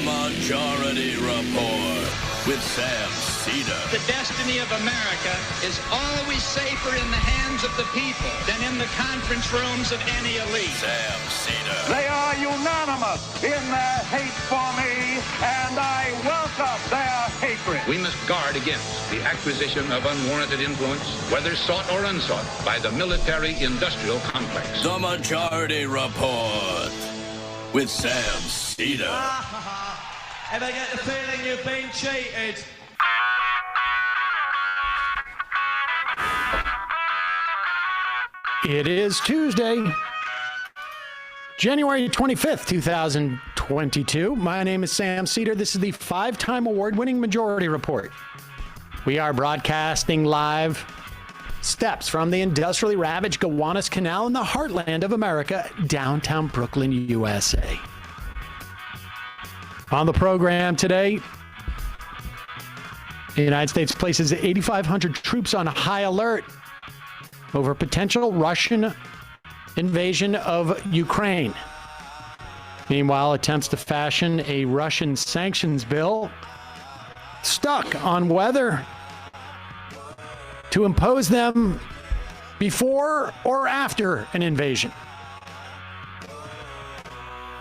Majority Report with Sam Seder. The destiny of America is always safer in the hands of the people than in the conference rooms of any elite. Sam Seder. They are unanimous in their hate for me, and I welcome their hatred. We must guard against the acquisition of unwarranted influence, whether sought or unsought, by the military-industrial complex. The Majority Report with Sam Seder. Ever get the feeling you've been cheated? It is Tuesday, January 25th, 2022. My name is Sam Seder. This is the 5-time award-winning Majority Report. We are broadcasting live steps from the industrially ravaged Gowanus Canal in the heartland of America, downtown Brooklyn, USA. On the program today, the United States places 8,500 troops on high alert over potential Russian invasion of Ukraine. Meanwhile, attempts to fashion a Russian sanctions bill stuck on whether to impose them before or after an invasion.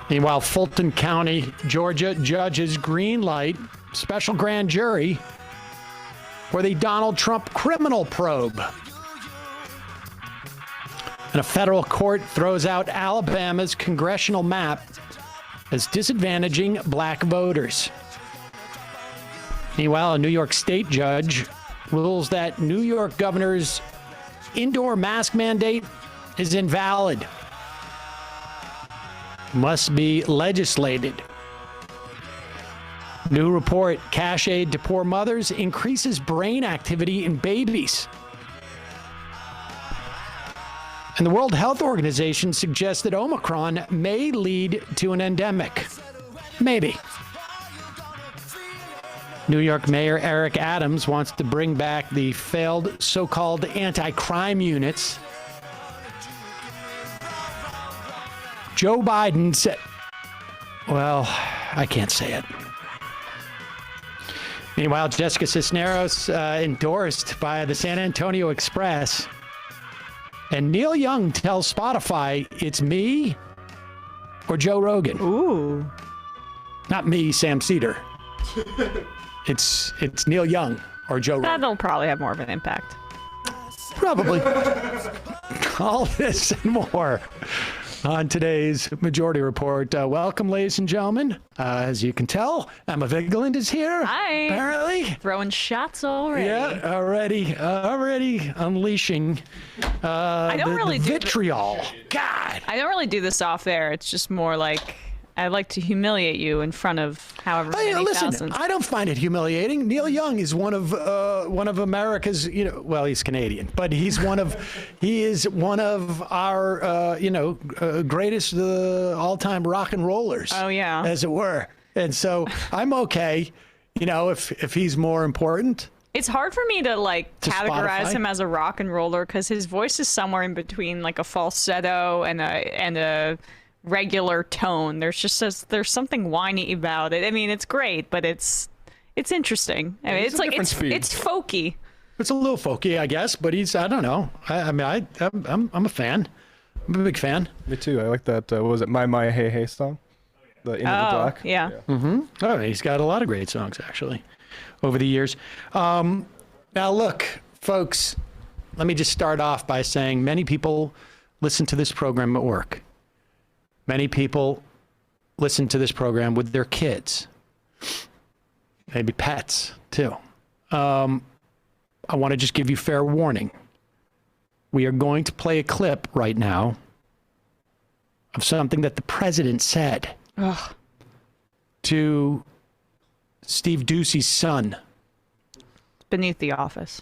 Meanwhile, Fulton County, Georgia judges green light special grand jury for the Donald Trump criminal probe. And a federal court throws out Alabama's congressional map as disadvantaging black voters. Meanwhile, a New York State judge rules that New York governor's indoor mask mandate is invalid. Must be legislated. New report, cash aid to poor mothers increases brain activity in babies. And the World Health Organization suggests that Omicron may lead to an endemic. Maybe. New York Mayor Eric Adams wants to bring back the failed so-called anti-crime units. Joe Biden said, well, I can't say it. Meanwhile, Jessica Cisneros endorsed by the San Antonio Express. And Neil Young tells Spotify, it's me or Joe Rogan. Ooh. Not me, Sam Seder. It's Neil Young or Joe Rogan. That'll probably have more of an impact. Probably. All this and more on today's Majority Report. Welcome, ladies and gentlemen. As you can tell, Emma Vigeland is here. Hi. Apparently. Throwing shots already. Yeah, already unleashing the vitriol. God. I don't really do this off air. It's just more like I like to humiliate you in front of however many thousands. I don't find it humiliating. Neil Young is one of America's, well, he's Canadian, but he is one of our, greatest all-time rock and rollers. Oh, yeah. As it were. And so I'm okay, if he's more important. It's hard for me to categorize Spotify. him as a rock and roller because his voice is somewhere in between like a falsetto and a regular tone. There's something whiny about it. I mean, it's great, but it's interesting. I mean, it's folky. It's a little folky, I guess, but I don't know. I'm a fan. I'm a big fan. Me too. I like that. What was it? My Hey Hey song? The Into the Black. Yeah. Mm-hmm. Oh, he's got a lot of great songs actually over the years. Now look, folks, let me just start off by saying many people listen to this program at work. Many people listen to this program with their kids, maybe pets too. I want to just give you fair warning. We are going to play a clip right now of something that the president said to Steve Doocy's son. Beneath the office.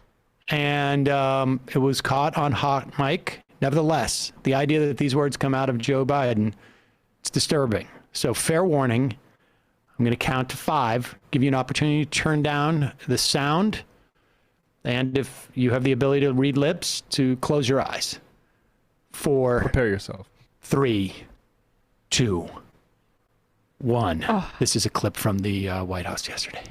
And it was caught on hot mic. Nevertheless, the idea that these words come out of Joe Biden, it's disturbing. So fair warning. I'm going to count to 5, give you an opportunity to turn down the sound. And if you have the ability to read lips, to close your eyes. 4. Prepare yourself. 3, 2, one. This is a clip from the White House yesterday.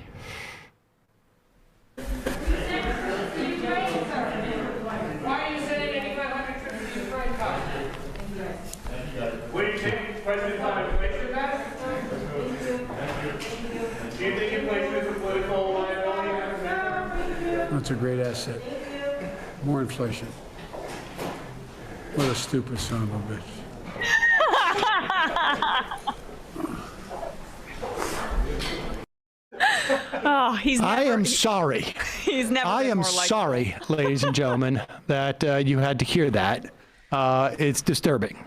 What do you think President Biden placed that? Do you think he placed it as a political liability? That's a great asset. More inflation. What a stupid son of a bitch. Oh, he's never, I am sorry. He's never I been am more like sorry, ladies and gentlemen, that you had to hear that. It's disturbing.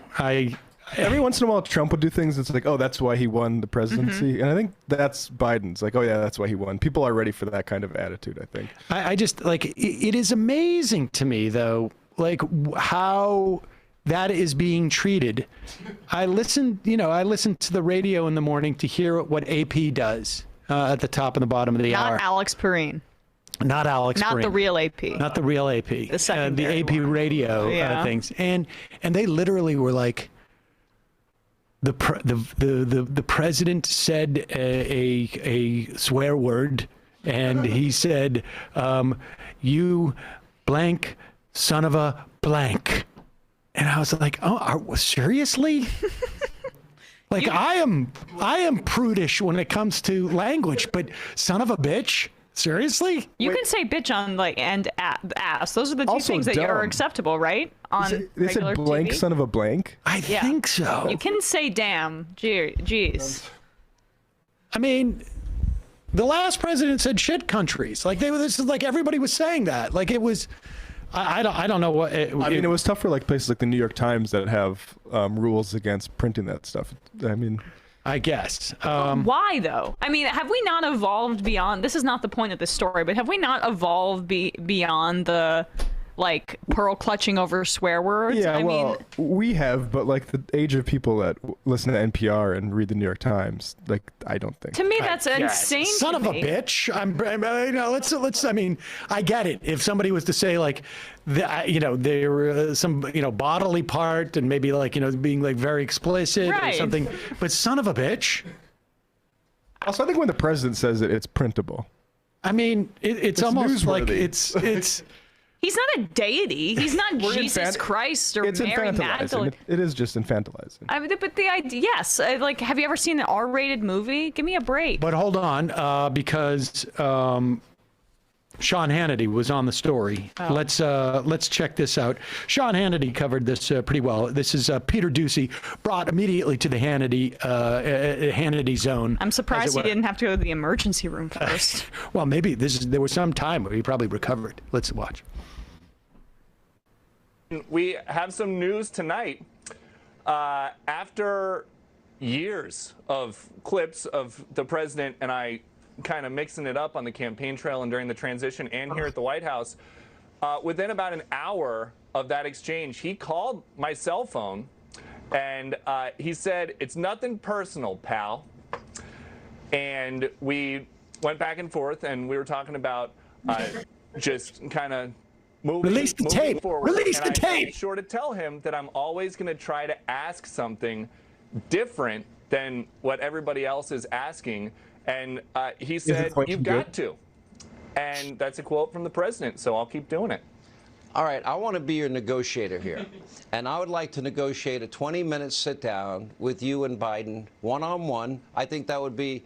Every once in a while, Trump would do things. It's like, oh, that's why he won the presidency, and I think that's Biden's. Like, oh yeah, that's why he won. People are ready for that kind of attitude, I think. I just like it is amazing to me though, like how that is being treated. I listen to the radio in the morning to hear what AP does at the top and the bottom of the hour. Not Alex Perrine. Not Alex Not Perrine. the real AP. Not the real AP. The secondary the AP one. radio Yeah. things, and they literally were like, the president said a swear word, and he said, "You blank son of a blank," and I was like, "Oh, seriously?" Like I am prudish when it comes to language, but son of a bitch. Seriously? You can say bitch on and ass. Those are the two Also things that dumb. are acceptable, right? On They said regular blank TV? son of a blank. I think so. You can say damn. Jeez. I mean, the last president said shit countries. Like this is like everybody was saying that. Like it was. I don't know what. I mean, it was tough for like places like the New York Times that have rules against printing that stuff. I mean, I guess. Why though? I mean, have we not evolved beyond? This is not the point of this story, but have we not evolved beyond the like pearl clutching over swear words? yeah, I well, mean, we have, but like the age of people that listen to NPR and read the New York Times, like I don't think. to me that's insane. Son to of a me. bitch. Let's. I mean, I get it. If somebody was to say like, there were some bodily part and maybe like being like very explicit or Right. something, but son of a bitch. Also, I think when the president says it, it's printable. I mean, it's almost like newsworthy. it's. He's not a deity. He's not We're Jesus Christ or It's Mary infantilizing. Magdalene. It is just infantilizing. I mean, but the idea, yes. Like, have you ever seen an R-rated movie? Give me a break. But hold on, because Sean Hannity was on the story. Let's check this out. Sean Hannity covered this pretty well. This is Peter Doocy, brought immediately to the Hannity zone. I'm surprised as it he were. didn't have to go to the emergency room first. Well, maybe there was some time where he probably recovered. Let's watch. We have some news tonight. After years of clips of the president and I kind of mixing it up on the campaign trail and during the transition and here at the White House, within about an hour of that exchange, he called my cell phone and he said, "It's nothing personal, pal." And we went back and forth and we were talking about just kind of moving forward. Release the And I tape. made sure to tell him that I'm always going to try to ask something different than what everybody else is asking. And he said, "You've got to." And that's a quote from the president, so I'll keep doing it. All right, I want to be your negotiator here. And I would like to negotiate a 20-minute sit-down with you and Biden, one-on-one. I think that would be,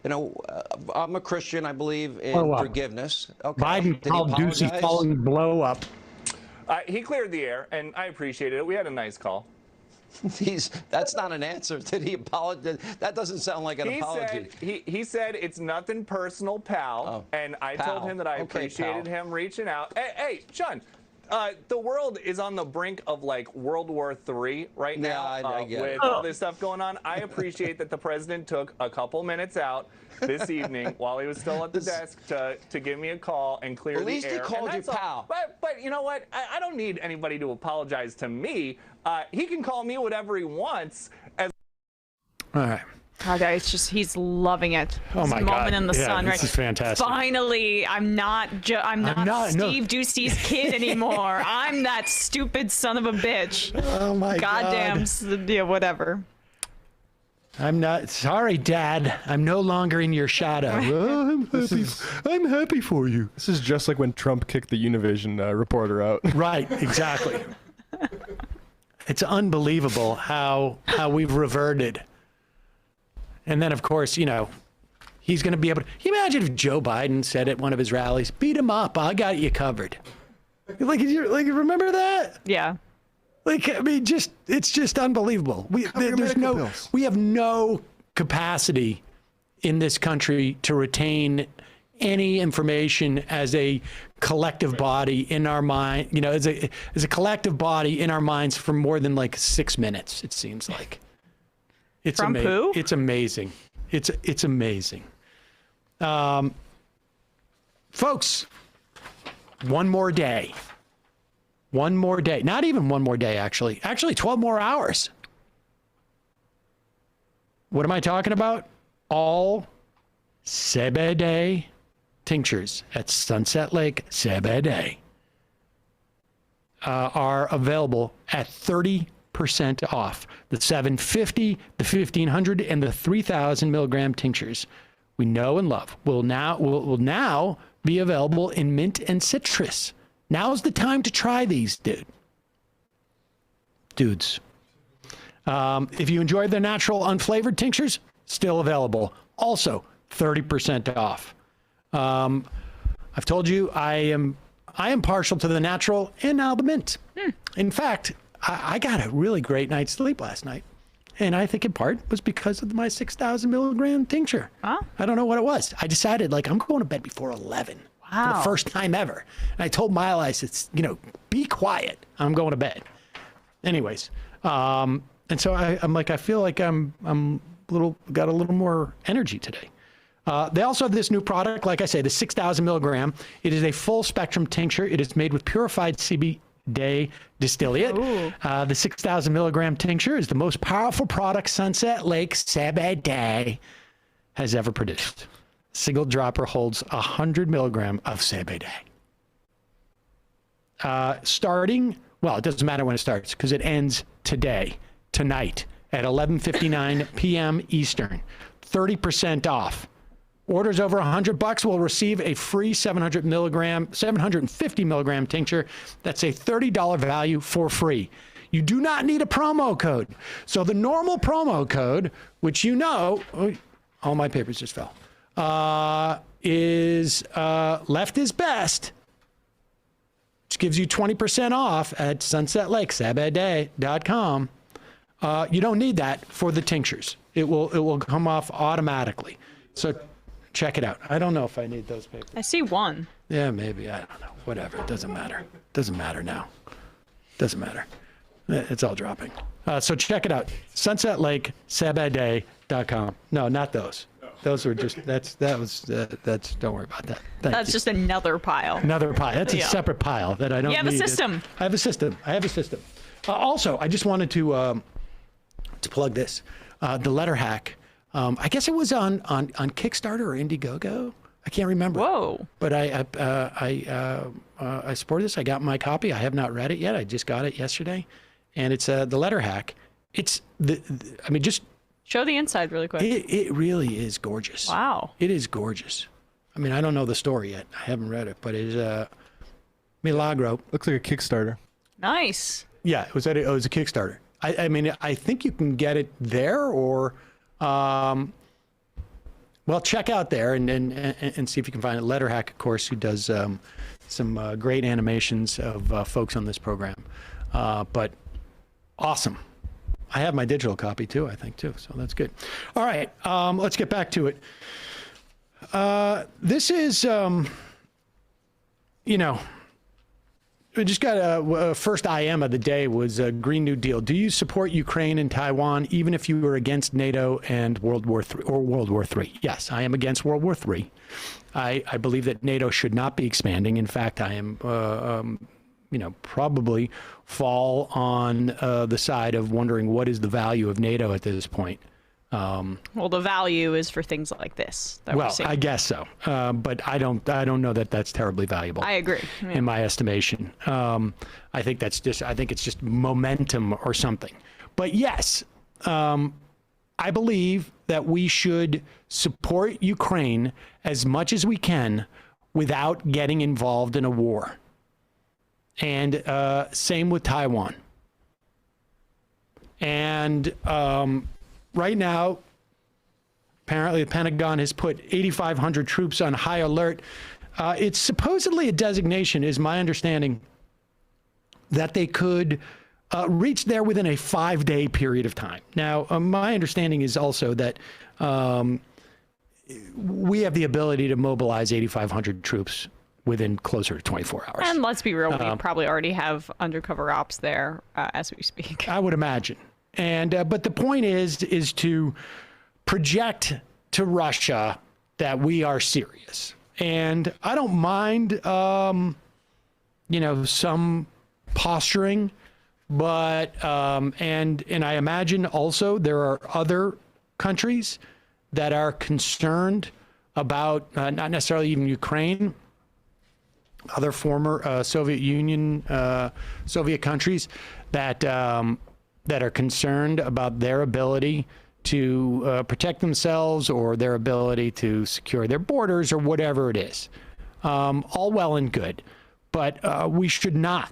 I'm a Christian. I believe in forgiveness. Okay. Biden Did he called Doocy apologize? falling blow up. He cleared the air, and I appreciated it. We had a nice call. That's not an answer. Did he apologize? That doesn't sound like an apology. He said it's nothing personal, pal. And I told him that I appreciated him reaching out. Hey, John, the world is on the brink of like World War III right now I get with it. all this stuff going on. I appreciate that the president took a couple minutes out this evening while he was still at the desk to give me a call and clear At least the he air. called And you that's all. pal. But you know what? I don't need anybody to apologize to me. He can call me whatever he wants. All right. God, it's just, he's loving it. Oh This my moment God. in the Yeah, sun, this right? is fantastic. Finally, I'm not Steve Doocy's kid anymore. I'm that stupid son of a bitch. Oh my God. Goddamn, yeah, whatever. I'm not sorry, Dad. I'm no longer in your shadow. I'm happy for you. This is just like when Trump kicked the Univision reporter out. Right, exactly. It's unbelievable how we've reverted. And then, of course, you know, he's going to be able to. Can you imagine if Joe Biden said at one of his rallies, "Beat him up, I got you covered." Like, remember that? Yeah. Like, I mean, it's just unbelievable. We have no capacity in this country to retain any information as a collective body in our mind, you know, as a collective body in our minds for more than like 6 minutes, it seems like. It's amazing. It's amazing. It's amazing. Folks, one more day. One more day. Not even one more day, actually. Actually, 12 more hours. What am I talking about? All Seder tinctures at Sunset Lake Seder are available at 30% off. The 750, the 1500, and the 3000 milligram tinctures we know and love will now be available in mint and citrus. Now's the time to try these, dudes. If you enjoy the natural unflavored tinctures, still available. Also, 30% off. I've told you I am partial to the natural and now the mint. In fact, I got a really great night's sleep last night. And I think in part was because of my 6,000 milligram tincture. Huh? I don't know what it was. I decided, like, I'm going to bed before 11. Wow. For the first time ever. And I told Mile I said, you know, be quiet. I'm going to bed. Anyways. And so I'm like, I feel like got a little more energy today. They also have this new product, like I say, the 6,000 milligram. It is a full spectrum tincture. It is made with purified CBD distillate. The 6,000 milligram tincture is the most powerful product Sunset Lake Seder has ever produced. Single dropper holds 100 milligram of Seder. Starting, well, it doesn't matter when it starts because it ends tonight at 11:59 p.m. Eastern. 30% off. Orders over $100 will receive a free 750 milligram tincture. That's a $30 value for free. You do not need a promo code. So the normal promo code, which you know, all my papers just fell, is left is best, which gives you 20% off at sunsetlakesabbaday.com. You don't need that for the tinctures. It will come off automatically. So check it out. I don't know if I need those papers. I see one. Yeah, maybe. I don't know. Whatever. It doesn't matter. Doesn't matter now. Doesn't matter. It's all dropping. So check it out. sunsetlakesabbaday.com. No, not those. Those were just, that's, don't worry about that. That's just another pile. Another pile. That's a separate pile that I don't need. You have a system. I have a system. Also, I just wanted to plug this. The letter hack. I guess it was on Kickstarter or Indiegogo. I can't remember. Whoa. But I support this. I got my copy. I have not read it yet. I just got it yesterday. And it's the letter hack. It's just show the inside really quick. It really is gorgeous. Wow. It is gorgeous. I mean, I don't know the story yet. I haven't read it, but it's Milagro. Looks like a Kickstarter. Nice. Yeah, it was a Kickstarter. I mean, I think you can get it there or, well, check out there and see if you can find it. Letterhack, of course, who does some great animations of folks on this program. But awesome. I have my digital copy too, I think too. So that's good. All right. Let's get back to it. This is, we just got a first IM of the day was a Green New Deal. Do you support Ukraine and Taiwan, even if you were against NATO and World War III or World War III? Yes, I am against World War III. I believe that NATO should not be expanding. In fact, I am, probably fall on the side of wondering what is the value of NATO at this point. Well, the value is for things like this. Well, I guess so, but I don't know that that's terribly valuable. I agree. In my estimation, I think it's just momentum or something. But yes, I believe that we should support Ukraine as much as we can without getting involved in a war. And same with Taiwan. And right now, apparently the Pentagon has put 8,500 troops on high alert. It's supposedly a designation, is my understanding, that they could reach there within a 5-day period of time. Now, my understanding is also that we have the ability to mobilize 8,500 troops within closer to 24 hours. And let's be real, we probably already have undercover ops there as we speak. I would imagine. And but the point is to project to Russia that we are serious. And I don't mind, some posturing, but and I imagine also there are other countries that are concerned about not necessarily even Ukraine, other former Soviet Union, Soviet countries that are concerned about their ability to protect themselves or their ability to secure their borders or whatever it is. All well and good, but we should not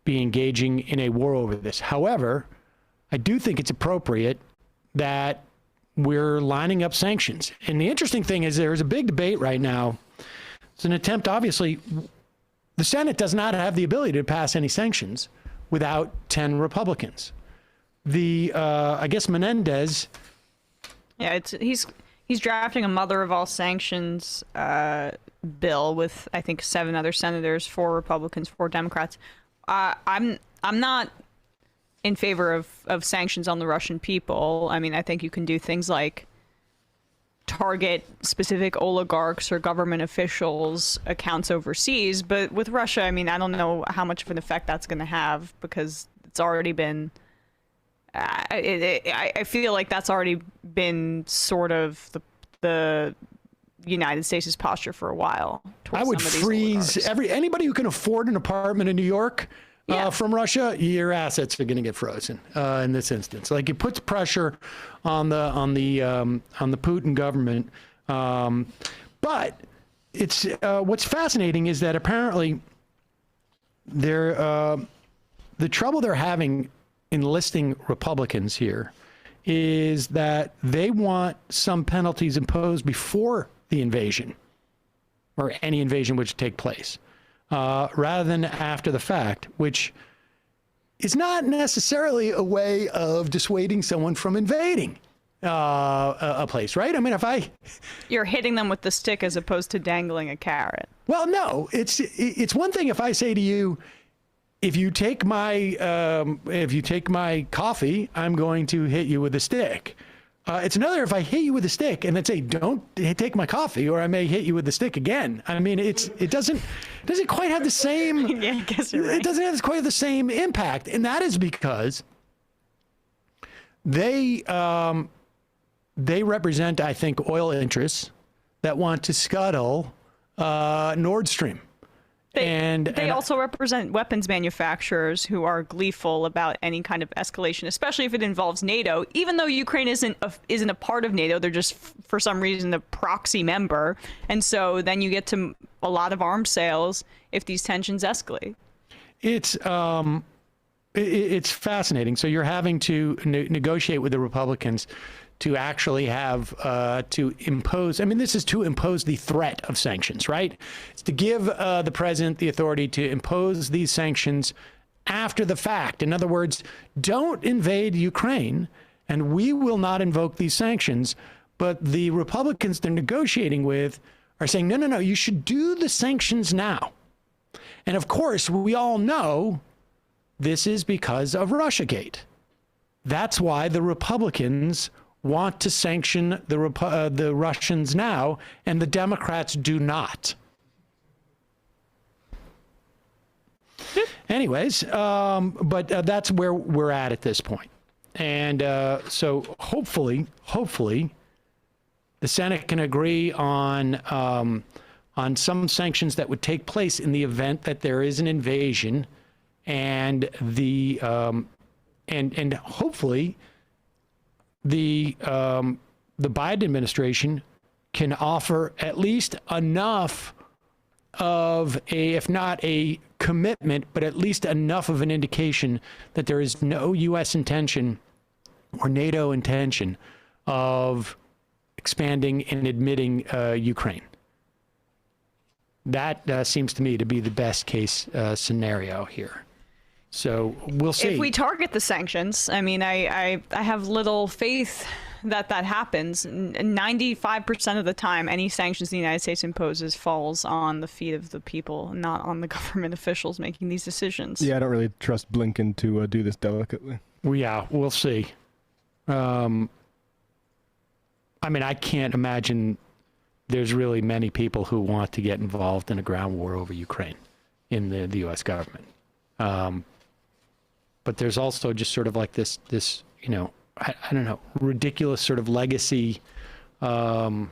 be engaging in a war over this. However, I do think it's appropriate that we're lining up sanctions. And the interesting thing is there's a big debate right now. It's an attempt, obviously, the Senate does not have the ability to pass any sanctions without 10 Republicans. I guess Menendez. Yeah, he's drafting a mother of all sanctions bill with, I think, 7 other senators, 4 Republicans, 4 Democrats. I'm not in favor of sanctions on the Russian people. I mean, I think you can do things like target specific oligarchs or government officials' accounts overseas. But with Russia, I mean, I don't know how much of an effect that's going to have because it's already been. I feel like that's already been sort of the United States' posture for a while. I would freeze anybody who can afford an apartment in New York from Russia. Your assets are going to get frozen in this instance. Like, it puts pressure on the Putin government. But it's what's fascinating is that apparently the trouble they're having enlisting Republicans here is that they want some penalties imposed before the invasion or any invasion which take place rather than after the fact, which is not necessarily a way of dissuading someone from invading a place, right? I mean, you're hitting them with the stick as opposed to dangling a carrot. Well, no, it's one thing if I say to you, if you take my coffee, I'm going to hit you with a stick. It's another if I hit you with a stick and then say, don't take my coffee or I may hit you with the stick again. I mean, it doesn't quite have the same. Yeah, I guess you're right. It doesn't have quite the same impact. And that is because they represent, I think, oil interests that want to scuttle Nord Stream. They also represent weapons manufacturers who are gleeful about any kind of escalation, especially if it involves NATO. Even though Ukraine isn't a part of NATO, they're just for some reason a proxy member, and so then you get to a lot of arms sales if these tensions escalate. It's fascinating. So you're having to negotiate with the Republicans to actually have to impose. I mean, this is to impose the threat of sanctions, right? It's to give the president the authority to impose these sanctions after the fact. In other words, don't invade Ukraine, and we will not invoke these sanctions. But the Republicans they're negotiating with are saying, no, you should do the sanctions now. And of course, we all know this is because of Russiagate. That's why the Republicans want to sanction the Russians now, and the Democrats do not. Anyways, but that's where we're at this point. And so hopefully, the Senate can agree on some sanctions that would take place in the event that there is an invasion, and and hopefully the Biden administration can offer at least enough of a, if not a commitment, but at least enough of an indication that there is no U.S. intention or NATO intention of expanding and admitting Ukraine. That seems to me to be the best case scenario here. So we'll see. If we target the sanctions, I mean, I have little faith that happens. 95% of the time, any sanctions the United States imposes falls on the feet of the people, not on the government officials making these decisions. Yeah, I don't really trust Blinken to do this delicately. Well, yeah, we'll see. I mean, I can't imagine there's really many people who want to get involved in a ground war over Ukraine in the U.S. government. But there's also just sort of like this you know, I don't know, ridiculous sort of legacy. We're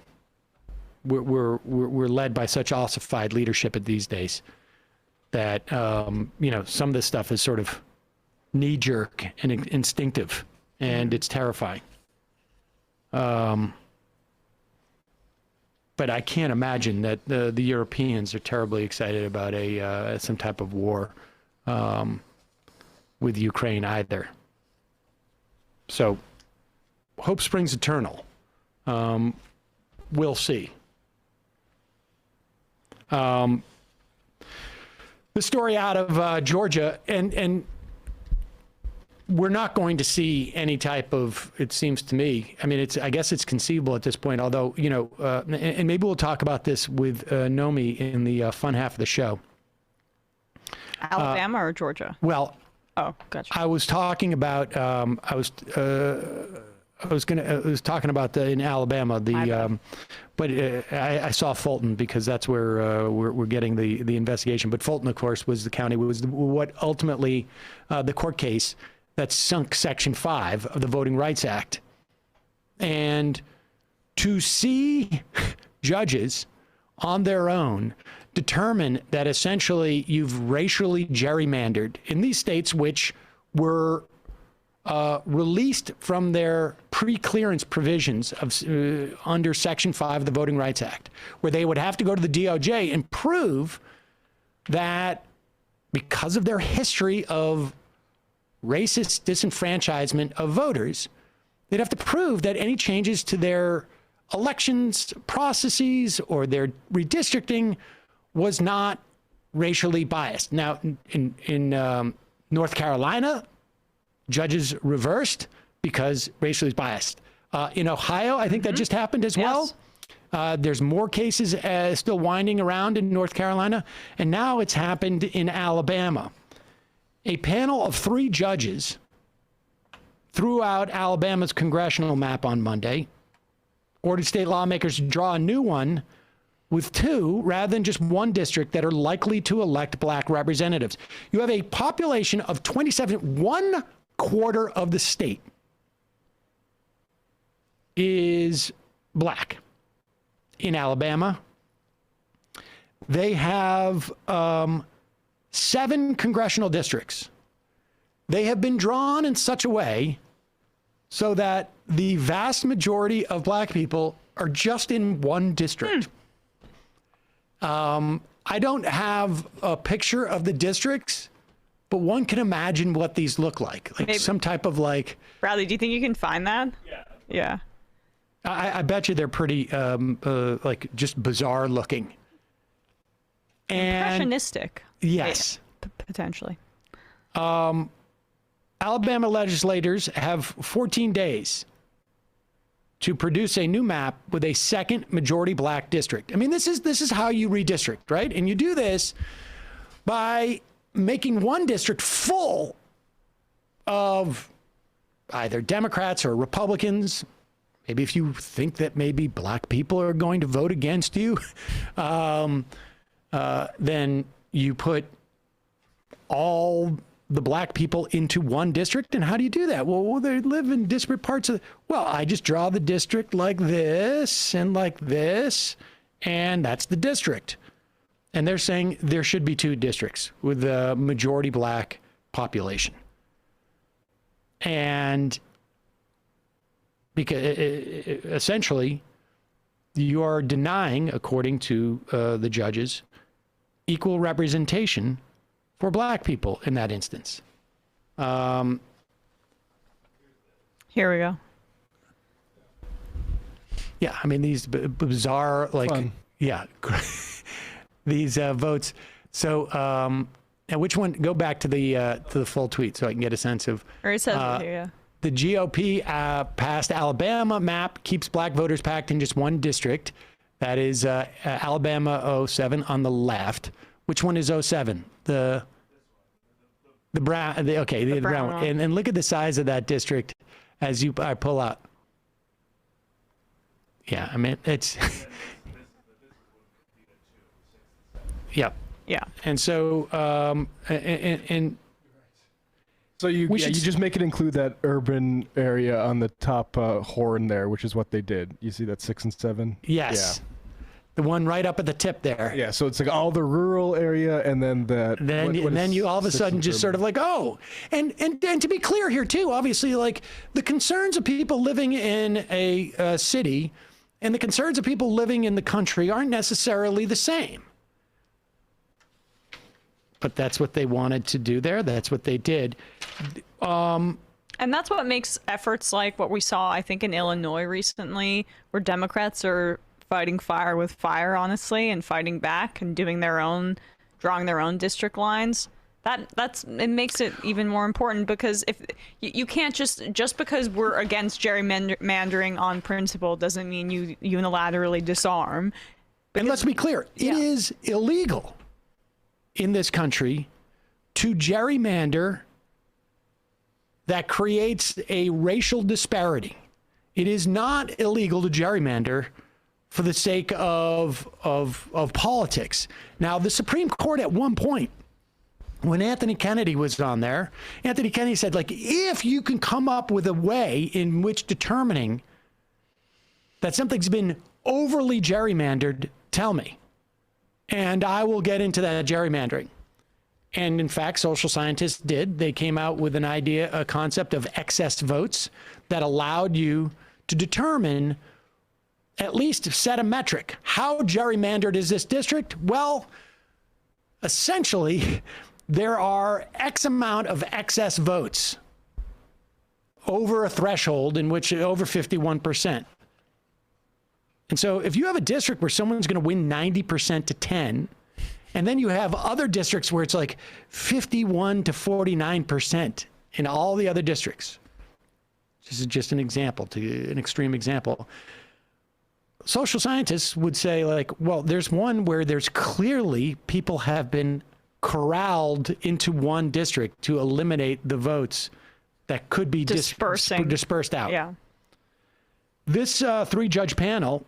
led by such ossified leadership at these days that you know, some of this stuff is sort of knee-jerk and instinctive, and it's terrifying. But I can't imagine that the Europeans are terribly excited about some type of war with Ukraine either. So, hope springs eternal. We'll see. The story out of Georgia, and we're not going to see any type of, it seems to me, I mean, I guess it's conceivable at this point, although, you know, and maybe we'll talk about this with Nomi in the fun half of the show. Alabama or Georgia? Well, oh, gotcha. I was talking about, I was talking about in Alabama, but I saw Fulton because that's where we're getting the investigation. But Fulton, of course, was the county, what ultimately the court case that sunk Section 5 of the Voting Rights Act. And to see judges on their own determine that essentially you've racially gerrymandered in these states which were released from their pre-clearance provisions of under Section 5 of the Voting Rights Act, where they would have to go to the DOJ and prove that because of their history of racist disenfranchisement of voters, they'd have to prove that any changes to their elections processes or their redistricting was not racially biased. Now, in North Carolina, judges reversed because racially biased. In Ohio, I think that just happened as well. There's more cases still winding around in North Carolina, and now it's happened in Alabama. A panel of 3 judges threw out Alabama's congressional map on Monday, ordered state lawmakers to draw a new one with 2 rather than just 1 district that are likely to elect black representatives. You have a population of 27, 1/4 of the state is black in Alabama. They have 7 congressional districts. They have been drawn in such a way so that the vast majority of black people are just in 1 district. I don't have a picture of the districts, but one can imagine what these look like maybe some type of like. Bradley, do you think you can find that? Yeah. I bet you they're pretty like just bizarre looking. And impressionistic. Yes. Potentially. Alabama legislators have 14 days to produce a new map with a second majority black district. I mean, this is how you redistrict, right? And you do this by making 1 district full of either Democrats or Republicans. Maybe if you think that maybe black people are going to vote against you, then you put all the black people into 1 district. And how do you do that? Well, they live in disparate parts of well, I just draw the district like this, and that's the district. And they're saying there should be 2 districts with a majority black population. And because essentially you are denying, according to the judges, equal representation for black people in that instance. Here we go. Yeah, I mean, these bizarre, like, Fun. yeah, these votes. So, and which one? Go back to the full tweet so I can get a sense of. Or it says it here, yeah. The GOP passed Alabama map, keeps black voters packed in just one district. That is Alabama 07 on the left. Which one is 07? The brown. The brown one. And look at the size of that district as I pull out. Yeah, I mean it's. Yep. Yeah. And so and so you just make it include that urban area on the top horn there, which is what they did. You see that 6 and 7? Yes. Yeah. The one right up at the tip there. Yeah, so it's like all the rural area and then the... Then you all of a sudden just sort of like, oh. And to be clear here too, obviously, like the concerns of people living in a city and the concerns of people living in the country aren't necessarily the same. But that's what they wanted to do there. That's what they did. And that's what makes efforts like what we saw, I think, in Illinois recently, where Democrats are fighting fire with fire, honestly, and fighting back and drawing their own district lines. It makes it even more important, because if you can't just because we're against gerrymandering on principle doesn't mean you unilaterally disarm. And let's be clear, it is illegal in this country to gerrymander that creates a racial disparity. It is not illegal to gerrymander for the sake of politics. Now, the Supreme Court at one point, when Anthony Kennedy was on there, Anthony Kennedy said, like, if you can come up with a way in which determining that something's been overly gerrymandered, tell me. And I will get into that gerrymandering. And in fact, social scientists did. They came out with a concept of excess votes that allowed you to determine, at least set a metric. How gerrymandered is this district? Well, essentially, there are X amount of excess votes over a threshold in which over 51%. And so if you have a district where someone's going to win 90% to 10, and then you have other districts where it's like 51 to 49% in all the other districts. This is just an extreme example. Social scientists would say, like, well, there's one where there's clearly people have been corralled into one district to eliminate the votes that could be dispersed out. Yeah. This 3-judge panel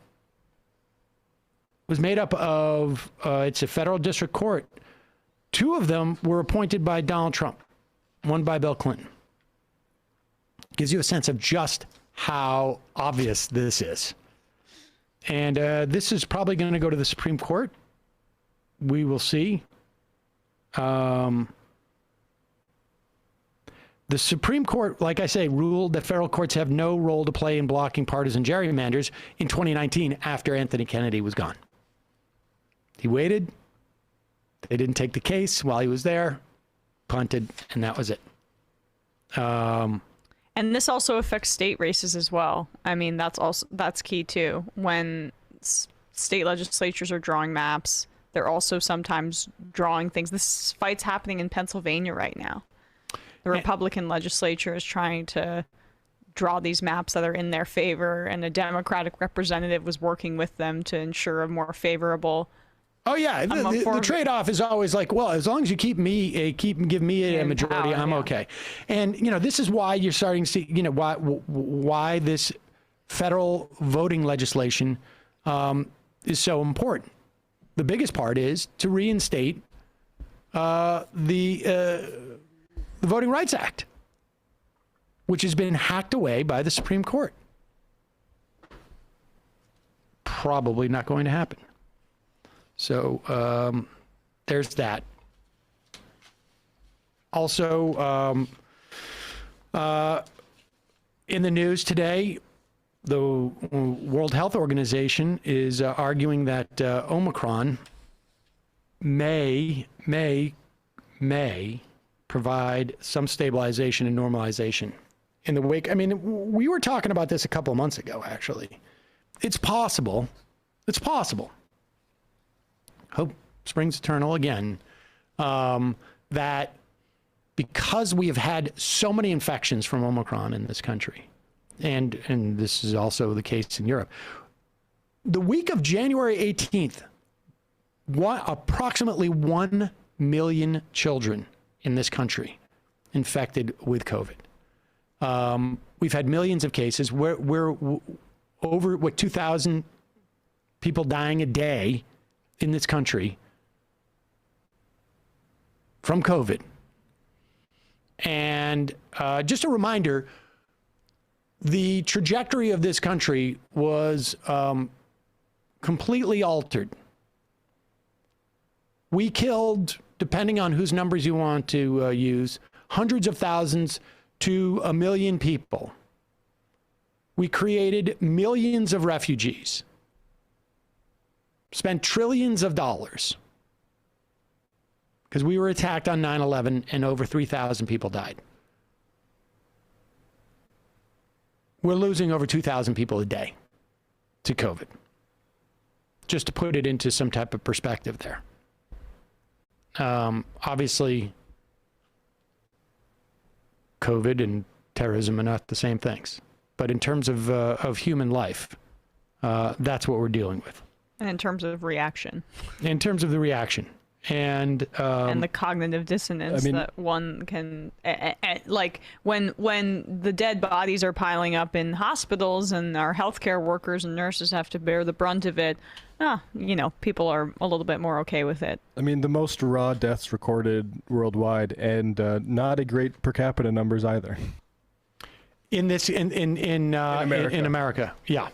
was made up of, it's a federal district court. 2 of them were appointed by Donald Trump, one by Bill Clinton. Gives you a sense of just how obvious this is. And this is probably going to go to the Supreme Court. We will see. The Supreme Court, like I say, ruled that federal courts have no role to play in blocking partisan gerrymanders in 2019 after Anthony Kennedy was gone. He waited. They didn't take the case while he was there, punted, and that was it. And this also affects state races as well. I mean, that's key too. When state legislatures are drawing maps, they're also sometimes drawing things. This fight's happening in Pennsylvania right now. The Republican legislature is trying to draw these maps that are in their favor, and a Democratic representative was working with them to ensure a more favorable. Oh yeah, the trade-off is always like, well, as long as you give me a majority, I'm okay. And this is why you're starting to see, why this federal voting legislation is so important. The biggest part is to reinstate the Voting Rights Act, which has been hacked away by the Supreme Court. Probably not going to happen. So there's that. Also, in the news today, the World Health Organization is arguing that Omicron may provide some stabilization and normalization in the wake. I mean, we were talking about this a couple of months ago, actually. It's possible. It's possible. Hope springs eternal again. That because we have had so many infections from Omicron in this country, and this is also the case in Europe, the week of January 18th, approximately 1 million children in this country infected with COVID. We've had millions of cases. We're over, 2,000 people dying a day in this country from COVID. And just a reminder, the trajectory of this country was completely altered. We killed, depending on whose numbers you want to use, hundreds of thousands to 1 million people. We created millions of refugees, spent trillions of dollars, because we were attacked on 9/11 and over 3,000 people died. We're losing over 2,000 people a day to COVID, just to put it into some type of perspective there. Obviously, COVID and terrorism are not the same things. But in terms of human life, that's what we're dealing with. And in terms of reaction. In terms of the reaction. And the cognitive dissonance that one can, like when the dead bodies are piling up in hospitals and our healthcare workers and nurses have to bear the brunt of it, people are a little bit more okay with it. I mean, the most raw deaths recorded worldwide, and not a great per capita numbers either. In America, yeah.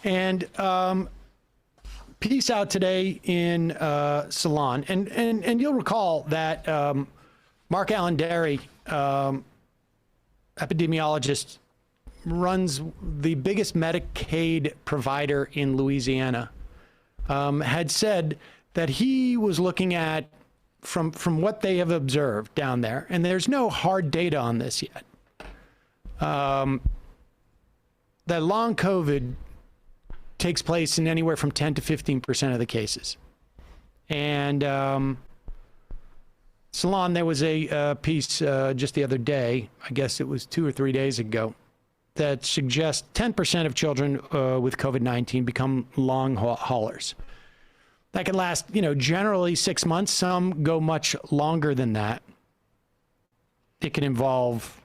And piece out today in Salon, and you'll recall that Mark Allen Derry, epidemiologist, runs the biggest Medicaid provider in Louisiana, had said that he was looking at, from what they have observed down there, and there's no hard data on this yet, that long COVID takes place in anywhere from 10 to 15% of the cases. And Salon, there was a piece just the other day, I guess it was 2 or 3 days ago, that suggests 10% of children with COVID-19 become long haulers. That can last, generally 6 months. Some go much longer than that. It can involve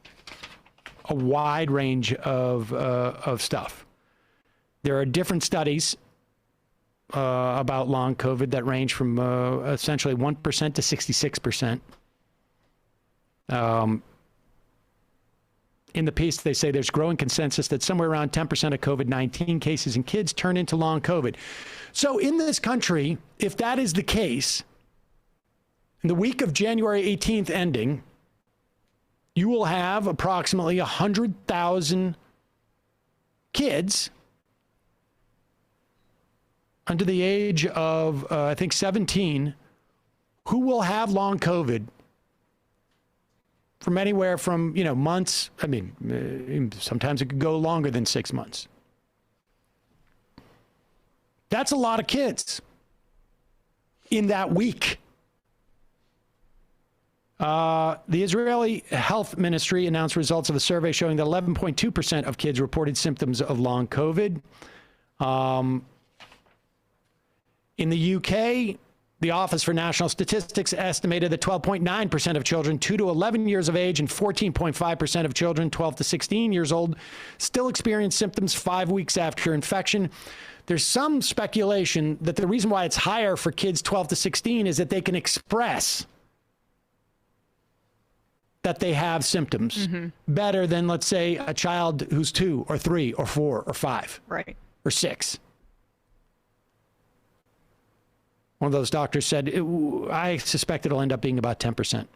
a wide range of stuff. There are different studies about long COVID that range from essentially 1% to 66%. In the piece, they say there's growing consensus that somewhere around 10% of COVID-19 cases in kids turn into long COVID. So in this country, if that is the case, in the week of January 18th ending, you will have approximately 100,000 kids under the age of, I think, 17, who will have long COVID from anywhere from, months. I mean, sometimes it could go longer than 6 months. That's a lot of kids in that week. The Israeli Health Ministry announced results of a survey showing that 11.2% of kids reported symptoms of long COVID. In the UK, the Office for National Statistics estimated that 12.9% of children 2 to 11 years of age and 14.5% of children 12 to 16 years old still experience symptoms 5 weeks after infection. There's some speculation that the reason why it's higher for kids 12 to 16 is that they can express that they have symptoms better than, let's say, a child who's 2 or 3 or 4 or 5 or 6. One of those doctors said, I suspect it'll end up being about 10%.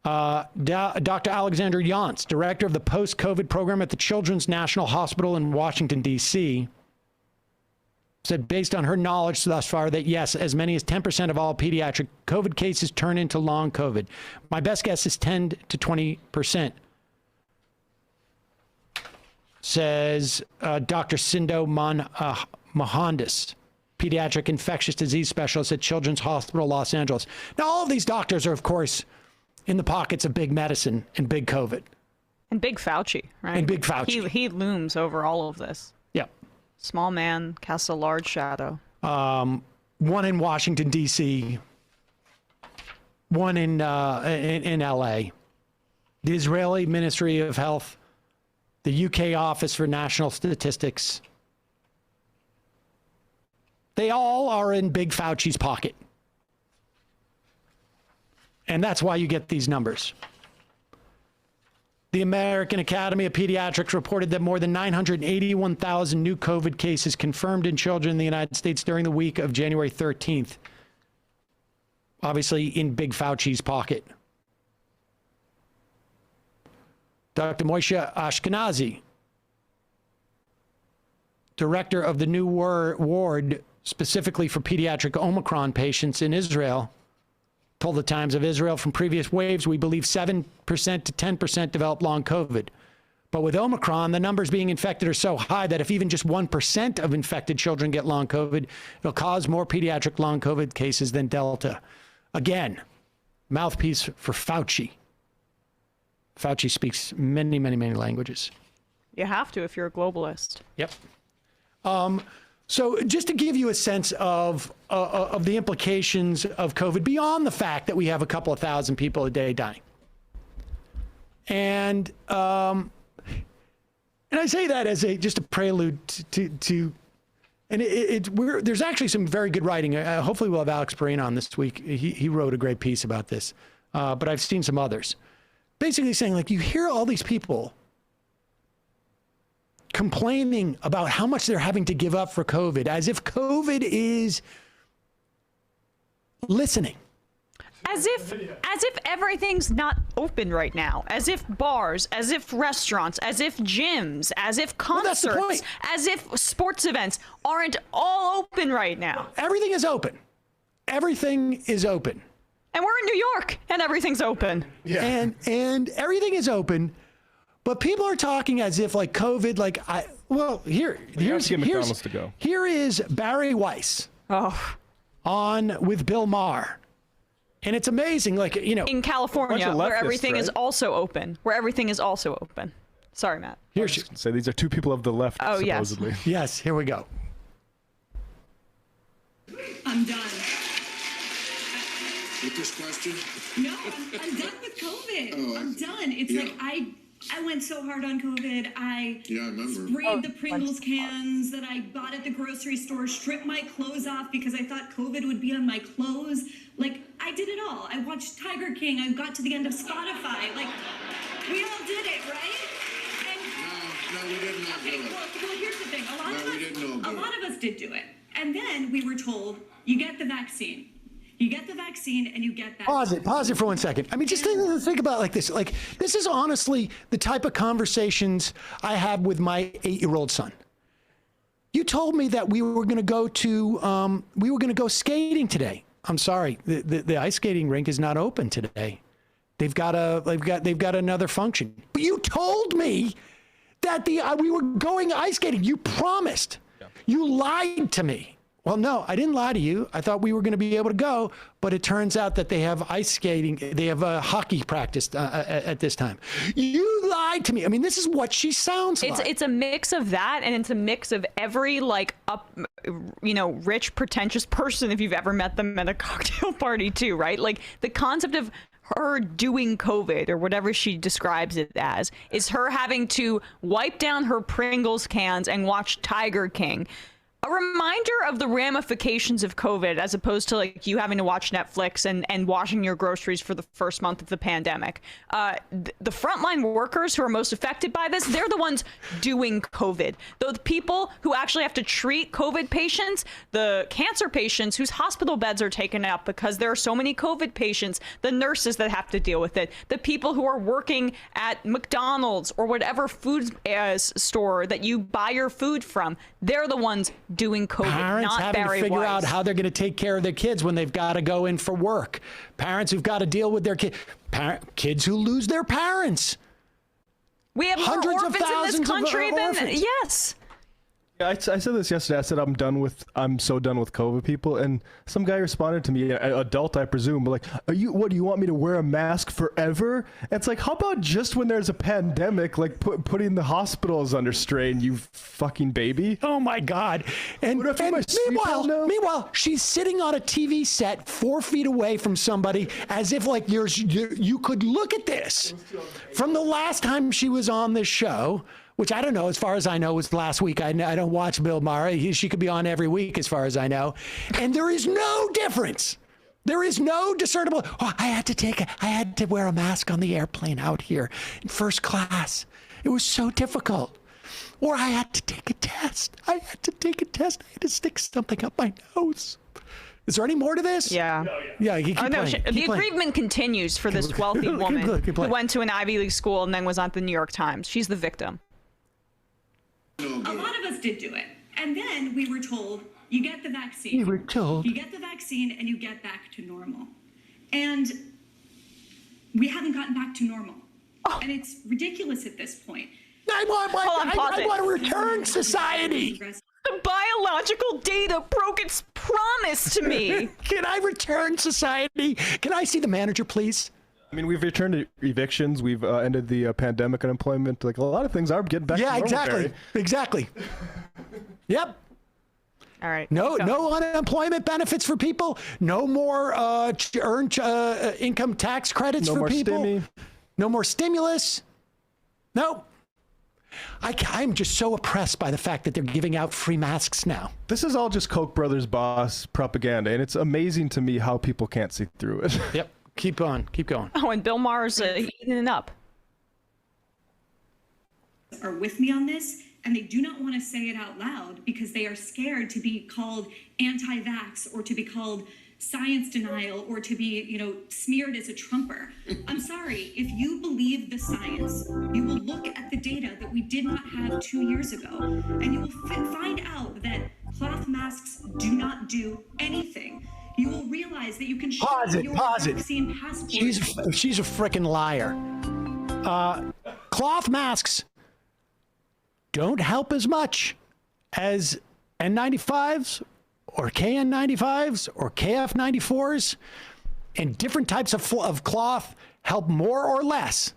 Dr. Alexandra Yance, director of the post-COVID program at the Children's National Hospital in Washington, D.C., said based on her knowledge thus far that yes, as many as 10% of all pediatric COVID cases turn into long COVID. My best guess is 10 to 20%, says Dr. Sindo Mohandas, pediatric infectious disease specialist at Children's Hospital, Los Angeles. Now, all of these doctors are, of course, in the pockets of big medicine and big COVID. And big Fauci, right? And big Fauci. He looms over all of this. Yep. Small man casts a large shadow. One in Washington, D.C., one in L.A., the Israeli Ministry of Health, the UK Office for National Statistics. They all are in Big Fauci's pocket. And that's why you get these numbers. The American Academy of Pediatrics reported that more than 981,000 new COVID cases confirmed in children in the United States during the week of January 13th. Obviously in Big Fauci's pocket. Dr. Moshe Ashkenazi, director of the new ward specifically for pediatric Omicron patients in Israel, told the Times of Israel, from previous waves, we believe 7% to 10% develop long COVID. But with Omicron, the numbers being infected are so high that if even just 1% of infected children get long COVID, it'll cause more pediatric long COVID cases than Delta. Again, mouthpiece for Fauci. Fauci speaks many, many, many languages. You have to if you're a globalist. Yep. So just to give you a sense of the implications of COVID beyond the fact that we have a couple of thousand people a day dying. And I say that as just a prelude to and there's actually some very good writing. Hopefully we'll have Alex Perrine on this week. He wrote a great piece about this, but I've seen some others. Basically saying, like, you hear all these people complaining about how much they're having to give up for COVID, as if COVID is listening. As if everything's not open right now. As if bars, as if restaurants, as if gyms, as if concerts, as if sports events aren't all open right now. Everything is open. Everything is open. And we're in New York, and everything's open. Yeah. And everything is open, but people are talking as if like COVID, like here is Barry Weiss on with Bill Maher. And it's amazing, like, you know, in California, where everything is also open. Sorry, Matt. I was just gonna say these are two people of the left, supposedly. Yes. Yes, here we go. I'm done. With this question? No, I'm done with COVID. I'm done. It's like I went so hard on COVID. I sprayed the Pringles cans that I bought at the grocery store, stripped my clothes off because I thought COVID would be on my clothes. Like, I did it all. I watched Tiger King. I got to the end of Spotify. Like, we all did it, right? No, we did not do it. Well, here's the thing. A lot of us did do it. And then we were told, you get the vaccine. You get the vaccine and you get that. Pause it for 1 second. I mean, just think about it like this. Like, this is honestly the type of conversations I had with my 8-year-old son. You told me that we were going to go skating today. I'm sorry, the ice skating rink is not open today. They've got another function. But you told me that we were going ice skating. You promised. Yeah. You lied to me. Well, no, I didn't lie to you. I thought we were going to be able to go, but it turns out that they have ice skating. They have hockey practice at this time. You lied to me. I mean, this is what she sounds like. It's a mix of that, and it's a mix of every rich, pretentious person, if you've ever met them at a cocktail party too, right? Like, the concept of her doing COVID, or whatever she describes it as, is her having to wipe down her Pringles cans and watch Tiger King. a reminder of the ramifications of COVID, as opposed to like you having to watch Netflix and washing your groceries for the first month of the pandemic. The frontline workers who are most affected by this, they're the ones doing COVID. The people who actually have to treat COVID patients, the cancer patients whose hospital beds are taken up because there are so many COVID patients, the nurses that have to deal with it, the people who are working at McDonald's or whatever food store that you buy your food from, they're the ones doing COVID. Parents not having Barry to figure Weiss. out how they're going to take care of their kids when they've got to go in for work. Parents who've got to deal with their kids who lose their parents. We have hundreds more of orphans in thousands this country of than orphans. yes. Yeah, I said this yesterday. I said I'm so done with COVID people, and some guy responded to me, an adult I presume, but like, what do you want me to wear a mask forever? And it's like, how about just when there's a pandemic, like putting the hospitals under strain, you fucking baby? Oh my God! And meanwhile, she's sitting on a TV set 4 feet away from somebody, as if like you could look at this from the last time she was on this show. Which I don't know, as far as I know, was last week. I don't watch Bill Maher. She could be on every week, as far as I know. And there is no difference. There is no discernible. Oh, I had to wear a mask on the airplane out here in first class. It was so difficult. Or I had to take a test. I had to stick something up my nose. Is there any more to this? Yeah. Yeah. You keep playing. The aggrievement continues for this wealthy woman who went to an Ivy League school and then was on the New York Times. She's the victim. A lot of us did do it. And then we were told, you get the vaccine. We were told. You get the vaccine and you get back to normal. And we haven't gotten back to normal. Oh. And it's ridiculous at this point. I want a return society. The biological data broke its promise to me. Can I return society? Can I see the manager, please? I mean, we've returned to evictions. We've ended the pandemic unemployment. Like a lot of things are getting back to normal. Yeah, exactly. Yep. All right. No unemployment benefits for people. No more earned income tax credits for people. No more stimulus. No. I'm just so oppressed by the fact that they're giving out free masks now. This is all just Koch brothers boss propaganda, and it's amazing to me how people can't see through it. Yep. Keep going. Oh, and Bill Maher's eating it up. Are with me on this, and they do not want to say it out loud because they are scared to be called anti-vax or to be called science denial or to be, smeared as a Trumper. I'm sorry, if you believe the science, you will look at the data that we did not have 2 years ago, and you will find out that cloth masks do not do anything. You will realize that you can show your vaccine passport. She's a frickin' liar. Cloth masks don't help as much as N95s or KN95s or KF94s, and different types of cloth help more or less.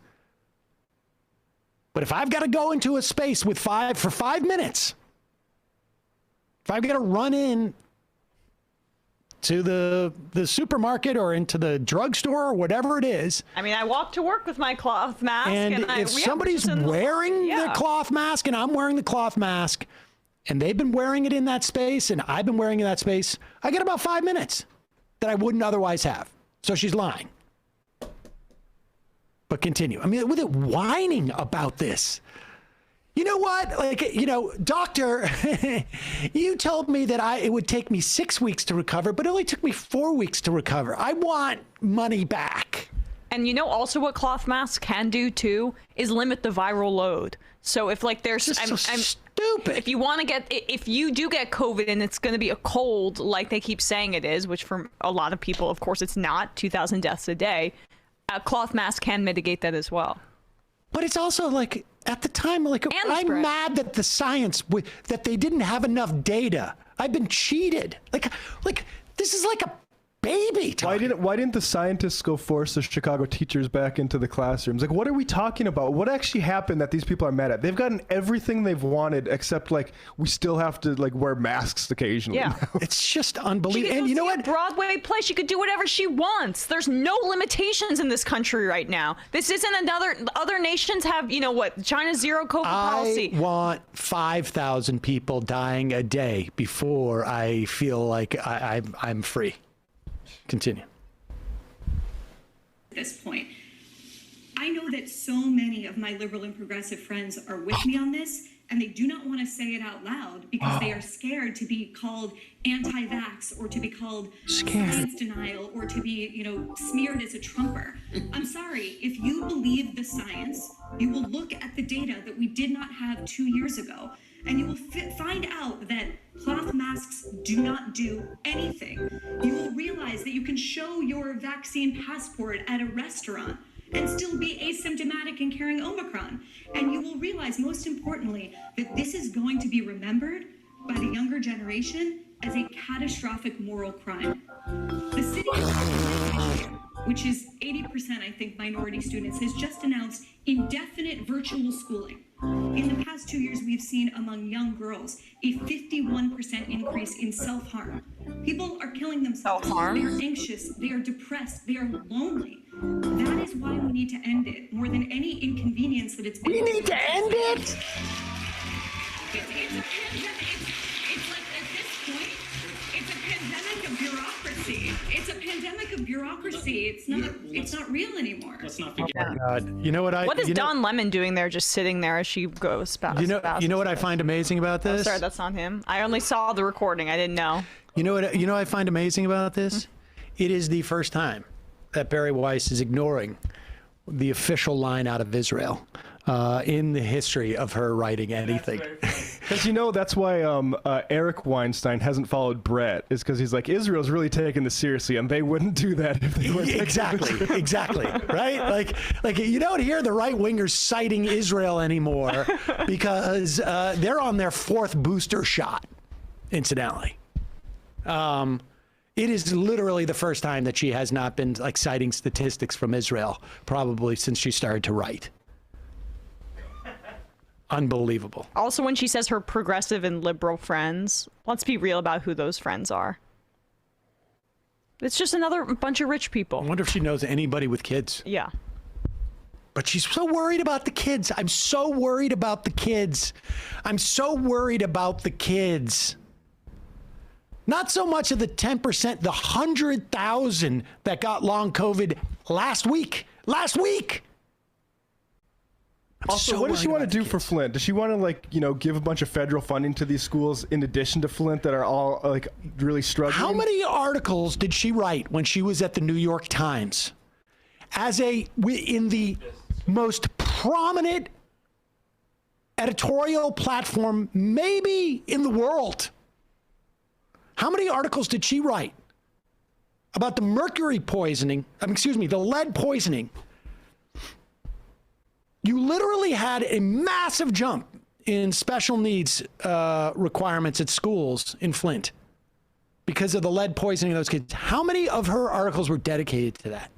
But if I've got to go into a space for 5 minutes, if I've got to run in to the supermarket or into the drugstore or whatever it is. I mean, I walk to work with my cloth mask. And if somebody's wearing the cloth mask and I'm wearing the cloth mask and they've been wearing it in that space and I've been wearing it in that space, I get about 5 minutes that I wouldn't otherwise have. So she's lying. But continue. I mean, with it whining about this. You know what? Doctor, you told me that it would take me 6 weeks to recover, but it only took me 4 weeks to recover. I want money back. And also what cloth masks can do too is limit the viral load. So if there's stupid. If you do get COVID and it's going to be a cold like they keep saying it is, which for a lot of people, of course, it's not 2,000 deaths a day, a cloth mask can mitigate that as well. But it's also at the time, I'm mad that the science, that they didn't have enough data. I've been cheated. This is like a baby. Tony. Why didn't the scientists go force the Chicago teachers back into the classrooms? Like, what are we talking about? What actually happened that these people are mad at? They've gotten everything they've wanted, except like we still have to like wear masks occasionally. Yeah, it's just unbelievable. And you know what? Broadway play, she could do whatever she wants. There's no limitations in this country right now. This isn't other nations have, you know what, China's zero COVID policy. I want 5,000 people dying a day before I feel like I'm free. Continue. At this point, I know that so many of my liberal and progressive friends are with me on this, and they do not want to say it out loud because they are scared to be called anti-vax or to be called science denial or to be, you know, smeared as a Trumper. I'm sorry, if you believe the science, you will look at the data that we did not have 2 years ago, and you will find out that cloth masks do not do anything. You will realize that you can show your vaccine passport at a restaurant and still be asymptomatic and carrying Omicron. And you will realize, most importantly, that this is going to be remembered by the younger generation as a catastrophic moral crime. The city of which is 80%, I think, minority students, has just announced indefinite virtual schooling. In the past 2 years, we've seen among young girls a 51% increase in self-harm. People are killing themselves. Self-harm? They are anxious, they are depressed, they are lonely. That is why we need to end it, more than any inconvenience that it's been. We need to end it? It's a pandemic. It's like, at this point, it's a pandemic of bureaucracy. It's a pandemic of bureaucracy. It's not real anymore. Let's not forget. Oh my God. You know what What is Don Lemon doing there, just sitting there as she goes past? You know what I find amazing about this? Oh, sorry, that's not him. I only saw the recording. I didn't know. You know what I find amazing about this? It is the first time that Barry Weiss is ignoring the official line out of Israel in the history of her writing anything. Because you know that's why Eric Weinstein hasn't followed Brett, is because he's like, Israel's really taking this seriously, and they wouldn't do that if they weren't. Exactly, right? Like you don't hear the right wingers citing Israel anymore because they're on their 4th booster shot, incidentally. It is literally the first time that she has not been like citing statistics from Israel, probably since she started to write. Unbelievable. Also, when she says her progressive and liberal friends, let's be real about who those friends are. It's just another bunch of rich people. I wonder if she knows anybody with kids. Yeah. But she's so worried about the kids. I'm so worried about the kids. I'm so worried about the kids. Not so much of the 10%, the 100,000 that got long COVID last week. Also, what does she want to do for Flint? Does she want to, like, you know, give a bunch of federal funding to these schools in addition to Flint that are all, like, really struggling? How many articles did she write when she was at the New York Times in the most prominent editorial platform maybe in the world? How many articles did she write about the mercury poisoning? The lead poisoning. You literally had a massive jump in special needs requirements at schools in Flint because of the lead poisoning of those kids. How many of her articles were dedicated to that?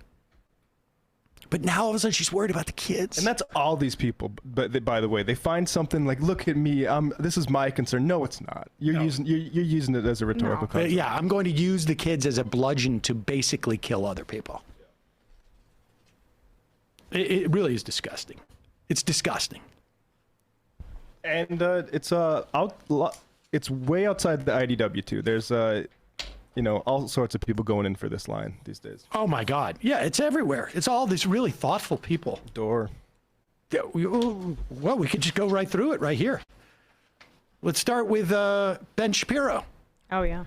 But now all of a sudden she's worried about the kids. And that's all these people. But by the way, they find something like, look at me. This is my concern. No, it's not. You're using it as a rhetorical concept. Yeah, I'm going to use the kids as a bludgeon to basically kill other people. It really is disgusting. It's disgusting. And it's way outside the IDW too. There's all sorts of people going in for this line these days. Oh my God. Yeah, it's everywhere. It's all these really thoughtful people. Yeah, we could just go right through it right here. Let's start with Ben Shapiro. Oh yeah.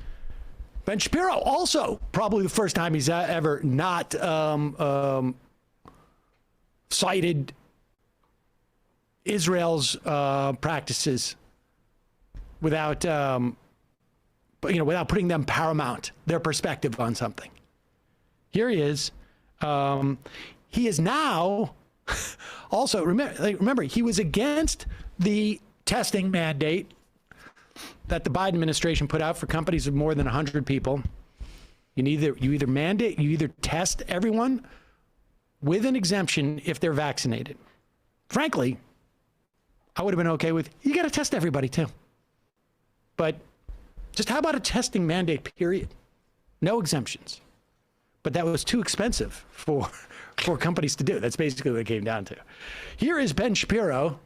Ben Shapiro also probably the first time he's ever not cited Israel's practices without putting them paramount, their perspective on something. Here he is. He is now also, remember, he was against the testing mandate that the Biden administration put out for companies of more than 100 people. You either mandate, you either test everyone with an exemption if they're vaccinated. Frankly, I would have been okay with, you got to test everybody too. But just how about a testing mandate, period? No exemptions. But that was too expensive for companies to do. That's basically what it came down to. Here is Ben Shapiro.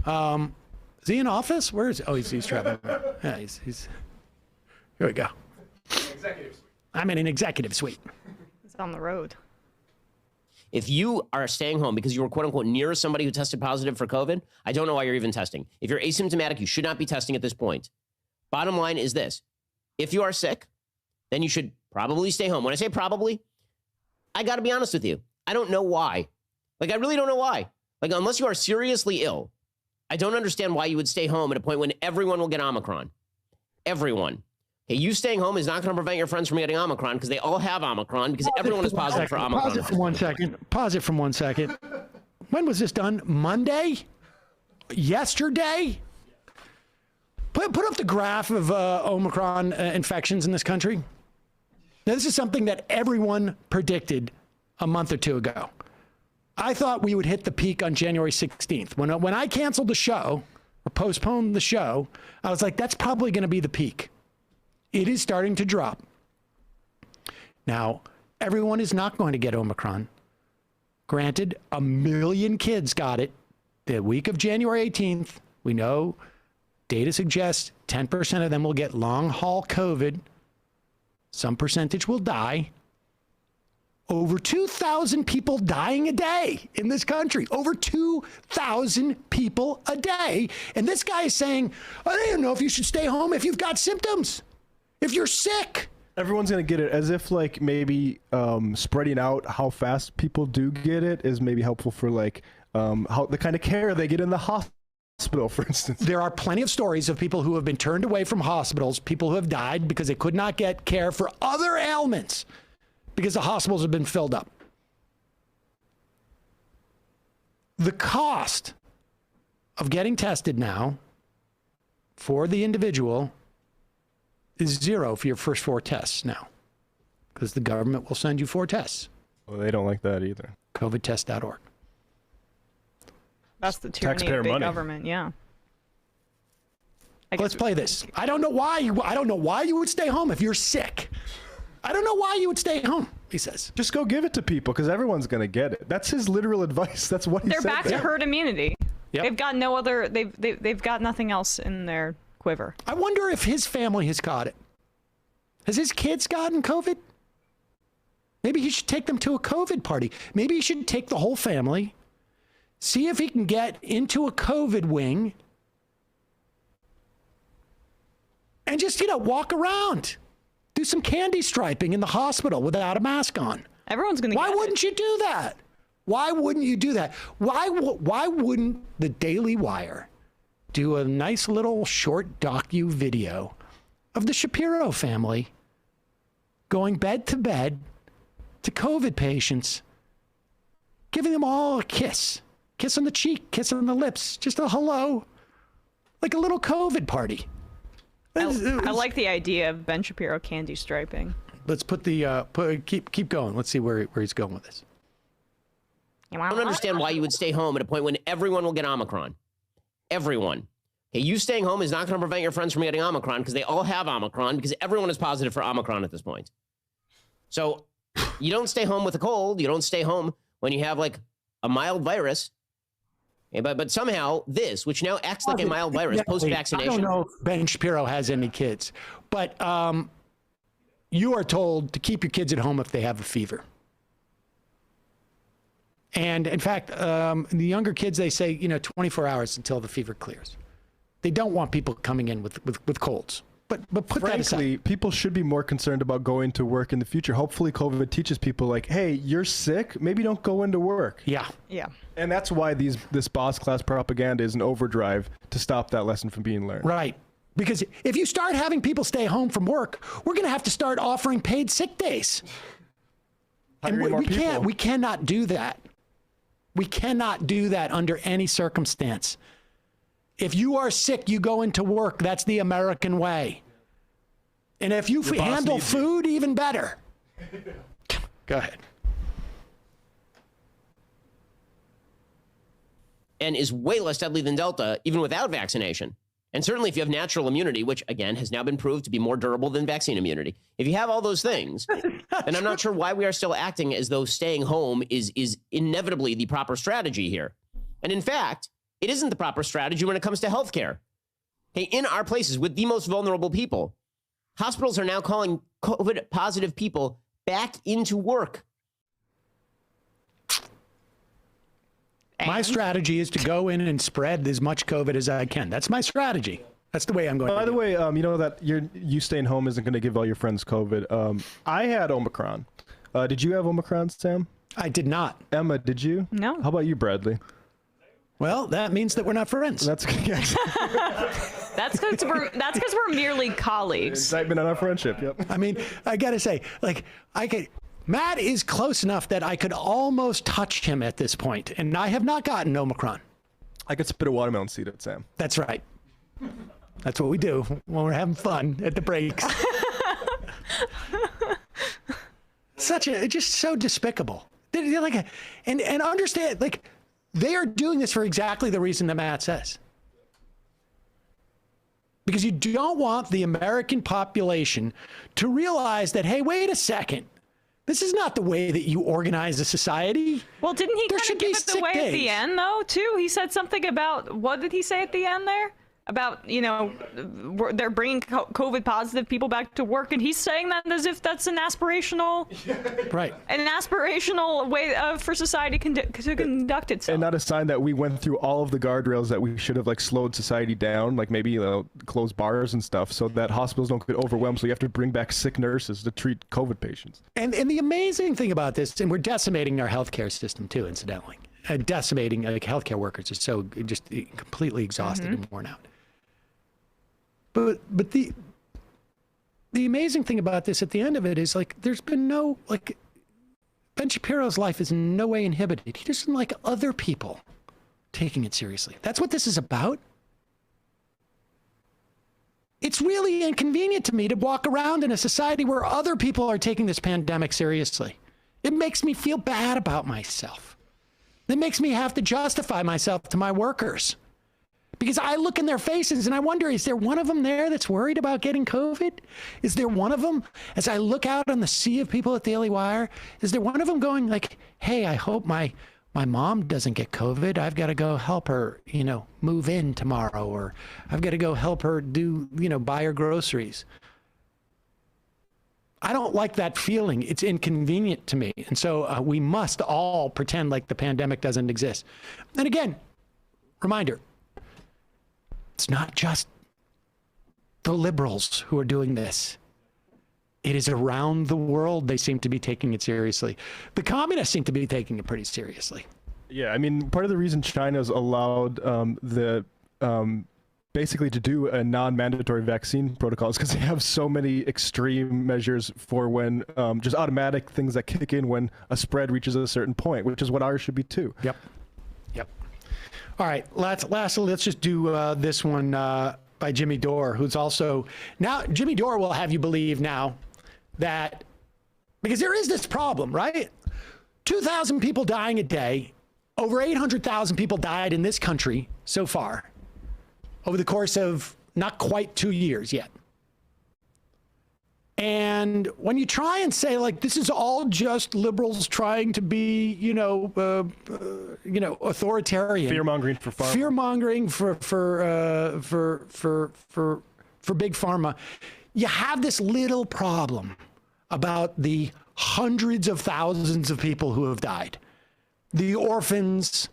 Is he in office? Where is he? Oh, he's traveling. Yeah, he's here we go. Executive suite. I'm in an executive suite. He's on the road. If you are staying home because you were, quote unquote, near somebody who tested positive for COVID, I don't know why you're even testing. If you're asymptomatic, you should not be testing at this point. Bottom line is this. If you are sick, then you should probably stay home. When I say probably, I got to be honest with you. I don't know why. Like, I really don't know why. Like, unless you are seriously ill, I don't understand why you would stay home at a point when everyone will get Omicron. Everyone. Okay, you staying home is not going to prevent your friends from getting Omicron because they all have Omicron because everyone is positive for Omicron. Pause it for 1 second. Pause it from 1 second. When was this done? Monday? Yesterday? Put up the graph of Omicron infections in this country. Now, this is something that everyone predicted a month or two ago. I thought we would hit the peak on January 16th. When I canceled the show or postponed the show, I was like, that's probably going to be the peak. It is starting to drop. Now, everyone is not going to get Omicron. Granted, 1 million kids got it the week of January 18th. We know data suggests 10% of them will get long haul COVID. Some percentage will die. Over 2,000 people dying a day in this country. Over 2,000 people a day. And this guy is saying, I don't know if you should stay home if you've got symptoms. If you're sick. Everyone's going to get it, as if like maybe spreading out how fast people do get it is maybe helpful for like how the kind of care they get in the hospital, for instance. There are plenty of stories of people who have been turned away from hospitals, people who have died because they could not get care for other ailments because the hospitals have been filled up. The cost of getting tested now for the individual is zero for your first 4 tests now, because the government will send you 4 tests. Well, they don't like that either. COVIDtest.org. That's the tyranny Taxpayer of big money. government, yeah. Let's play this. I don't know why you would stay home if you're sick. I don't know why you would stay home, he says. Just go give it to people because everyone's going to get it. That's his literal advice. That's what he They're said. back to herd immunity. Yep. They've got no other. They've got nothing else in their quiver. I wonder if his family has caught it. Has his kids gotten COVID? Maybe he should take them to a COVID party. Maybe he should take the whole family, see if he can get into a COVID wing, and just, walk around. Do some candy striping in the hospital without a mask on. Everyone's going to Why wouldn't you do that? Why wouldn't you do that? Why wouldn't the Daily Wire do a nice little short docu video of the Shapiro family going bed to bed to COVID patients, giving them all a kiss on the cheek, kiss on the lips, just a hello, like a little COVID party. I like the idea of Ben Shapiro candy striping. Let's put the keep going. Let's see where he's going with this. I don't understand why you would stay home at a point when everyone will get Omicron. Everyone. Okay, you staying home is not going to prevent your friends from getting Omicron because they all have Omicron because everyone is positive for Omicron at this point. So you don't stay home with a cold. You don't stay home when you have like a mild virus. Okay, but somehow this, which now acts like a mild virus post-vaccination. I don't know if Ben Shapiro has any kids, but you are told to keep your kids at home if they have a fever. And in fact, the younger kids, they say, 24 hours until the fever clears. They don't want people coming in with colds. But put that aside. Frankly, people should be more concerned about going to work in the future. Hopefully COVID teaches people like, hey, you're sick, maybe don't go into work. Yeah. And that's why this boss class propaganda is an overdrive to stop that lesson from being learned. Right. Because if you start having people stay home from work, we're going to have to start offering paid sick days. And we cannot do that. We cannot do that under any circumstance. If you are sick, you go into work. That's the American way. And if you handle food, even better. Go ahead. And is way less deadly than Delta, even without vaccination. And certainly if you have natural immunity, which again has now been proved to be more durable than vaccine immunity, if you have all those things, then I'm not sure why we are still acting as though staying home is inevitably the proper strategy here. And in fact, it isn't the proper strategy when it comes to healthcare. Hey, in our places with the most vulnerable people, hospitals are now calling COVID positive people back into work. My strategy is to go in and spread as much COVID as I can. That's my strategy. That's the way I'm going. By the way, you know that you staying home isn't going to give all your friends COVID. I had Omicron. Did you have Omicron, Sam? I did not. Emma, did you? No. How about you, Bradley? Well, that means that we're not friends. That's That's because we're merely colleagues. Indictment on our friendship. Yep. I mean, I gotta say, like, Matt is close enough that I could almost touch him at this point, and I have not gotten Omicron. I could spit a watermelon seed at Sam. That's right. That's what we do when we're having fun at the breaks. Just so despicable. They're like, and understand, like, they are doing this for exactly the reason that Matt says. Because you don't want the American population to realize that, hey, wait a second. This is not the way that you organize a society. Well, didn't he kind of give it away at the end, though, too? He said something about, what did he say at the end there? About, you know, they're bringing COVID positive people back to work, and he's saying that as if that's an aspirational, right? An aspirational way for society to conduct itself. And not a sign that we went through all of the guardrails that we should have, like, slowed society down, like maybe close bars and stuff, so that hospitals don't get overwhelmed. So you have to bring back sick nurses to treat COVID patients. And the amazing thing about this, and we're decimating our healthcare system too, incidentally, decimating healthcare workers is so just completely exhausted and worn out. But the amazing thing about this at the end of it is, like, there's been no, like, Ben Shapiro's life is in no way inhibited. He doesn't like other people taking it seriously. That's what this is about. It's really inconvenient to me to walk around in a society where other people are taking this pandemic seriously. It makes me feel bad about myself. It makes me have to justify myself to my workers. Because I look in their faces and I wonder, is there one of them there that's worried about getting COVID? Is there one of them, as I look out on the sea of people at Daily Wire, is there one of them going like, hey, I hope my mom doesn't get COVID. I've got to go help her, you know, move in tomorrow, or I've got to go help her do, you know, buy her groceries. I don't like that feeling. It's inconvenient to me. And so we must all pretend like the pandemic doesn't exist. And again, reminder, it's not just the liberals who are doing this. It is around the world. They seem to be taking it seriously. The communists seem to be taking it pretty seriously. Yeah, I mean, part of the reason China's allowed basically to do a non-mandatory vaccine protocol is because they have so many extreme measures for when just automatic things that kick in when a spread reaches a certain point, which is what ours should be too. Yep. All right, lastly, let's just do this one by Jimmy Dore, who's also now Jimmy Dore will have you believe now that because there is this problem, right? 2,000 people dying a day, over 800,000 people died in this country so far over the course of not quite 2 years yet. And when you try and say, like, this is all just liberals trying to be, authoritarian, fear-mongering for pharma, fear-mongering for big pharma, you have this little problem about the hundreds of thousands of people who have died, the orphans,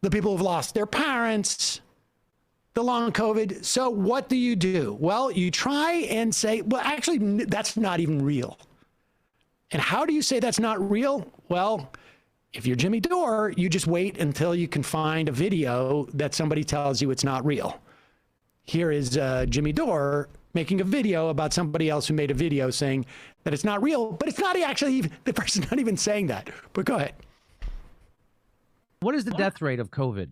the people who've lost their parents, the long COVID. So what do? Well, you try and say, well, actually, that's not even real. And how do you say that's not real? Well, if you're Jimmy Dore, you just wait until you can find a video that somebody tells you it's not real. Here is Jimmy Dore making a video about somebody else who made a video saying that it's not real, but it's not actually, the person's not even saying that. But go ahead. What is the death rate of COVID?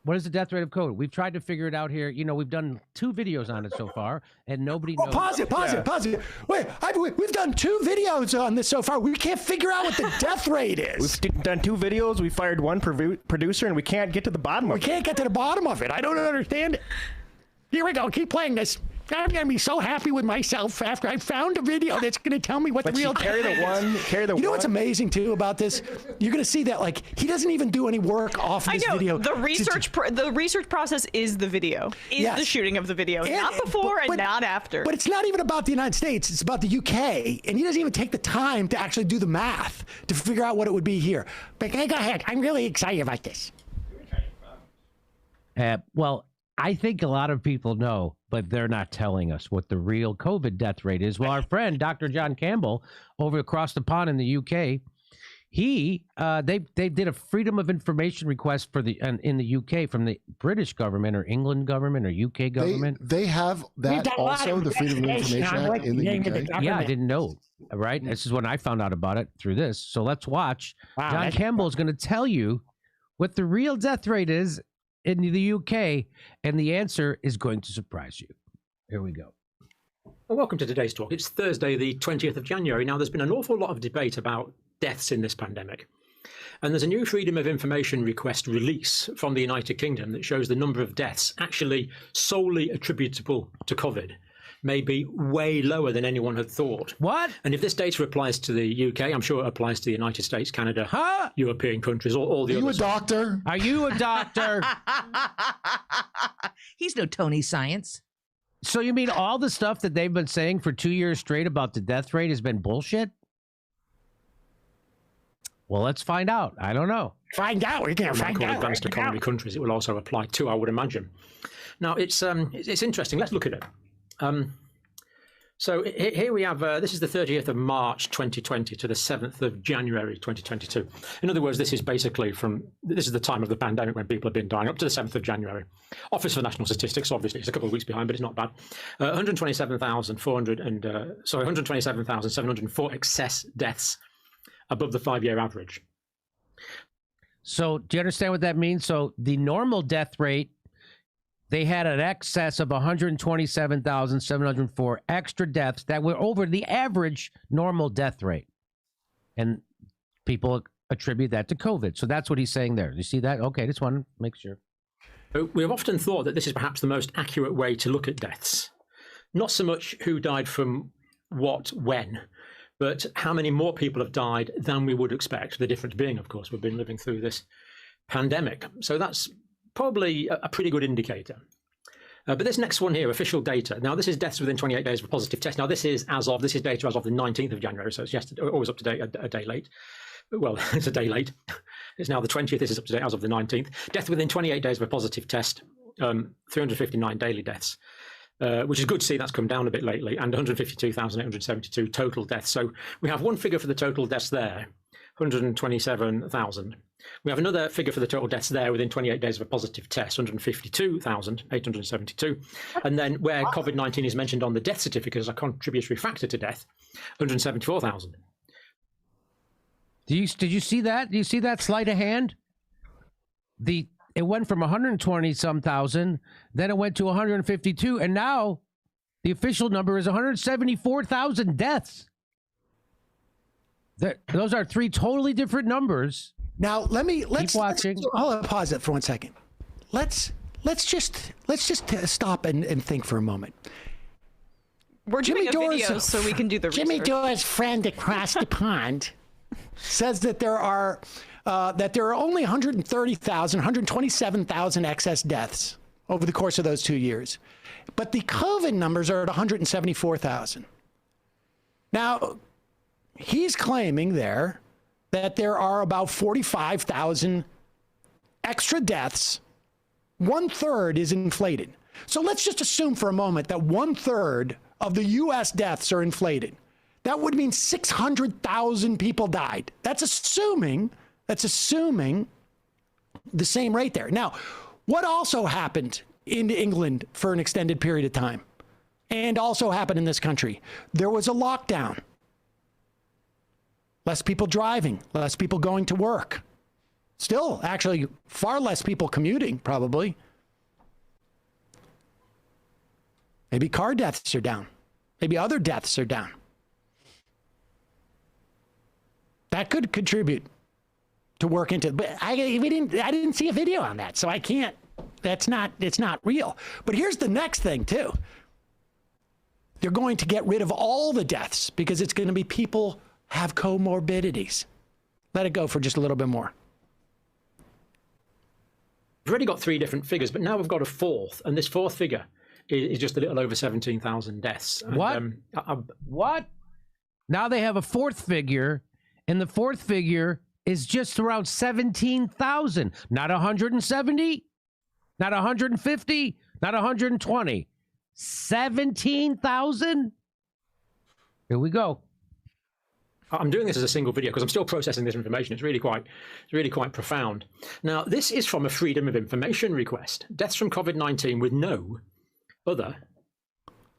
What is the death rate of COVID? We've tried to figure it out here. You know, we've done 2 videos on it so far, and nobody knows. Pause it. Wait, we've done 2 videos on this so far. We can't figure out what the death rate is. We've done 2 videos. We fired 1 producer, and we can't get to the bottom of it. We can't get to the bottom of it. I don't understand it. Here we go. Keep playing this. I'm going to be so happy with myself after I found a video that's going to tell me what the real... Carry the one. You know what's amazing, too, about this? You're going to see that, like, he doesn't even do any work off this video. The research process is the video, the shooting of the video, not before and not after. But it's not even about the United States. It's about the UK. And he doesn't even take the time to actually do the math to figure out what it would be here. But go ahead. I'm really excited about this. Well, I think a lot of people know, but they're not telling us what the real COVID death rate is. Well, our friend, Dr. John Campbell, over across the pond in the UK, they did a freedom of information request for in the UK from the British government or England government or UK government. They have that also, the Freedom of Information Act in the UK. Yeah, I didn't know. Right? This is when I found out about it through this. So let's watch. Wow, John Campbell is going to tell you what the real death rate is in the UK, and the answer is going to surprise you. Here we go. Well, welcome to today's talk. It's Thursday, the 20th of January. Now, there's been an awful lot of debate about deaths in this pandemic. And there's a new Freedom of Information request release from the United Kingdom that shows the number of deaths actually solely attributable to COVID may be way lower than anyone had thought. What? And if this data applies to the UK, I'm sure it applies to the United States, Canada, European countries, all the others. Are you a doctor? Are you a doctor? He's no Tony Science. So you mean all the stuff that they've been saying for 2 years straight about the death rate has been bullshit? Well, let's find out. I don't know. Find out. We can't find out. Advanced economy countries, it will also apply to, I would imagine. Now, it's interesting. Let's look at it. So here we have, this is the 30th of March 2020 to the 7th of January 2022. In other words, this is basically this is the time of the pandemic when people have been dying, up to the 7th of January. Office for National Statistics, obviously, it's a couple of weeks behind, but it's not bad. 127,704 excess deaths above the 5-year average. So do you understand what that means? So the normal death rate, they had an excess of 127,704 extra deaths that were over the average normal death rate. And people attribute that to COVID. So that's what he's saying there. You see that? Okay, just want to make sure. We have often thought that this is perhaps the most accurate way to look at deaths. Not so much who died from what, when, but how many more people have died than we would expect. The difference being, of course, we've been living through this pandemic. So that's probably a pretty good indicator. But this next one here, official data. Now, this is deaths within 28 days of a positive test. Now, this is data as of the 19th of January, so it's yesterday, always up to date, a day late. Well, it's a day late. It's now the 20th. This is up to date as of the 19th. Death within 28 days of a positive test, 359 daily deaths, which is good to see that's come down a bit lately, and 152,872 total deaths. So we have one figure for the total deaths there, 127,000. We have another figure for the total deaths there within 28 days of a positive test, 152,872. And then where COVID-19 is mentioned on the death certificate as a contributory factor to death, 174,000. Did you see that? Do you see that sleight of hand? It went from 120-some thousand, then it went to 152, and now the official number is 174,000 deaths. Those are 3 totally different numbers. Now let's keep watching. Hold on, pause it for 1 second. Let's just stop and think for a moment. We're doing a video so we can do the research. Jimmy Dore's friend across the pond says that there are only 130,000, 127,000 excess deaths over the course of those 2 years, but the COVID numbers are at 174,000. Now, he's claiming there that there are about 45,000 extra deaths. 1/3 is inflated. So let's just assume for a moment that 1/3 of the U.S. deaths are inflated. That would mean 600,000 people died. That's assuming the same rate there. Now, what also happened in England for an extended period of time, and also happened in this country? There was a lockdown. Less people driving, less people going to work. Still, actually, far less people commuting, probably. Maybe car deaths are down. Maybe other deaths are down. That could contribute to work into, but I didn't see a video on that, so I can't. It's not real. But here's the next thing too. They're going to get rid of all the deaths because it's going to be people have comorbidities. Let it go for just a little bit more. We've already got 3 different figures, but now we've got a fourth, and this fourth figure is just a little over 17,000 deaths. And, what? What? Now they have a fourth figure, and the fourth figure is just around 17,000. Not 170, not 150, not 120. 17,000? Here we go. I'm doing this as a single video because I'm still processing this information. It's really quite profound. Now, this is from a Freedom of Information request. Deaths from COVID-19 with no other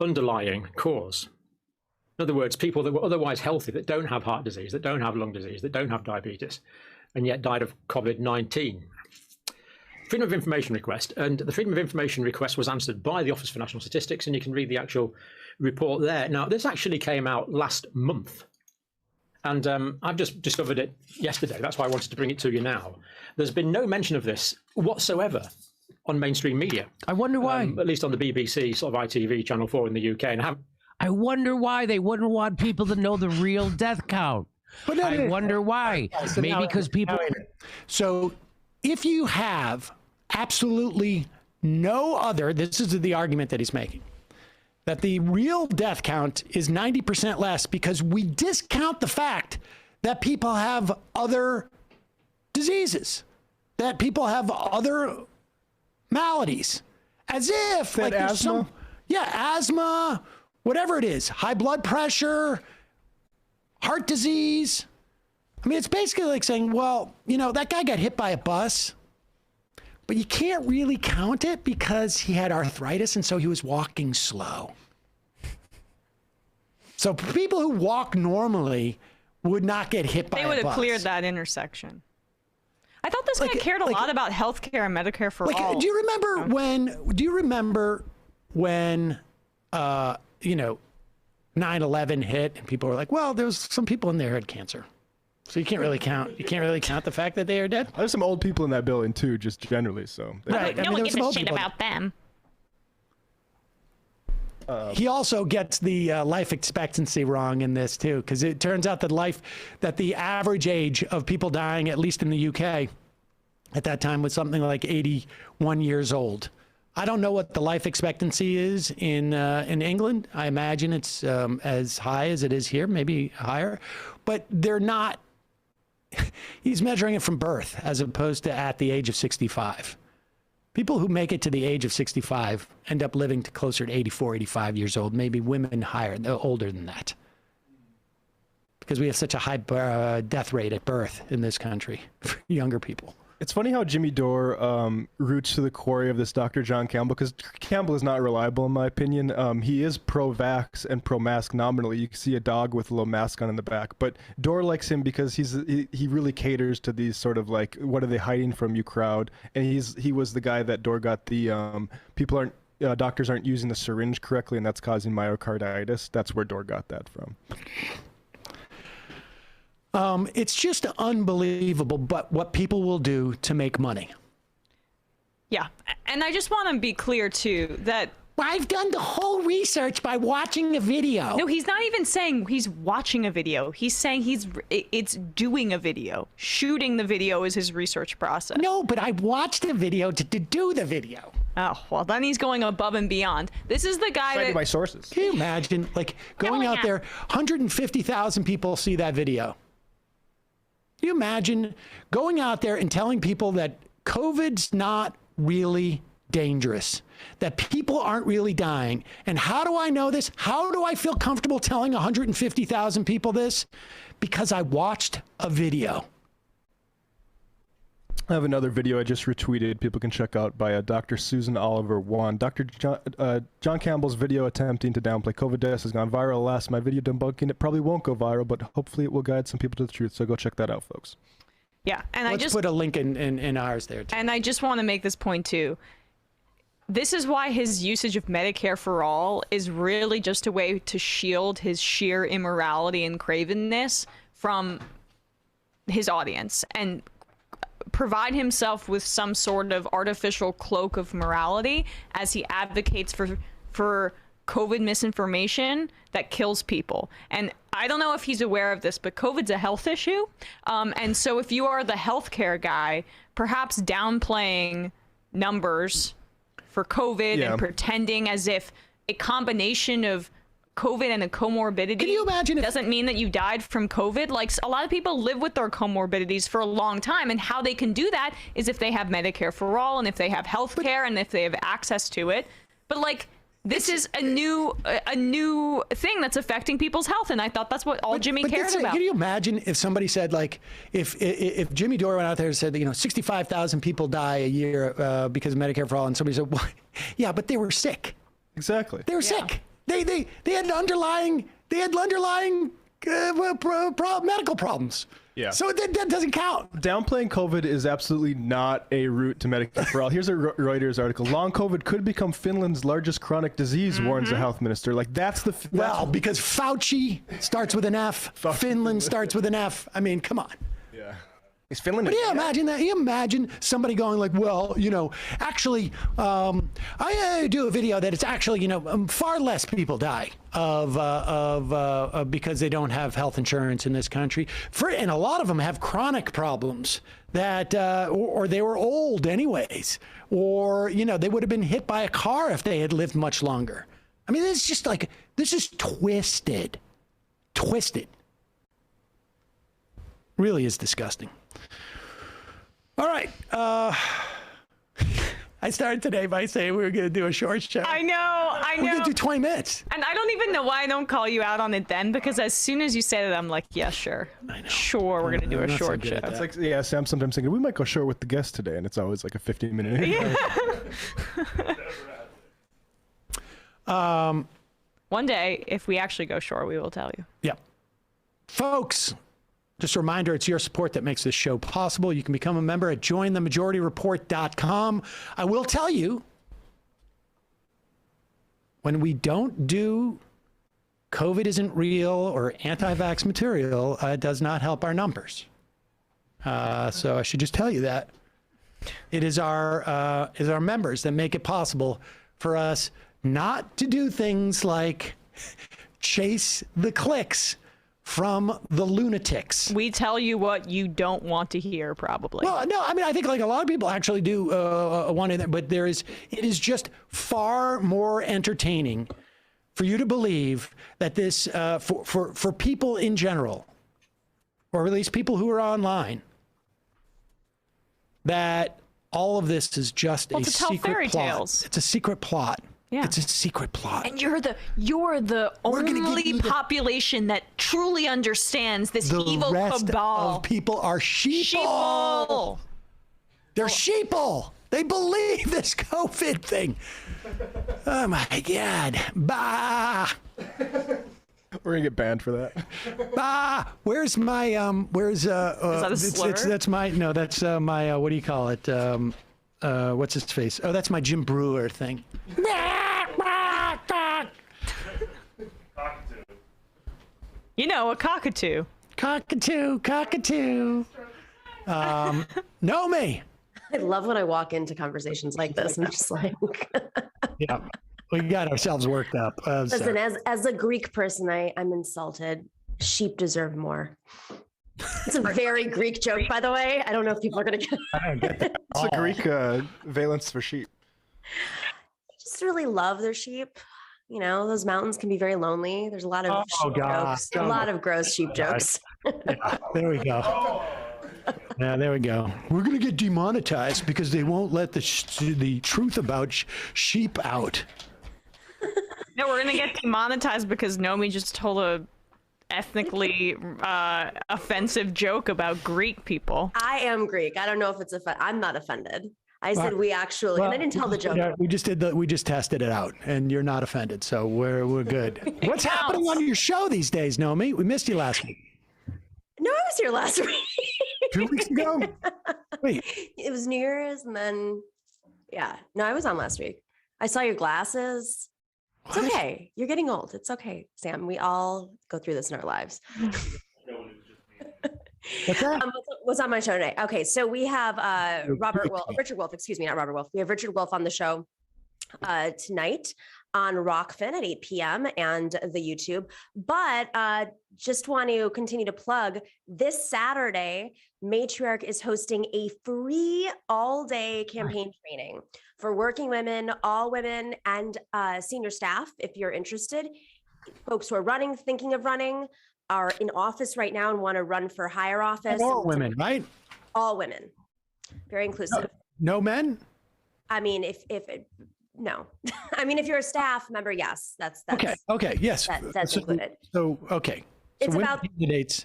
underlying cause. In other words, people that were otherwise healthy, that don't have heart disease, that don't have lung disease, that don't have diabetes, and yet died of COVID-19. Freedom of Information request, and the Freedom of Information request was answered by the Office for National Statistics, and you can read the actual report there. Now, this actually came out last month. And I've just discovered it yesterday. That's why I wanted to bring it to you now. There's been no mention of this whatsoever on mainstream media. I wonder why. At least on the BBC, sort of ITV, Channel 4 in the UK. And I wonder why they wouldn't want people to know the real death count. But I wonder why. Maybe because people... So if you have absolutely no other... This is the argument that he's making. That the real death count is 90% less because we discount the fact that people have other diseases, that people have other maladies, as if like there's asthma? Asthma, whatever it is, high blood pressure, heart disease. I mean, it's basically like saying, well, you know, that guy got hit by a bus, but you can't really count it because he had arthritis and so he was walking slow. So people who walk normally would not get hit by a bus. They would have cleared that intersection. I thought this guy cared a lot about healthcare and Medicare for all. Do you remember when 9/11 hit and people were like, well, there was some people in there who had cancer. So you can't really count the fact that they are dead. There's some old people in that building too, just generally. So right. No one gives a shit about them. He also gets the life expectancy wrong in this too, because it turns out that the average age of people dying, at least in the UK, at that time was something like 81 years old. I don't know what the life expectancy is in England. I imagine it's as high as it is here, maybe higher, but they're not. He's measuring it from birth as opposed to at the age of 65. People who make it to the age of 65 end up living to closer to 84, 85 years old, maybe women higher, older than that. Because we have such a high death rate at birth in this country for younger people. It's funny how Jimmy Dore roots to the quarry of this Dr. John Campbell, because Campbell is not reliable in my opinion. He is pro-vax and pro-mask nominally. You can see a dog with a little mask on in the back, but Dore likes him because he really caters to these sort of like, what are they hiding from you crowd, and he was the guy that Dore got the doctors aren't using the syringe correctly, and that's causing myocarditis. That's where Dore got that from. It's just unbelievable, but what people will do to make money. Yeah, and I just want to be clear too that I've done the whole research by watching a video. No, he's not even saying he's watching a video. He's saying it's doing a video. Shooting the video is his research process. No, but I watched a video to do the video. Oh, well, then he's going above and beyond. This is the guy that... my sources. Can you imagine, like, going out there, 150,000 people see that video. Can you imagine going out there and telling people that COVID's not really dangerous, that people aren't really dying? And how do I know this? How do I feel comfortable telling 150,000 people this? Because I watched a video. I have another video I just retweeted. People can check out by Dr. Susan Oliver 1. Dr. John Campbell's video attempting to downplay COVID deaths has gone viral. My video debunking it probably won't go viral, but hopefully it will guide some people to the truth. So go check that out, folks. Yeah, and let's put a link in ours there too. And I just want to make this point too. This is why his usage of Medicare for All is really just a way to shield his sheer immorality and cravenness from his audience and provide himself with some sort of artificial cloak of morality as he advocates for COVID misinformation that kills people. And I don't know if he's aware of this, but COVID's a health issue. And so if you are the healthcare guy, perhaps downplaying numbers for COVID and pretending as if a combination of COVID and a comorbidity Can you imagine doesn't mean that you died from COVID. Like, a lot of people live with their comorbidities for a long time, and how they can do that is if they have Medicare for All and if they have health care and if they have access to it. But like, this is a new thing that's affecting people's health, and I thought that's what all Jimmy cares about. Can you imagine if somebody said, like, if Jimmy Dore went out there and said, 65,000 people die a year because of Medicare for All, and somebody said, well, yeah, but they were sick. Exactly. They were sick. They had underlying medical problems. Yeah. So that doesn't count. Downplaying COVID is absolutely not a route to Medicare for All. Here's a Reuters article. Long COVID could become Finland's largest chronic disease, warns the health minister. Like, that's the... Well, because Fauci starts with an F. Finland starts with an F. I mean, come on. Yeah. Is Finland... But imagine that. You imagine somebody going like, well, actually, I do a video that it's actually, far less people die of because they don't have health insurance in this country. And a lot of them have chronic problems that, or they were old anyways, or, they would have been hit by a car if they had lived much longer. I mean, it's just like, this is twisted. Really is disgusting. All right. I started today by saying we were going to do a short show. I know. We're going to do 20 minutes. And I don't even know why I don't call you out on it then, because as soon as you say that, I'm like, yeah, sure. I know. Sure, we're going to do a short show. It's like, yeah, Sam's sometimes thinking, we might go short with the guest today, and it's always like a 15-minute Yeah. One day, if we actually go short, we will tell you. Yeah. Folks, just a reminder, it's your support that makes this show possible. You can become a member at jointhemajorityreport.com. I will tell you, when we don't do COVID isn't real or anti-vax material, it does not help our numbers. So I should just tell you that. It is our members that make it possible for us not to do things like chase the clicks from the lunatics. We tell you what you don't want to hear, probably. Well, no, I mean, I think like a lot of people actually do want to, but it is just far more entertaining for you to believe that this, for people in general, or at least people who are online, that all of this is just a secret plot. It's a secret plot. Yeah. It's a secret plot. And you're the only population that truly understands this evil rest cabal. Of people are sheeple. They're sheeple. They believe this COVID thing. Oh my God. Bah. We're gonna get banned for that. Bah. Where's my Is that a slur? That's my my what do you call it? What's his face? Oh, that's my Jim Brewer thing. A cockatoo. Cockatoo. Know me. I love when I walk into conversations like this. I'm just like, yeah, we got ourselves worked up. Listen, as a Greek person, I'm insulted. Sheep deserve more. It's a very Greek joke, by the way. I don't know if people are going to get it. I don't get that. It's a Greek valence for sheep. I just really love their sheep. Those mountains can be very lonely. There's a lot of sheep jokes. A lot of gross sheep jokes. Yeah, there we go. Yeah, there we go. We're going to get demonetized because they won't let the truth about sheep out. No, we're going to get demonetized because Nomi just told a ethnically offensive joke about Greek people. I am Greek. I don't know if it's I'm not offended. I said we actually, and I didn't tell the joke. Yeah, we just tested it out, and you're not offended, so we're good. What's happening on your show these days, Nomi? We missed you last week. No, I was here last week. 2 weeks ago? Wait. It was New Year's, and then no, I was on last week. I saw your glasses. It's okay. You're getting old. It's okay, Sam. We all go through this in our lives. What's that? What's on my show today? Okay, so we have Richard Wolff. Excuse me, not Robert Wolff. We have Richard Wolff on the show tonight on Rockfin at 8 p.m. and the YouTube. But just want to continue to plug this Saturday, Matriarch is hosting a free all-day campaign training for working women, all women, and senior staff. If you're interested, folks who are running, thinking of running, are in office right now and want to run for higher office. All women, right? All women. Very inclusive. No men? I mean, no. I mean, if you're a staff member, yes, that's okay, yes, that's included. So okay, It's so about candidates,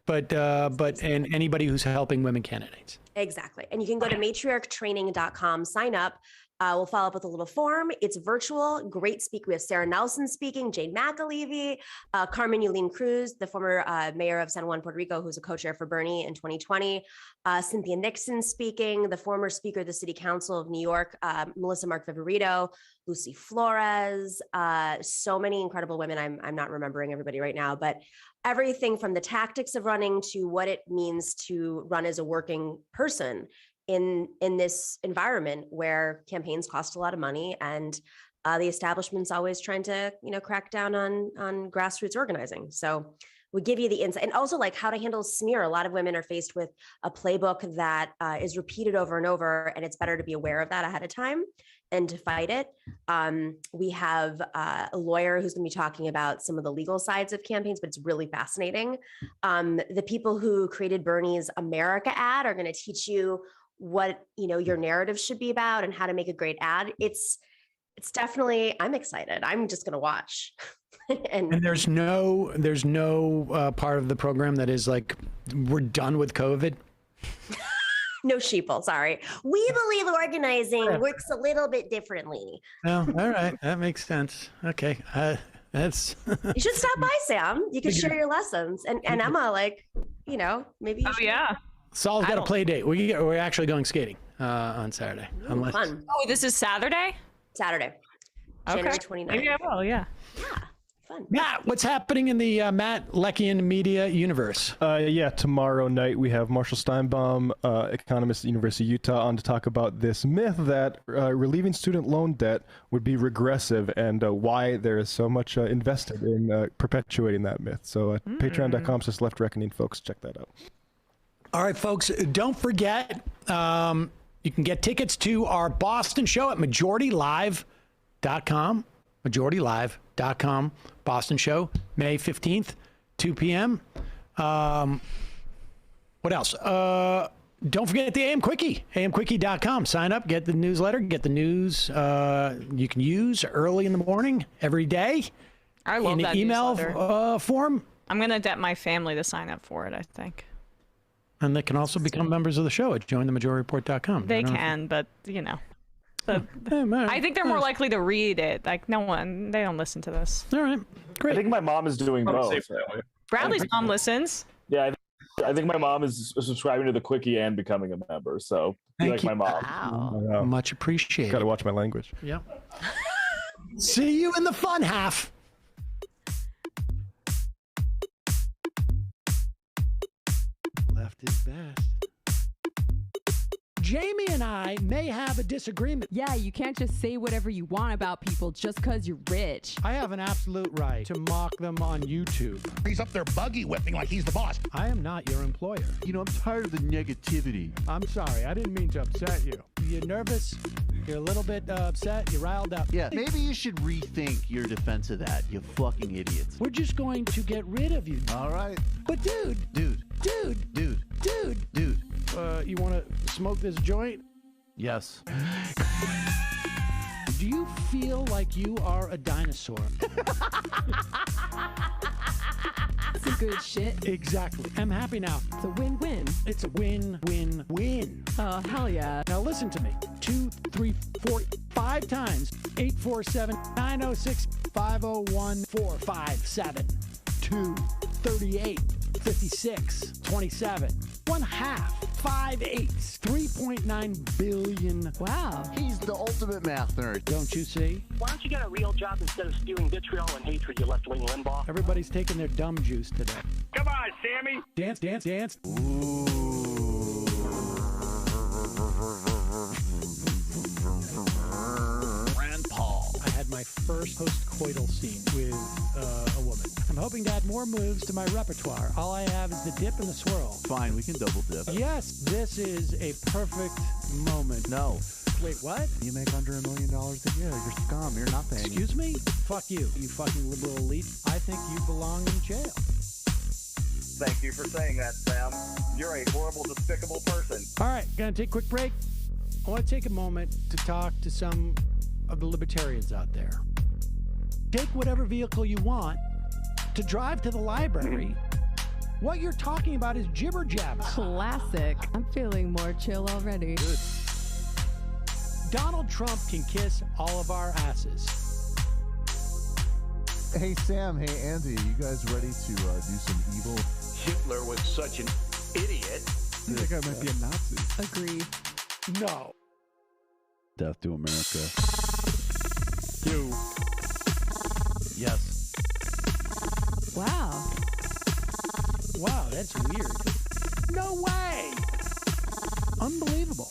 but anybody who's helping women candidates. Exactly, and you can go to matriarchtraining.com, sign up. We'll follow up with a little form. It's virtual. Great speak. We have Sarah Nelson speaking, Jane McAlevey, Carmen Yulín Cruz, the former mayor of San Juan, Puerto Rico, who's a co-chair for Bernie in 2020. Cynthia Nixon speaking, the former speaker of the City Council of New York, Melissa Mark Viverito, Lucy Flores, so many incredible women. I'm not remembering everybody right now, but everything from the tactics of running to what it means to run as a working person in this environment where campaigns cost a lot of money, and the establishment's always trying to crack down on grassroots organizing. So we give you the insight, and also like how to handle smear. A lot of women are faced with a playbook that is repeated over and over, and it's better to be aware of that ahead of time and to fight it. We have a lawyer who's going to be talking about some of the legal sides of campaigns, but it's really fascinating. The people who created Bernie's America ad are going to teach you what your narrative should be about and how to make a great ad. It's definitely, I'm excited. I'm just going to watch. and there's no part of the program that is like, we're done with COVID. No sheeple, sorry. We believe organizing works a little bit differently. Oh, all right. That makes sense. Okay. That's you should stop by, Sam. You can share your lessons. And Emma, maybe you should. Yeah. Saul's got a play date. We're actually going skating on Saturday. Fun. Oh, this is Saturday? Saturday. January 29th. Maybe I will, yeah. Yeah. Fun. Matt, what's happening in the Matt Leckian media universe? Tomorrow night we have Marshall Steinbaum, economist at the University of Utah, on to talk about this myth that relieving student loan debt would be regressive, and why there is so much invested in perpetuating that myth. So patreon.com/leftreckoning, folks, check that out. All right, folks, don't forget, you can get tickets to our Boston show at majoritylive.com, majoritylive.com, Boston show, May 15th, 2 p.m. What else? Don't forget the AM Quickie, amquickie.com. Sign up, get the newsletter, get the news you can use early in the morning, every day. I love that email form. I'm going to get my family to sign up for it, I think. And they can also become members of the show at jointhemajorreport.com. They can, but I think they're more likely to read it. Like they don't listen to this. All right, great. I think my mom is doing both. Bradley's mom listens. Yeah, I think my mom is subscribing to the Quickie and becoming a member. So be like my mom. Wow. Much appreciated. Got to watch my language. Yeah. See you in the fun half. Left is best. Jamie and I may have a disagreement. Yeah, you can't just say whatever you want about people just because you're rich. I have an absolute right to mock them on YouTube. He's up there buggy whipping like he's the boss. I am not your employer. I'm tired of the negativity. I'm sorry. I didn't mean to upset you. You're nervous. You're a little bit upset. You're riled up. Yeah, maybe you should rethink your defense of that, you fucking idiots. We're just going to get rid of you. All right. But dude. You want to smoke this joint? Yes. Do you feel like you are a dinosaur? That's some good shit. Exactly. I'm happy now. It's a win-win. It's a win-win-win. Oh, hell yeah. Now listen to me. 2, 3, 4, 5 times. 847-906-501-457. 238 56, 27, 1/2, 5 eighths, 3.9 billion. Wow. He's the ultimate math nerd. Don't you see? Why don't you get a real job instead of spewing vitriol and hatred, you left-wing Limbaugh? Everybody's taking their dumb juice today. Come on, Sammy! Dance, dance, dance. Rand Paul. I had my first post-coital scene with a woman. I'm hoping to add more moves to my repertoire. All I have is the dip and the swirl. Fine, we can double dip. Yes, this is a perfect moment. No. Wait, what? You make under $1 million a year. You're scum. You're not paying. Excuse me? Fuck you, you fucking liberal elite. I think you belong in jail. Thank you for saying that, Sam. You're a horrible, despicable person. All right, gonna take a quick break. I want to take a moment to talk to some of the libertarians out there. Take whatever vehicle you want to drive to the library. What you're talking about is jibber jabber. Classic. I'm feeling more chill already. Good. Donald Trump can kiss all of our asses. Hey, Sam. Hey, Andy. You guys ready to do some evil? Hitler was such an idiot. I think I might be a Nazi. Agreed. No. Death to America. You. Yes. Wow. Wow, that's weird. No way! Unbelievable.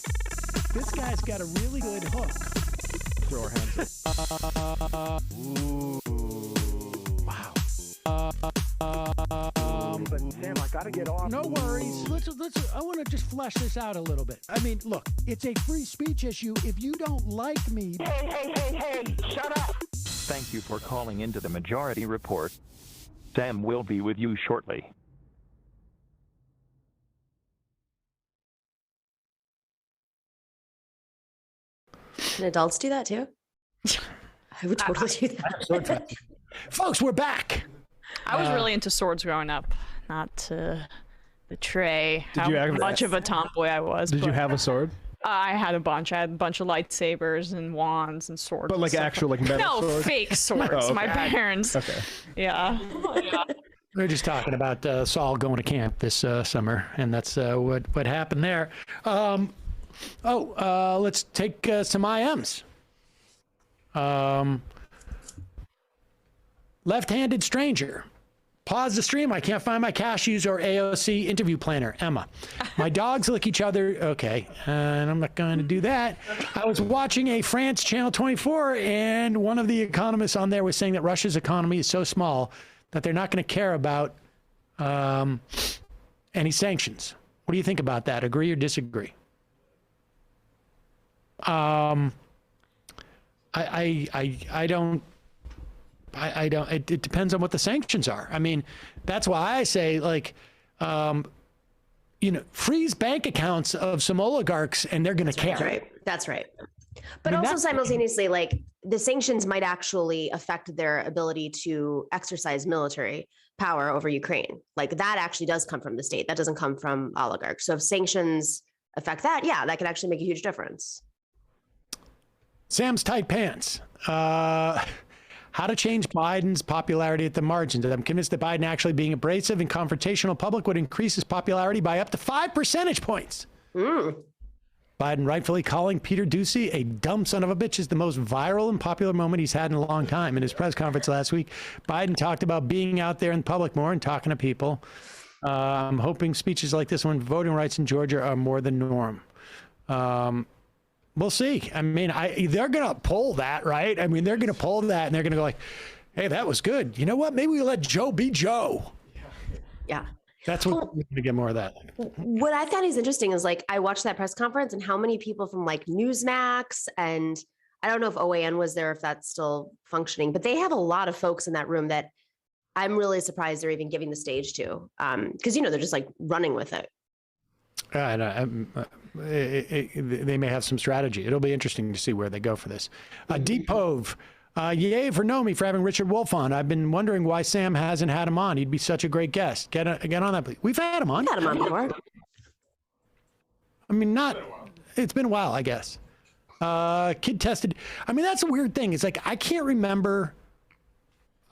This guy's got a really good hook. Throw our hands up. Ooh. Wow. But Sam, I gotta get off. No worries. Let's. I want to just flesh this out a little bit. I mean, look, it's a free speech issue. If you don't like me... Hey, shut up! Thank you for calling into the Majority Report. Sam will be with you shortly. Can adults do that too? I would totally do that. Folks, we're back. I was really into swords growing up, not to betray Did how you have- much of a tomboy I was. Did you but have a sword? I had a bunch. I had a bunch of lightsabers and wands and swords. But and like stuff. actual like metal No, swords? fake swords. Oh, okay. My parents. Okay. Yeah. We were just talking about Saul going to camp this summer, and that's what happened there. Let's take some IMs. Left-handed stranger. Pause the stream. I can't find my cashews or AOC interview planner. Emma. My dogs lick each other. Okay, and I'm not going to do that. I was watching a France Channel 24, and one of the economists on there was saying that Russia's economy is so small that they're not going to care about any sanctions. What do you think about that? Agree or disagree? I don't. It depends on what the sanctions are. I mean, that's why I say, like, freeze bank accounts of some oligarchs, and they're going to care. That's right. That's right. But also simultaneously, like, the sanctions might actually affect their ability to exercise military power over Ukraine. Like, that actually does come from the state. That doesn't come from oligarchs. So if sanctions affect that, yeah, that could actually make a huge difference. Sam's tight pants. How to change Biden's popularity at the margins. I'm convinced that Biden actually being abrasive and confrontational public would increase his popularity by up to 5 percentage points. Biden rightfully calling Peter Doocy a dumb son of a bitch is the most viral and popular moment he's had in a long time. In his press conference last week, Biden talked about being out there in public more and talking to people. I'm hoping speeches like this one, voting rights in Georgia, are more the norm. We'll see. I mean, they're going to pull that, right? I mean, they're going to pull that, and they're going to go like, hey, that was good. You know what? Maybe we let Joe be Joe. Yeah. That's what we're going to get more of that. What I thought is interesting is, like, I watched that press conference and how many people from, like, Newsmax, and I don't know if OAN was there, if that's still functioning, but they have a lot of folks in that room that I'm really surprised they're even giving the stage to, because, they're just, like, running with it. They may have some strategy. It'll be interesting to see where they go for this. Deep Hove, yay for Nomi for having Richard Wolff on. I've been wondering why Sam hasn't had him on. He'd be such a great guest. Get on that, please. We've had him on. We've had him on before. I mean, it's been a while, I guess. Kid tested. I mean, that's a weird thing. It's like, I can't remember.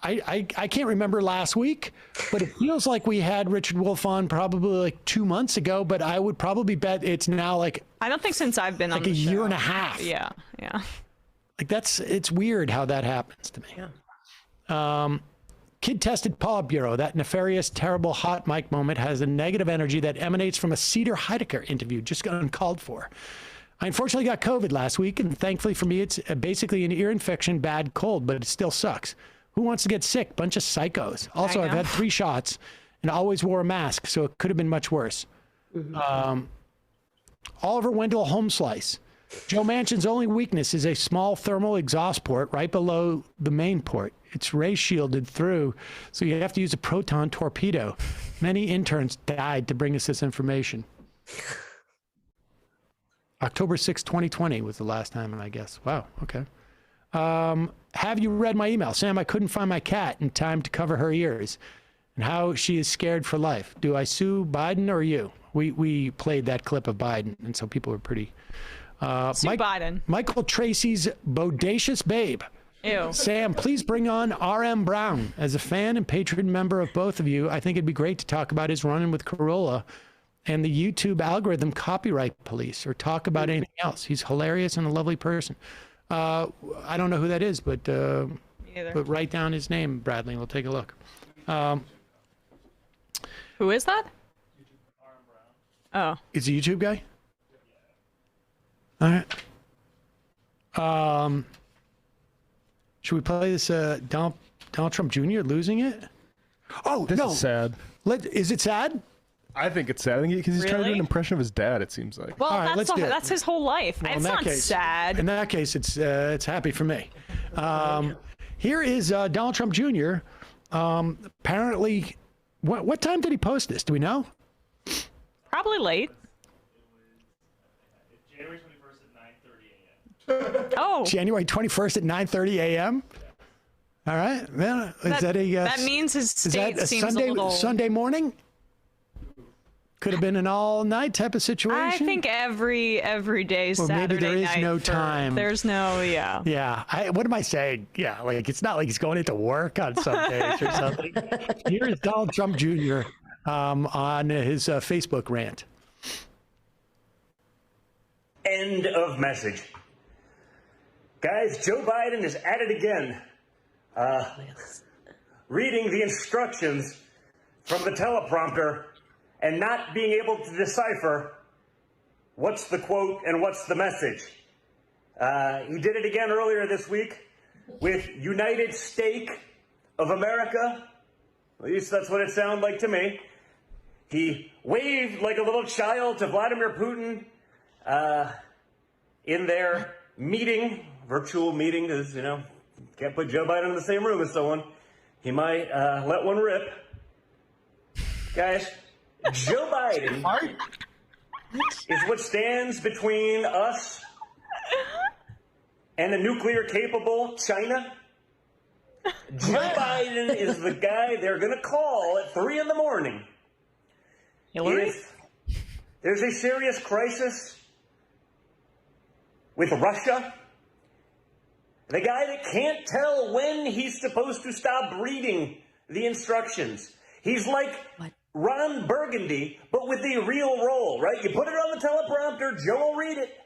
I can't remember last week, but it feels like we had Richard Wolff on probably like 2 months ago, but I would probably bet it's now like, I don't think since I've been on like the a show. year and a half. Yeah, yeah. Like it's weird how that happens to me. Yeah. Kid tested Politburo. That nefarious, terrible hot mic moment has a negative energy that emanates from a Seder Heidecker interview just uncalled for. I unfortunately got COVID last week, and thankfully for me, it's basically an ear infection, bad cold, but it still sucks. Who wants to get sick? Bunch of psychos. Also, I've had 3 shots and always wore a mask, so it could have been much worse. Oliver Wendell Homeslice. Joe Manchin's only weakness is a small thermal exhaust port right below the main port. It's ray shielded through, so you have to use a proton torpedo. Many interns died to bring us this information. October 6, 2020 was the last time, I guess. Wow, okay. Have you read my email? Sam, I couldn't find my cat in time to cover her ears and how she is scared for life. Do I sue Biden or you? We played that clip of Biden, and so people were pretty... Sue Biden. Michael Tracy's Bodacious Babe. Ew. Sam, please bring on R.M. Brown. As a fan and patron member of both of you, I think it'd be great to talk about his run-in with Corolla and the YouTube algorithm copyright police, or talk about anything else. He's hilarious and a lovely person. I don't know who that is, but write down his name, Bradley, and we'll take a look. Who is that? Oh. Is he a YouTube guy? All right. Should we play this Donald Trump Jr. losing it? Oh, this is sad. Is it sad? I think it's sad because he's trying to do an impression of his dad. It seems like. Well, that's his whole life. Well, it's not sad. In that case, it's happy for me. Here is Donald Trump Jr. Apparently, what time did he post this? Do we know? Probably late. Oh. January 21st at 9:30 a.m. All right. Well, that means his state seems Sunday, a little... Sunday morning? Could have been an all-night type of situation. I think every day or Saturday maybe there is night no time. There's no, yeah. Yeah. What am I saying? Yeah, like it's not like he's going into work on Sundays or something. Here is Donald Trump Jr. On his Facebook rant. End of message. Guys, Joe Biden is at it again. Reading the instructions from the teleprompter and not being able to decipher what's the quote and what's the message. He did it again earlier this week with United Steak of America. At least that's what it sounded like to me. He waved like a little child to Vladimir Putin in their meeting, virtual meeting, because, can't put Joe Biden in the same room as someone. He might let one rip. Guys, Joe Biden is what stands between us and a nuclear-capable China. Joe Biden is the guy they're going to call at 3 in the morning. Hillary? If there's a serious crisis with Russia, the guy that can't tell when he's supposed to stop reading the instructions. He's like Ron Burgundy, but with a real role, right? You put it on the teleprompter, Joe will read it.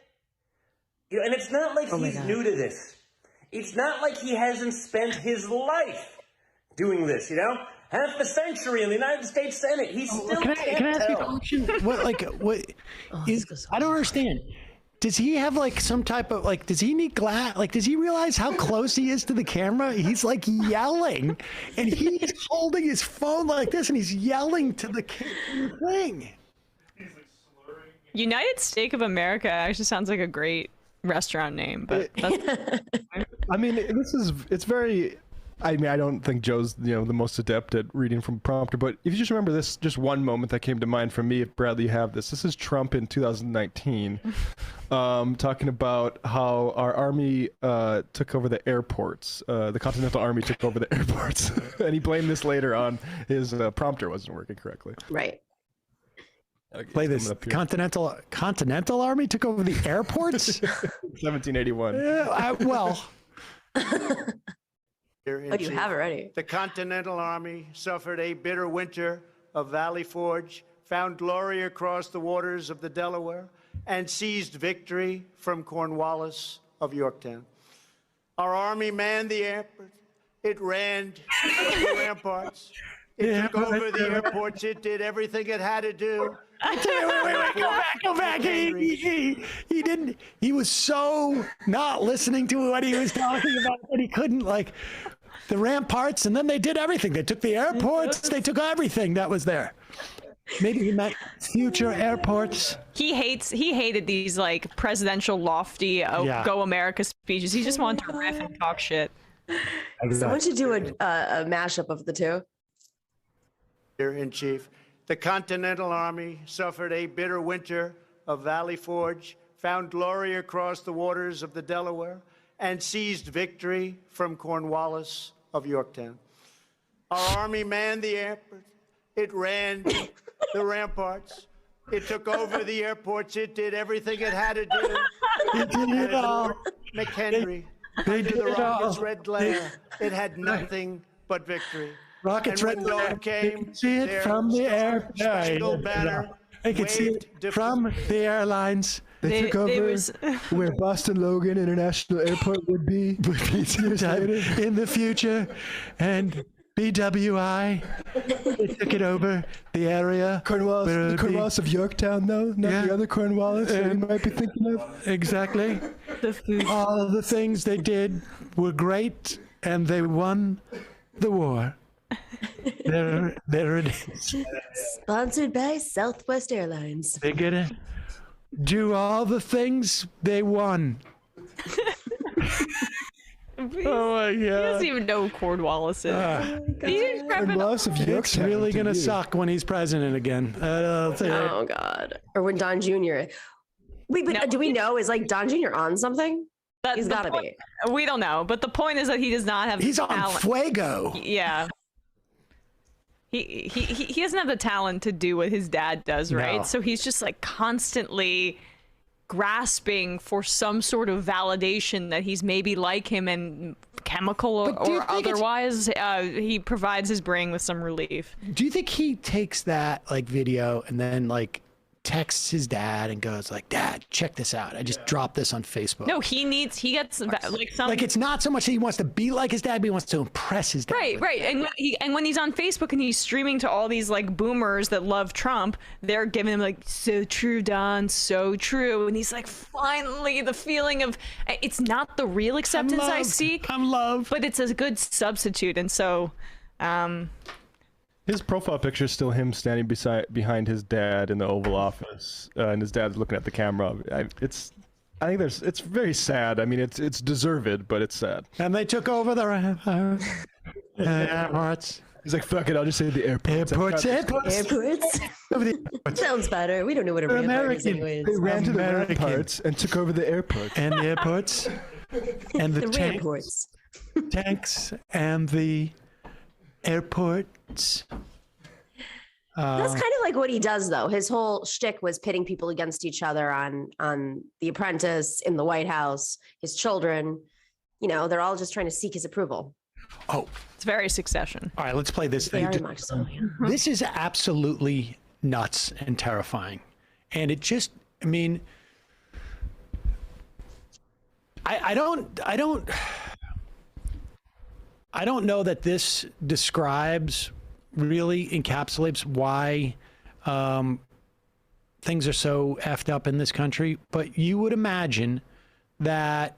And it's not like he's new to this. It's not like he hasn't spent his life doing this, Half a century in the United States Senate. He still Can I ask you a tell. question? I don't understand. Does he have some type of does he need glass? Does he realize how close he is to the camera? He's yelling and he's holding his phone like this and he's yelling to the thing. United Steak of America actually sounds like a great restaurant name, but that's... I mean, it's very... I mean, I don't think Joe's, the most adept at reading from prompter, but if you just remember this, just one moment that came to mind for me, if Bradley, you have this. This is Trump in 2019, talking about how our army took over the airports. The Continental Army took over the airports. And he blamed this later on his prompter wasn't working correctly. Right. Okay, play this. Continental Army took over the airports? 1781. Well... Oh, you have already. The Continental Army suffered a bitter winter of Valley Forge, found glory across the waters of the Delaware, and seized victory from Cornwallis of Yorktown. Our Army manned the airport. It ran the ramparts. It took over the airports. It did everything it had to do. Wait, go back. He didn't, he was so not listening to what he was talking about that he couldn't, like, the ramparts, and then they did everything. They took the airports, they took everything that was there. Maybe he meant future airports. He hated these like presidential lofty Go America speeches. He just wanted to riff and talk shit. Someone should do a mashup of the two. In chief, the Continental Army suffered a bitter winter of Valley Forge, found glory across the waters of the Delaware, and seized victory from Cornwallis of Yorktown. Our Army manned the airport. It ran the ramparts. It took over the airports. It did everything it had to do. It did it all. McHenry, They under did the it all. rocket's red glare, it had nothing but victory. Rockets And red when glare. dawn came, You can see it their from the air. spangled banner I can see it from the airlines. They took over where Boston Logan International Airport would be years later. In the future, and BWI, they took it over the area. Cornwallis of Yorktown, though, not the other Cornwallis that you might be thinking of. Exactly. All of the things they did were great, and they won the war. There it is. Sponsored by Southwest Airlines. They get it. Do all the things they won. Oh my God. He doesn't even know who Cornwallis is. It's really going to suck when he's president again. Oh God. Or when Don Jr. Wait, but do we know, is like Don Jr. on something? He's got to be. We don't know, but the point is that he does not have He's on talent. Fuego. Yeah. He doesn't have the talent to do what his dad does, right? No. So he's just like constantly grasping for some sort of validation that he's maybe like him and chemical or otherwise. He provides his brain with some relief. Do you think he takes that like video and then like texts his dad and goes like, "Dad, check this out. I just dropped this on Facebook." No, he gets like some. Like it's not so much that he wants to be like his dad, but he wants to impress his dad. Right. And when he's on Facebook and he's streaming to all these like boomers that love Trump, they're giving him like, "So true, Don, so true," and he's like, finally, the feeling of it's not the real acceptance I seek. I'm loved, but it's a good substitute, and so. His profile picture is still him standing behind his dad in the Oval Office, and his dad's looking at the camera. It's very sad. I mean, it's deserved, but it's sad. And they took over the airports. He's like, "Fuck it, I'll just say the airports." Airports. Sounds better. We don't know what a rampart is anyways. They ran to the ramparts and took over the airport. And the airports. And the ramparts. Tanks and the airports. That's kind of like what he does, though. His whole shtick was pitting people against each other on The Apprentice, in the White House, his children. You know, they're all just trying to seek his approval. Oh, it's very Succession. All right, let's play this thing. Very much so. Yeah. This is absolutely nuts and terrifying, and it just, I mean, I don't know that this describes, really encapsulates why things are so effed up in this country, but you would imagine that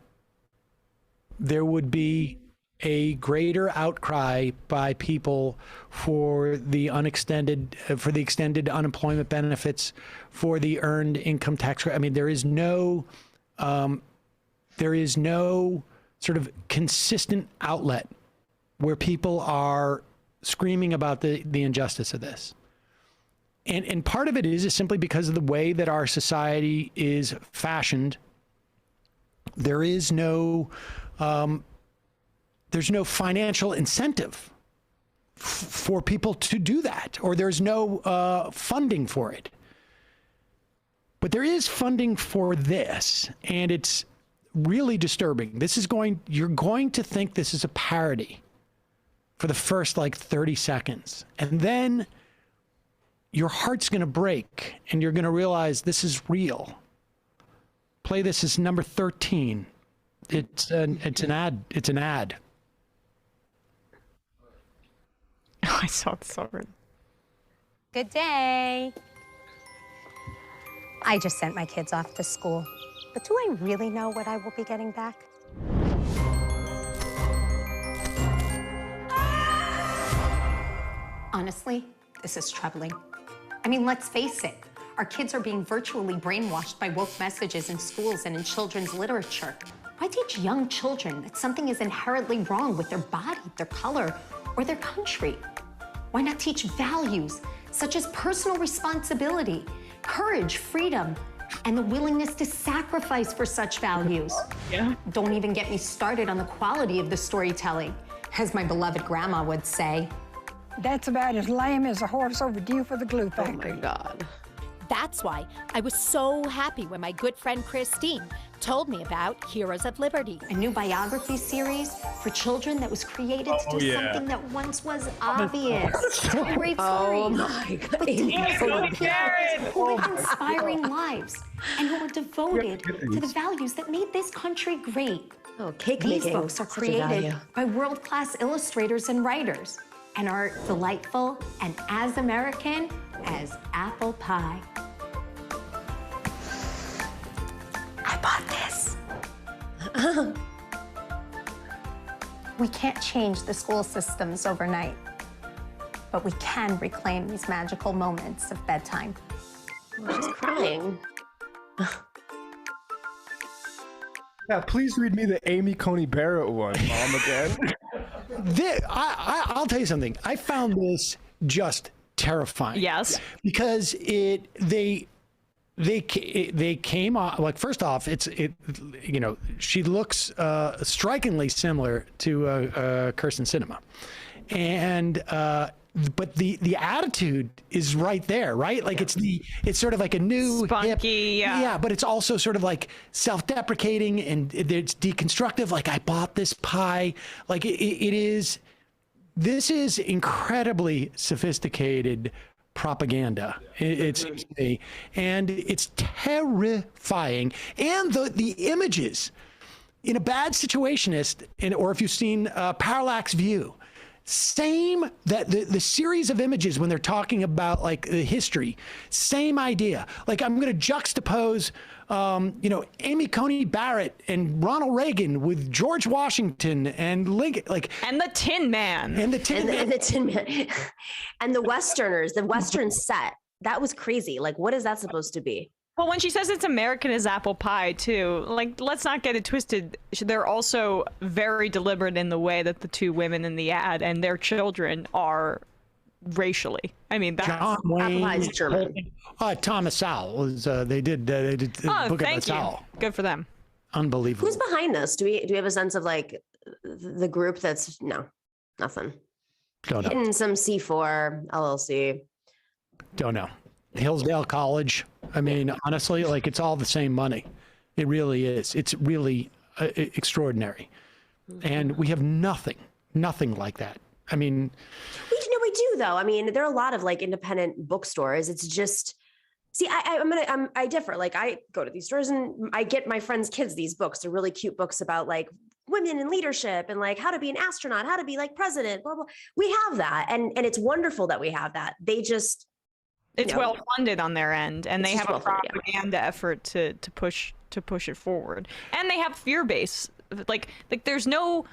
there would be a greater outcry by people for the extended unemployment benefits, for the earned income tax. I mean, there is no sort of consistent outlet where people are screaming about the injustice of this. And part of it is simply because of the way that our society is fashioned. There's no financial incentive for people to do that, or there's no funding for it. But there is funding for this, and it's really disturbing. You're going to think this is a parody for the first like 30 seconds. And then your heart's going to break and you're going to realize this is real. Play this as number 13. It's an ad. It's an ad. Oh, I saw this already. Good day. I just sent my kids off to school. But do I really know what I will be getting back? Honestly, this is troubling. I mean, let's face it. Our kids are being virtually brainwashed by woke messages in schools and in children's literature. Why teach young children that something is inherently wrong with their body, their color, or their country? Why not teach values such as personal responsibility, courage, freedom, and the willingness to sacrifice for such values? Yeah. Don't even get me started on the quality of the storytelling, as my beloved grandma would say. That's about as lame as a horse overdue for the glue factory. Oh my God. That's why I was so happy when my good friend Christine told me about Heroes of Liberty. A new biography series for children that was created to do something that once was obvious. Great stories. Oh my God. With tales of kids who lived inspiring lives and who were devoted to the values that made this country great. Oh, cake These making. books are Such a value. created by world-class illustrators and writers and are delightful and as American as apple pie. I bought this. We can't change the school systems overnight, but we can reclaim these magical moments of bedtime. She's crying. Yeah, please read me the Amy Coney Barrett one, Mom, again. I'll tell you something. I found this just terrifying. Yes. Because they came off, like, first off, she looks strikingly similar to Kirsten Sinema, and but the attitude is right there, right? Like it's sort of like a new spunky, hip, yeah, but it's also sort of like self-deprecating and it's deconstructive. Like, I bought this pie. Like it is. This is incredibly sophisticated propaganda, it seems to me, and it's terrifying. And the images in A Bad Situationist, or if you've seen Parallax View, same, that the series of images when they're talking about like the history, same idea. Like, I'm going to juxtapose Amy Coney Barrett and Ronald Reagan with George Washington and Lincoln, like, and the Tin Man, and the Tin Man, and the Westerners, the Western set. That was crazy. Like, what is that supposed to be? Well, when she says it's American as apple pie, too, like, let's not get it twisted. They're also very deliberate in the way that the two women in the ad and their children are racially. I mean, that's John Wayne, German. Thomas Sowell was. They did the book thank about Sowell. you. Good for them. Unbelievable. Who's behind this? Do we have a sense of like the group that's nothing? Don't know. Hidden some C4 LLC. Don't know. Hillsdale College. I mean, honestly, like, it's all the same money. It really is. It's really extraordinary. And we have nothing like that. I mean, we do though. I mean, there are a lot of like independent bookstores. It's just, see, I differ. Like, I go to these stores and I get my friends' kids these books. They're really cute books about like women in leadership and like how to be an astronaut, how to be like president, blah, blah. We have that. And it's wonderful that we have that. They just, it's well funded on their end, and they have a well-funded, propaganda effort to push it forward, and they have fear base. Like there's no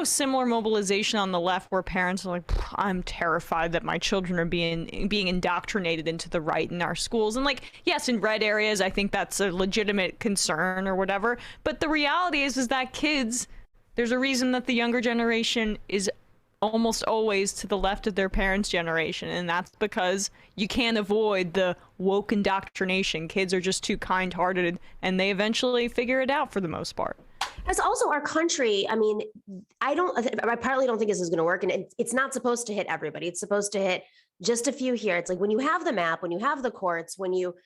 similar mobilization on the left where parents are like, I'm terrified that my children are being indoctrinated into the right in our schools. And like, yes, in red areas, I think that's a legitimate concern or whatever. But the reality is that kids, there's a reason that the younger generation is almost always to the left of their parents' generation, and that's because you can't avoid the woke indoctrination. Kids are just too kind-hearted, and they eventually figure it out for the most part. As also our country, I mean, I partly don't think this is going to work, and it's not supposed to hit everybody. It's supposed to hit just a few here. It's like when you have the map, when you have the courts, when you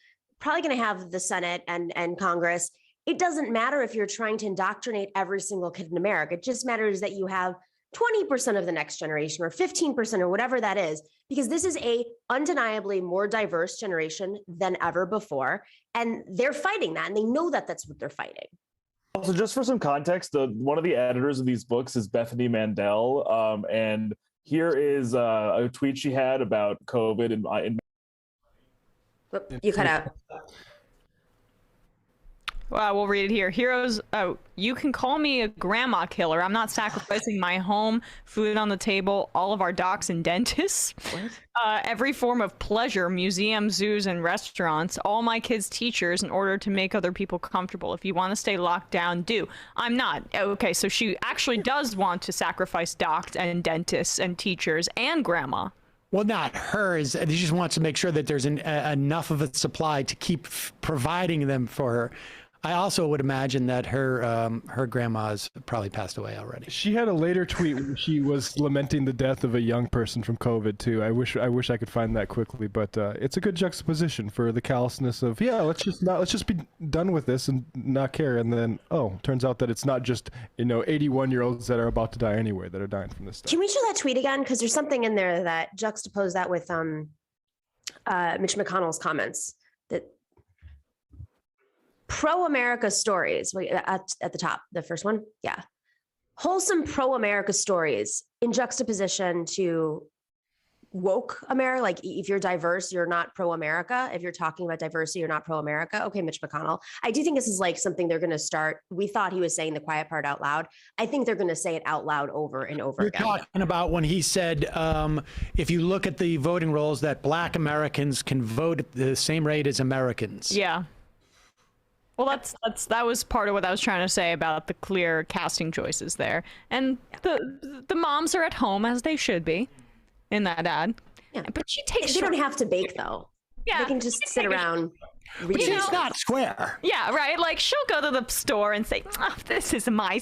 probably going to have the Senate and Congress, it doesn't matter if you're trying to indoctrinate every single kid in America. It just matters that you have 20% of the next generation or 15% or whatever that is, because this is a undeniably more diverse generation than ever before. And they're fighting that, and they know that that's what they're fighting. Also, just for some context, one of the editors of these books is Bethany Mandel, and here is a tweet she had about COVID. You cut out. Well, we'll read it here. Heroes, you can call me a grandma killer. I'm not sacrificing my home, food on the table, all of our docs and dentists, every form of pleasure, museums, zoos, and restaurants, all my kids' teachers in order to make other people comfortable. If you want to stay locked down, do. I'm not. Okay, so she actually does want to sacrifice docs and dentists and teachers and grandma. Well, not hers. She just wants to make sure that there's enough of a supply to keep providing them for her. I also would imagine that her grandma's probably passed away already. She had a later tweet where she was lamenting the death of a young person from COVID too. I wish I could find that quickly, but it's a good juxtaposition for the callousness of let's just be done with this and not care. And then turns out that it's not just 81-year-olds that are about to die anyway that are dying from this stuff. Can we show that tweet again? Because there's something in there that juxtapose that with Mitch McConnell's comments that. Pro-America stories at the top, the first one. Yeah. Wholesome pro-America stories in juxtaposition to woke America. Like if you're diverse, you're not pro-America. If you're talking about diversity, you're not pro-America. Okay, Mitch McConnell. I do think this is like something they're going to start. We thought he was saying the quiet part out loud. I think they're going to say it out loud over and over again. You're talking about when he said, if you look at the voting rolls, that Black Americans can vote at the same rate as Americans. Yeah. Well, that was part of what I was trying to say about the clear casting choices there. And the moms are at home as they should be in that ad. Yeah. But she takes They don't have to bake though. Yeah. They can just sit around. But she's not square. Yeah, right. Like she'll go to the store and say, "This is my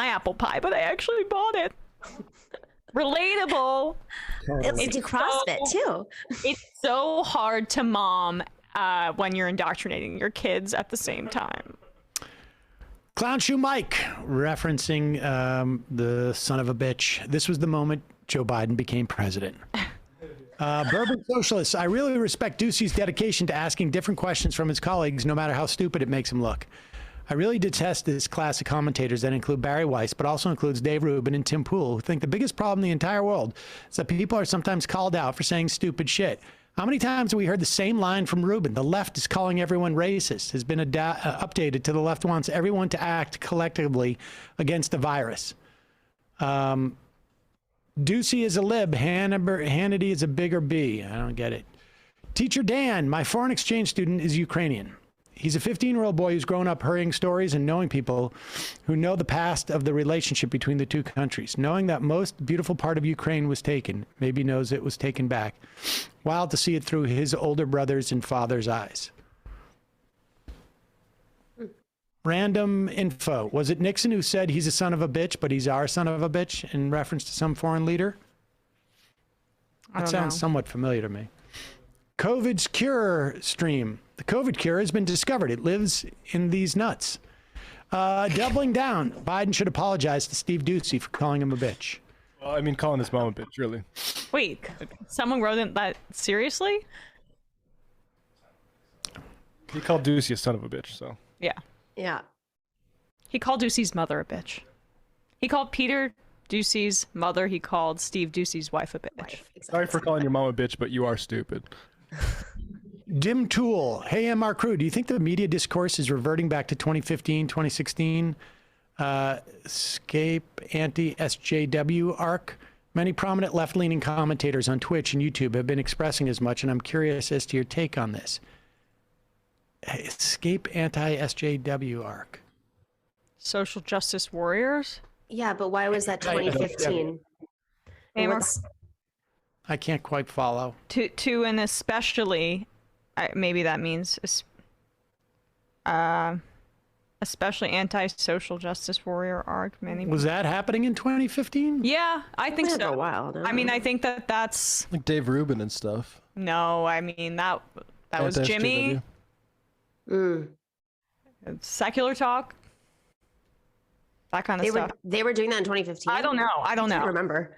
apple pie, but I actually bought it." Relatable. It's do CrossFit too. It's so hard to mom when you're indoctrinating your kids at the same time. Clown Shoe Mike, referencing the son of a bitch. This was the moment Joe Biden became president. Bourbon Socialists, I really respect Doocy's dedication to asking different questions from his colleagues, no matter how stupid it makes him look. I really detest this class of commentators that include Barry Weiss, but also includes Dave Rubin and Tim Pool, who think the biggest problem in the entire world is that people are sometimes called out for saying stupid shit. How many times have we heard the same line from Rubin? The left is calling everyone racist, has been updated to the left wants everyone to act collectively against the virus. Doocy is a lib, Hannity is a bigger B. I don't get it. Teacher Dan, my foreign exchange student is Ukrainian. He's a 15-year-old boy who's grown up hearing stories and knowing people who know the past of the relationship between the two countries. Knowing that most beautiful part of Ukraine was taken, maybe knows it was taken back. Wild to see it through his older brother's and father's eyes. Random info. Was it Nixon who said he's a son of a bitch, but he's our son of a bitch in reference to some foreign leader? That sounds somewhat familiar to me. COVID's cure stream. The COVID cure has been discovered. It lives in these nuts. Doubling down. Biden should apologize to Steve Doocy for calling him a bitch. Well, I mean, calling his mom a bitch, really. Wait, someone wrote it that seriously? He called Doocy a son of a bitch, so. Yeah. Yeah. He called Doocy's mother a bitch. He called Peter Doocy's mother. He called Steve Doocy's wife a bitch. Exactly. Sorry for calling your mom a bitch, but you are stupid. Dim Tool. Hey, MR Crew, do you think the media discourse is reverting back to 2015, 2016? Escape anti-SJW arc? Many prominent left-leaning commentators on Twitch and YouTube have been expressing as much, and I'm curious as to your take on this. Escape anti-SJW arc. Social justice warriors? Yeah, but why was that 2015? I can't quite follow. To and especially, maybe that means especially anti-social justice warrior arc. Was that happening in 2015? Yeah, I think so. For a while, no? I mean, I think that's like Dave Rubin and stuff. No, I mean that was Jimmy. Mm. Secular talk. that kind of stuff. They were doing that in 2015. I don't know. I don't remember.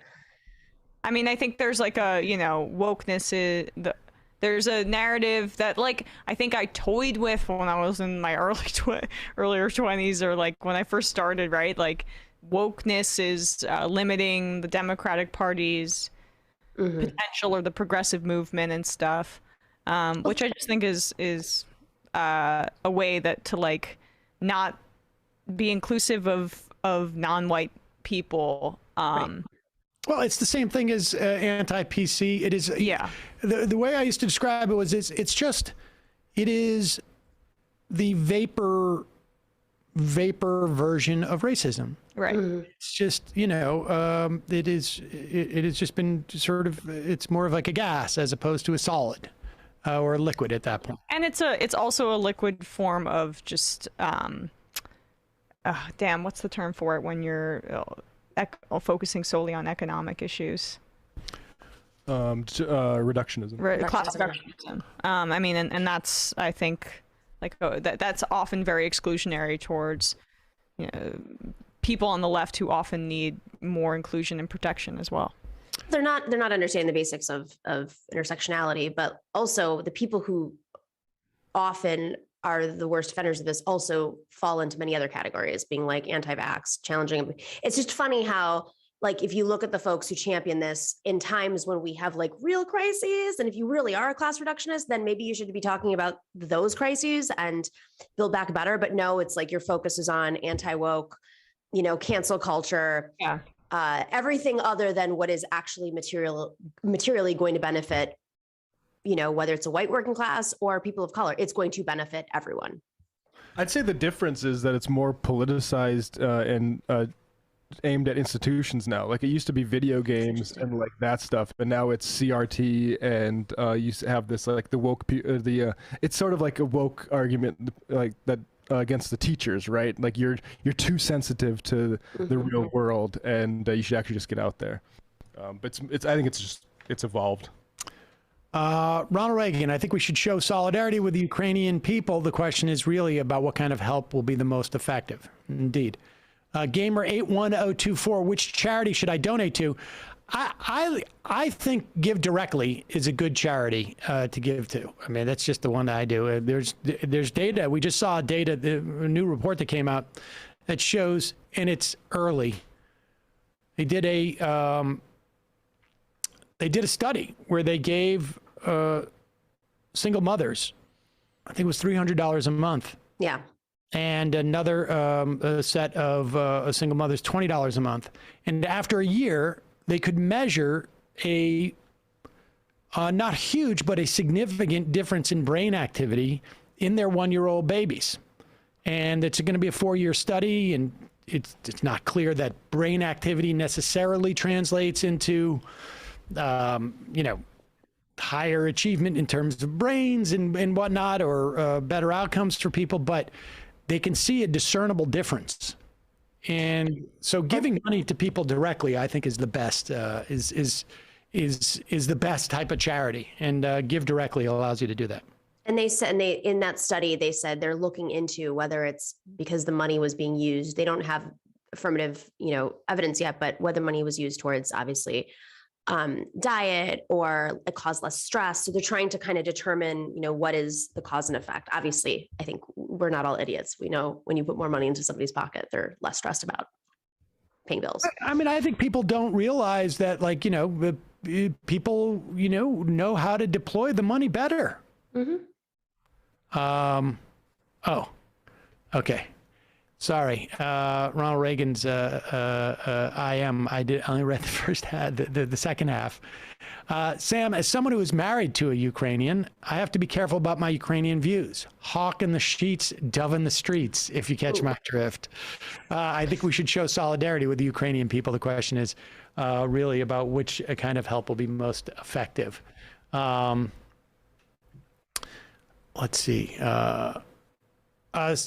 I mean, I think there's like a, wokeness is there's a narrative that, like, I think I toyed with when I was in my earlier 20s, or like when I first started, right? Like, wokeness is limiting the Democratic Party's potential, or the progressive movement and stuff, which I just think is a way that to like not be inclusive of non-white people. Right. Well, it's the same thing as anti-PC. It is. Yeah. The way I used to describe it was it is the vapor version of racism. Right. It's just, it has just been sort of, it's more of like a gas as opposed to a solid or a liquid at that point. And it's also a liquid form of just, what's the term for it when you're focusing solely on economic issues? Reductionism. Class reductionism. I mean, and that's, I think, like that's often very exclusionary towards people on the left who often need more inclusion and protection as well. They're not understanding the basics of intersectionality, but also the people who often are the worst offenders of this also fall into many other categories, being like anti-vax, challenging. It's just funny how, like, if you look at the folks who champion this in times when we have like real crises, and if you really are a class reductionist, then maybe you should be talking about those crises and build back better. But no, it's like your focus is on anti-woke, cancel culture, everything other than what is actually materially going to benefit, whether it's a white working class or people of color, it's going to benefit everyone. I'd say the difference is that it's more politicized and aimed at institutions now. Like, it used to be video games and like that stuff, but now it's CRT, and you have this like the woke it's sort of like a woke argument like that against the teachers, right? Like, you're too sensitive to the real world, and you should actually just get out there. But I think it's evolved. Ronald Reagan, I think we should show solidarity with the Ukrainian people. The question is really about what kind of help will be the most effective. Indeed. Gamer81024, which charity should I donate to? I think Give Directly is a good charity to give to. I mean, that's just the one that I do. There's data. We just saw a new report that came out that shows, and it's early. They did a study where they gave single mothers, I think it was $300 a month. Yeah. And another set of single mothers, $20 a month. And after a year, they could measure a not huge, but a significant difference in brain activity in their 1-year-old babies. And it's going to be a 4-year study, and it's not clear that brain activity necessarily translates into higher achievement in terms of brains and whatnot, or better outcomes for people, but they can see a discernible difference. And so giving money to people directly, I think, is the best, is the best type of charity. And Give Directly allows you to do that. And they said, in that study, they said they're looking into whether it's because the money was being used. They don't have affirmative, evidence yet, but whether money was used towards, obviously, diet or cause less stress. So they're trying to kind of determine, what is the cause and effect. Obviously, I think we're not all idiots. We know when you put more money into somebody's pocket, they're less stressed about paying bills. I mean, I think people don't realize that, people, know how to deploy the money better. Oh, okay. Sorry, Ronald Reagan's I only read the first half, the second half. Sam, as someone who is married to a Ukrainian, I have to be careful about my Ukrainian views. Hawk in the sheets, dove in the streets, if you catch my drift. I think we should show solidarity with the Ukrainian people. The question is really about which kind of help will be most effective. Let's see.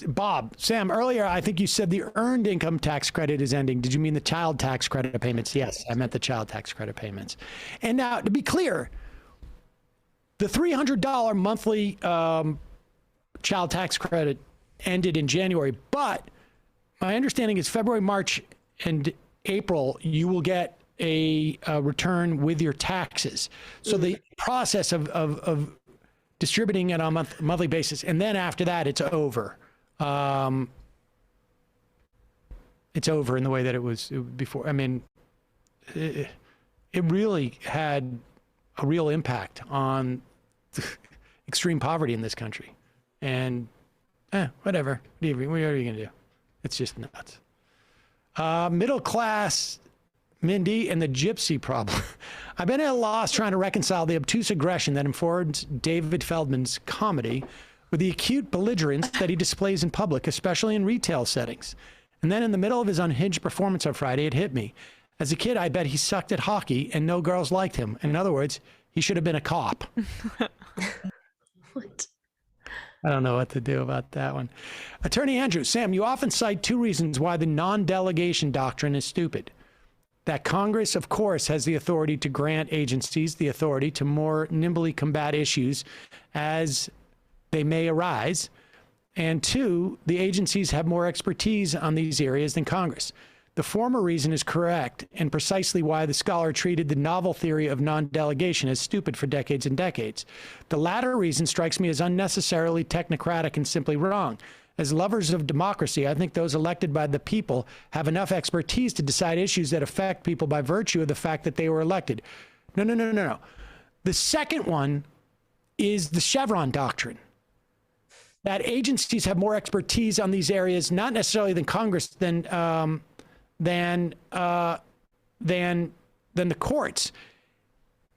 Bob, Sam, earlier, I think you said the earned income tax credit is ending. Did you mean the child tax credit payments? Yes, I meant the child tax credit payments. And now, to be clear, the $300 monthly child tax credit ended in January, but my understanding is February, March, and April, you will get a return with your taxes. So the process of distributing it on a monthly basis, and then after that, it's over. It's over in the way that it was before. I mean, it really had a real impact on extreme poverty in this country. And whatever. What are you going to do? It's just nuts. Middle class Mindy and the gypsy problem. I've been at a loss trying to reconcile the obtuse aggression that informs David Feldman's comedy with the acute belligerence that he displays in public, especially in retail settings. And then in the middle of his unhinged performance on Friday, it hit me. As a kid, I bet he sucked at hockey and no girls liked him. In other words, he should have been a cop. What? I don't know what to do about that one. Attorney Andrew, Sam, you often cite two reasons why the non-delegation doctrine is stupid. That Congress, of course, has the authority to grant agencies the authority to more nimbly combat issues as they may arise. And two, the agencies have more expertise on these areas than Congress. The former reason is correct, and precisely why the scholar treated the novel theory of non-delegation as stupid for decades and decades. The latter reason strikes me as unnecessarily technocratic and simply wrong. As lovers of democracy, I think those elected by the people have enough expertise to decide issues that affect people by virtue of the fact that they were elected. No. The second one is the Chevron doctrine. That agencies have more expertise on these areas, not necessarily than Congress, than the courts.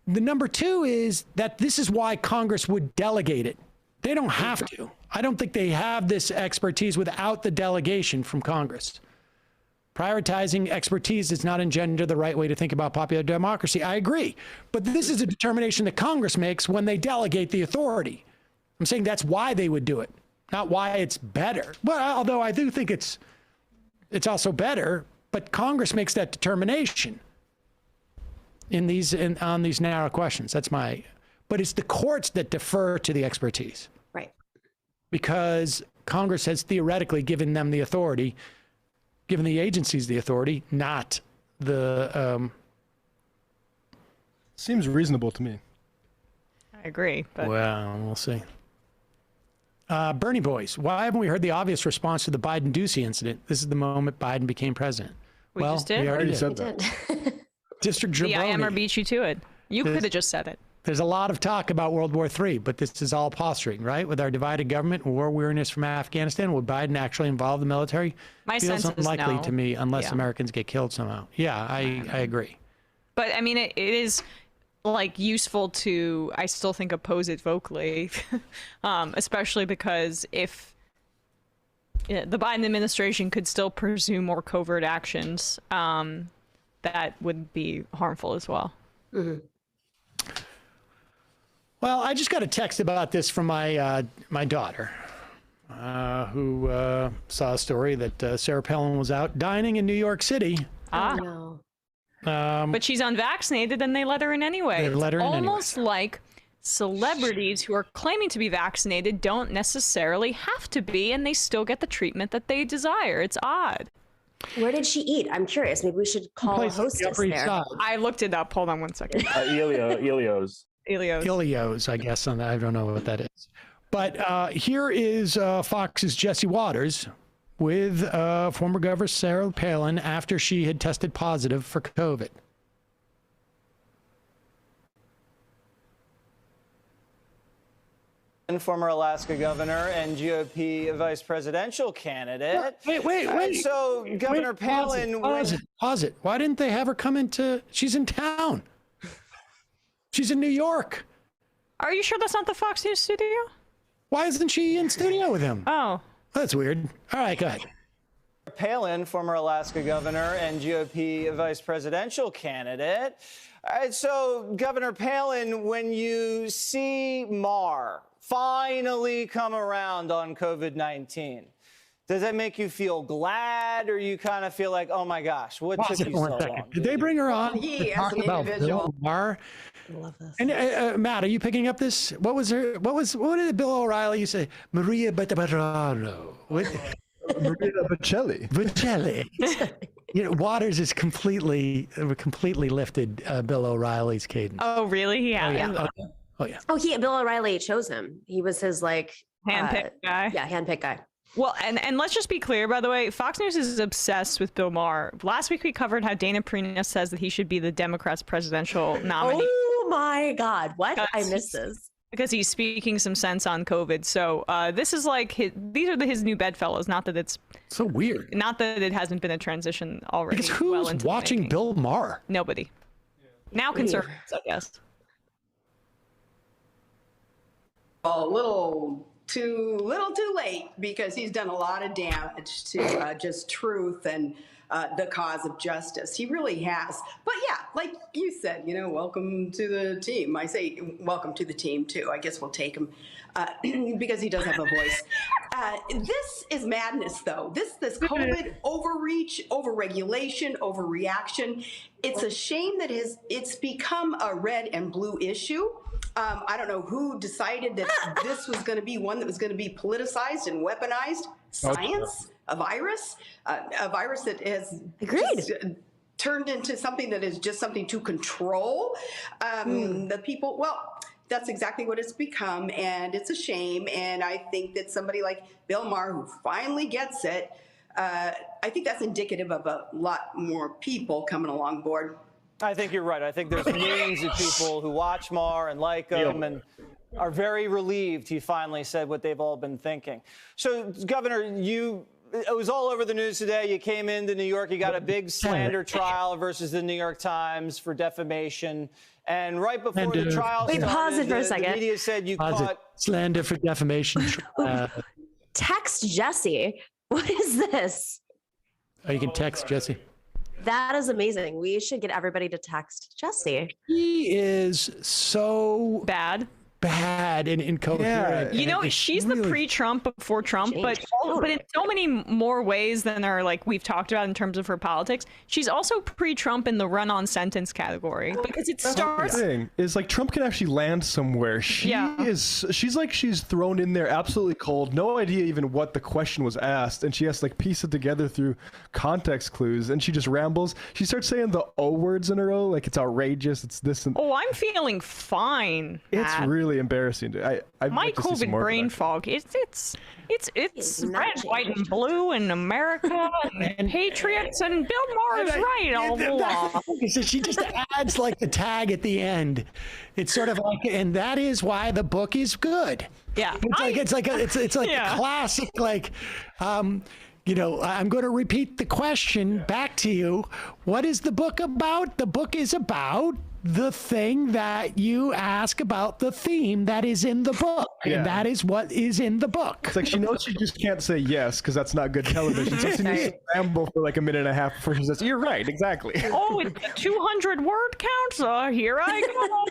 The number two is that this is why Congress would delegate it. They don't have to. I don't think they have this expertise without the delegation from Congress. Prioritizing expertise does not engender the right way to think about popular democracy. I agree. But this is a determination that Congress makes when they delegate the authority. I'm saying that's why they would do it, not why it's better. Well, although I do think it's also better, but Congress makes that determination on these narrow questions. But it's the courts that defer to the expertise. Right. Because Congress has theoretically given them the authority, given the agencies the authority, not the... Seems reasonable to me. I agree. But... Well, we'll see. Bernie boys, why haven't we heard the obvious response to the Biden-Doocy incident? This is the moment Biden became president. We just did. We already said that. District Jabroni. The IMR beat you to it. You could have just said it. There's a lot of talk about World War III, but this is all posturing, right? With our divided government and war weariness from Afghanistan, would Biden actually involve the military? My sense is unlikely no. to me unless Americans get killed somehow. Yeah, I agree. But I mean, it is like useful to, I still think, oppose it vocally, especially because if the Biden administration could still pursue more covert actions, that would be harmful as well. Mm-hmm. Well, I just got a text about this from my my daughter, who saw a story that Sarah Palin was out dining in New York City. No. But she's unvaccinated and they let her in anyway. They let her in almost like celebrities who are claiming to be vaccinated don't necessarily have to be, and they still get the treatment that they desire. It's odd. Where did she eat? I'm curious. Maybe we should call a hostess there. I looked it up. Hold on one second. Elio's. Ilios, I guess. I don't know what that is. But here is Fox's Jesse Waters with former Governor Sarah Palin after she had tested positive for COVID. And former Alaska governor and GOP vice presidential candidate. Wait. So Governor Palin... Pause it. Why didn't they have her come into... She's in town. She's in New York. Are you sure that's not the Fox News studio? Why isn't she in studio with him? Oh. That's weird. All right, go ahead. Palin, former Alaska governor and GOP vice presidential candidate. All right, so Governor Palin, when you see Maher finally come around on COVID-19, does that make you feel glad, or you kind of feel like, oh my gosh, what took you so long? Did they bring her on to talk about Bill Maher? I love this. And Matt, are you picking up this? What did Bill O'Reilly say? Maria Bartiromo. Bocelli. Waters is completely lifted Bill O'Reilly's cadence. Oh, really? Yeah. Oh, yeah. Oh, Bill O'Reilly chose him. He was his handpicked guy. Yeah, handpicked guy. Well, and let's just be clear, by the way, Fox News is obsessed with Bill Maher. Last week we covered how Dana Perina says that he should be the Democrats' presidential nominee. Oh my God, what? I missed this. Because he's speaking some sense on COVID. So this is these are his new bedfellows. Not that it's so weird. Not that it hasn't been a transition already. Because who's watching Bill Maher? Nobody. Now conservatives, I guess. A little too late, because he's done a lot of damage to just truth and the cause of justice. He really has. But yeah, like you said, welcome to the team. I say welcome to the team too. I guess we'll take him because he does have a voice. This is madness, though. This COVID overreach, overregulation, overreaction. It's a shame that it's become a red and blue issue. I don't know who decided that this was going to be one that was going to be politicized and weaponized. Science, a virus that has turned into something that is just something to control the people. Well, that's exactly what it's become, and it's a shame. And I think that somebody like Bill Maher, who finally gets it, I think that's indicative of a lot more people coming along board. I think you're right. I think there's millions of people who watch Maher and like him and are very relieved he finally said what they've all been thinking. So, Governor, it was all over the news today. You came into New York. You got a big slander trial versus the New York Times for defamation. And right before the trial started, pause it for a second. The media said you caught slander for defamation. Text Jesse. What is this? Oh, you can text Jesse. That is amazing. We should get everybody to text Jesse. He is so bad and incoherent. Yeah. She's the pre-Trump before Trump, but in so many more ways than we've talked about in terms of her politics. She's also pre-Trump in the run-on sentence category, because it starts. The thing is, Trump can actually land somewhere. She's thrown in there absolutely cold, no idea even what the question was asked, and she has to piece it together through context clues, and she just rambles. She starts saying the O words in a row, it's outrageous. It's this and. Oh, I'm feeling fine. It's really embarrassing. My COVID brain fog. It's red, white, and blue in America and patriots, and Bill Maher is right all along. So she just adds the tag at the end. It's sort of and that is why the book is good. Yeah, it's like a classic. I'm going to repeat the question back to you. What is the book about? The book is about the thing that you ask about the theme that is in the book. Yeah. And that is what is in the book. It's she knows she just can't say yes because that's not good television. So she needs to ramble for a minute and a half before she says, "You're right, exactly." Oh, it's a 200-word count. Here I go.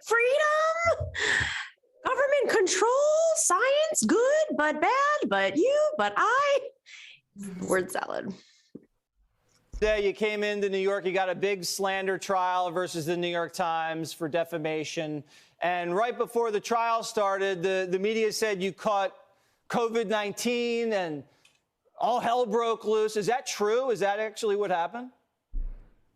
Freedom! Government control, science, good, but bad, but you, but I. Word salad. Today, you came into New York. You got a big slander trial versus the New York Times for defamation. And right before the trial started, the media said you caught COVID-19 and all hell broke loose. Is that true? Is that actually what happened?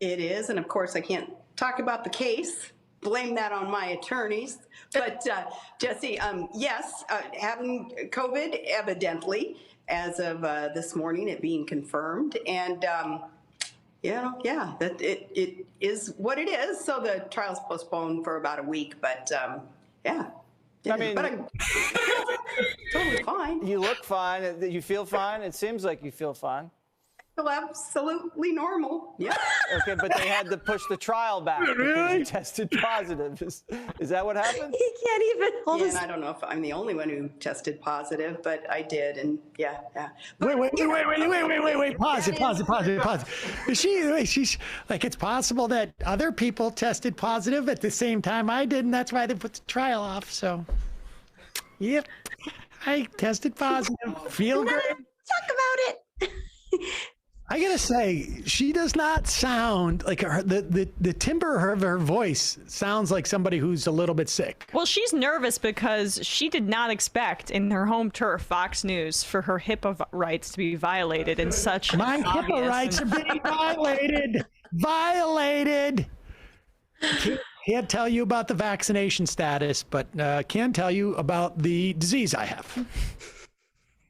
It is. And of course, I can't talk about the case. Blame that on my attorneys. But Jesse, yes, having COVID, evidently, as of this morning, it being confirmed. And that it is what it is. So the trial's postponed for about a week, but I mean, but I'm totally fine. You look fine. You feel fine. It seems like you feel fine. I feel absolutely normal. Yeah. Okay, but they had to push the trial back because you tested positive. Is that what happened? He can't even hold his... And I don't know if I'm the only one who tested positive, but I did, and yeah. But, wait. Pause it. She's it's possible that other people tested positive at the same time I did, and that's why they put the trial off. So, yep, I tested positive. Feel great. Talk about it. I gotta say, she does not sound like the timbre of her voice sounds like somebody who's a little bit sick. Well, she's nervous because she did not expect in her home turf, Fox News, for her HIPAA rights to be violated in such My HIPAA rights are being violated. Violated. Can't tell you about the vaccination status, but can tell you about the disease I have.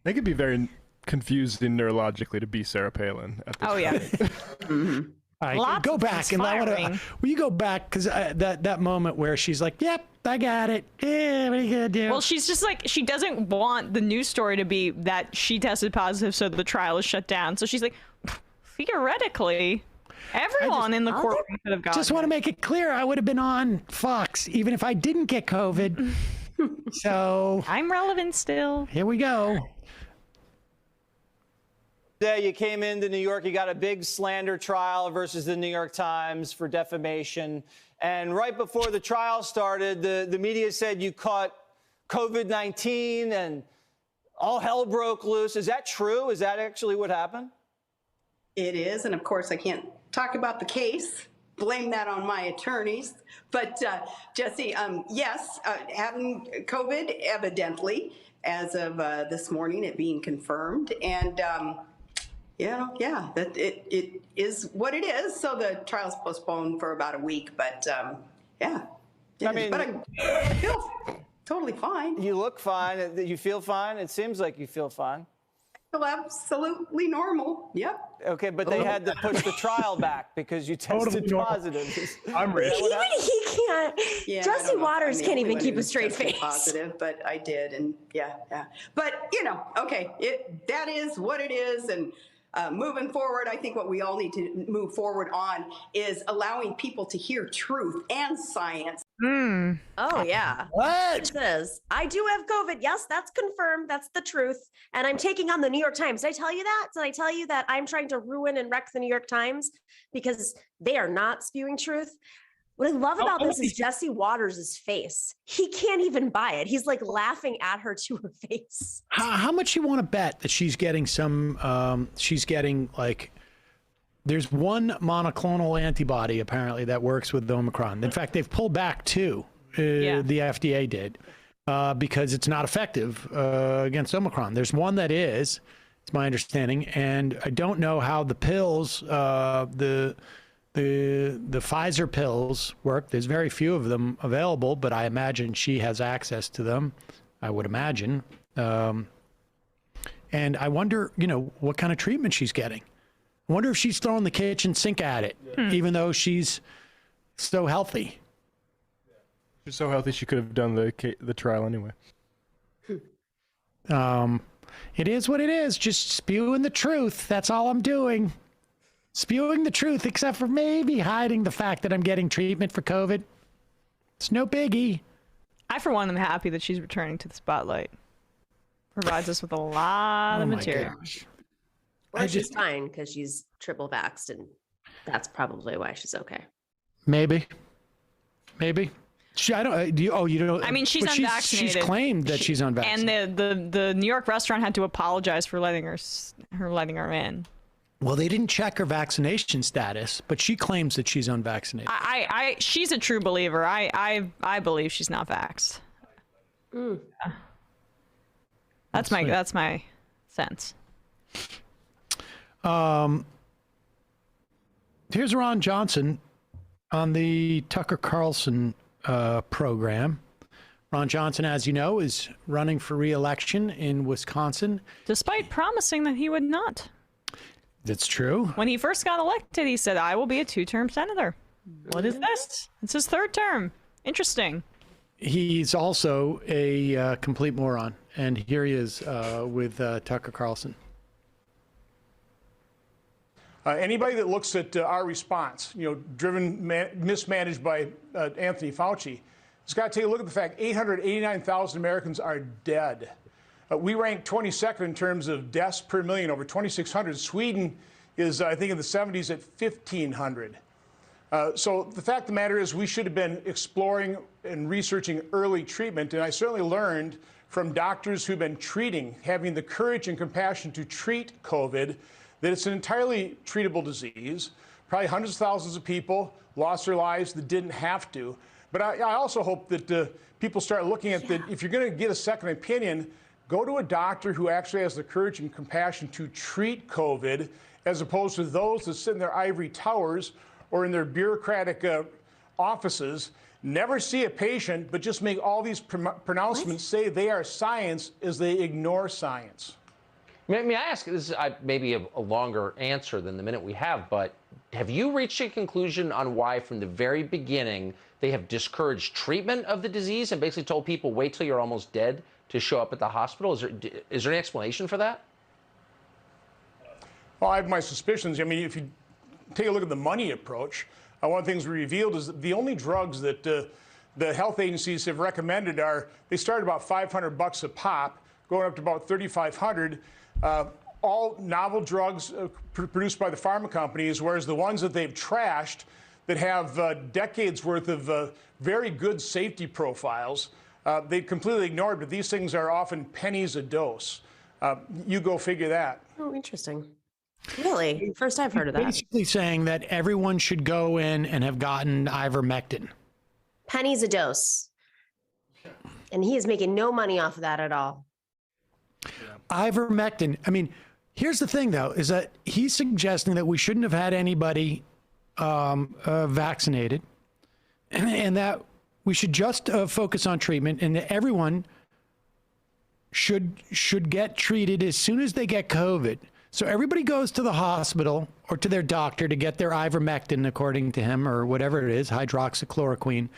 They could be very confusing neurologically to be Sarah Palin at this point. All right, go back and will you go back because that moment where she's like, "Yep, I got it. Yeah, what are you gonna do?" Well, she's just like, she doesn't want the news story to be that she tested positive, so the trial is shut down. So she's like, theoretically, everyone in the courtroom could have gotten. Just want to make it clear, I would have been on Fox even if I didn't get COVID. So I'm relevant still. Here we go. You came into New York, you got a big slander trial versus the New York Times for defamation. And right before the trial started, the media said you caught COVID-19 and all hell broke loose. Is that true? Is that actually what happened? It is. And of course, I can't talk about the case. Blame that on my attorneys. But Jesse, yes, having COVID, evidently, as of this morning, it being confirmed. And that it is what it is. So the trial's postponed for about a week, but I mean, but I feel totally fine. You look fine. You feel fine. It seems like you feel fine. I feel absolutely normal. Yep. Okay, but they had to push the trial back because you tested positive. I'm rich. Even he can't. Yeah, Jesse Waters can't even keep a straight face. Positive, but I did, and yeah. But okay, that is what it is, and. Moving forward, I think what we all need to move forward on is allowing people to hear truth and science. Oh, yeah. What? It says, I do have COVID. Yes, that's confirmed. That's the truth. And I'm taking on the New York Times. Did I tell you that? Did I tell you that I'm trying to ruin and wreck the New York Times because they are not spewing truth? What I love about this is Jesse Waters' face. He can't even buy it. He's like laughing at her to her face. How much you want to bet that she's getting there's one monoclonal antibody apparently that works with Omicron. In fact, they've pulled back two, the FDA did, because it's not effective against Omicron. There's one that is, it's my understanding, and I don't know how the pills, the Pfizer pills work. There's very few of them available, but I imagine she has access to them. I would imagine. And I wonder, what kind of treatment she's getting. I wonder if she's throwing the kitchen sink at it, even though she's so healthy. She's so healthy she could have done the trial anyway. It is what it is. Just spewing the truth. That's all I'm doing. Spewing the truth, except for maybe hiding the fact that I'm getting treatment for COVID. It's no biggie. I, for one, am happy that she's returning to the spotlight. Provides us with a lot of material. Or she's fine because she's triple vaxxed, and that's probably why she's okay. Maybe. I don't. You don't. I mean, she's unvaccinated. She's claimed that she's unvaccinated. And the New York restaurant had to apologize for letting her in. Well, they didn't check her vaccination status, but she claims that she's unvaccinated. She's a true believer. I believe she's not vaxxed. Yeah. That's my sense. Here's Ron Johnson on the Tucker Carlson program. Ron Johnson, as you know, is running for re-election in Wisconsin. Despite promising that he would not. That's true. When he first got elected, he said, I will be a 2-term senator. What is this? It's his 3rd term. Interesting. He's also a complete moron. And here he is with Tucker Carlson. Anybody that looks at our response, mismanaged by Anthony Fauci, has got to take a look at the fact 889,000 Americans are dead. We rank 22nd in terms of deaths per million, over 2,600. Sweden is, I think, in the 70s at 1,500. So the fact of the matter is we should have been exploring and researching early treatment. And I certainly learned from doctors who've been having the courage and compassion to treat COVID, that it's an entirely treatable disease. Probably hundreds of thousands of people lost their lives that didn't have to. But I also hope that people start looking at that. If you're going to get a second opinion, go to a doctor who actually has the courage and compassion to treat COVID, as opposed to those that sit in their ivory towers or in their bureaucratic offices, never see a patient, but just make all these pronouncements, say they are science, as they ignore science. May I ask, this is maybe a longer answer than the minute we have, but have you reached a conclusion on why from the very beginning they have discouraged treatment of the disease and basically told people wait till you're almost dead to show up at the hospital? Is there an explanation for that? Well, I have my suspicions. I mean, if you take a look at the money approach, one of the things we revealed is that the only drugs that the health agencies have recommended they start about $500 a pop, going up to about $3,500. All novel drugs produced by the pharma companies, whereas the ones that they've trashed that have decades worth of very good safety profiles, they completely ignored, but these things are often pennies a dose. You go figure that. Oh, interesting. Really? First I've heard of that. Basically saying that everyone should go in and have gotten ivermectin. Pennies a dose. And he is making no money off of that at all. Ivermectin. I mean, here's the thing, though, is that he's suggesting that we shouldn't have had anybody vaccinated and that we should just focus on treatment and that everyone should get treated as soon as they get COVID. So everybody goes to the hospital or to their doctor to get their ivermectin, according to him, or whatever it is, hydroxychloroquine.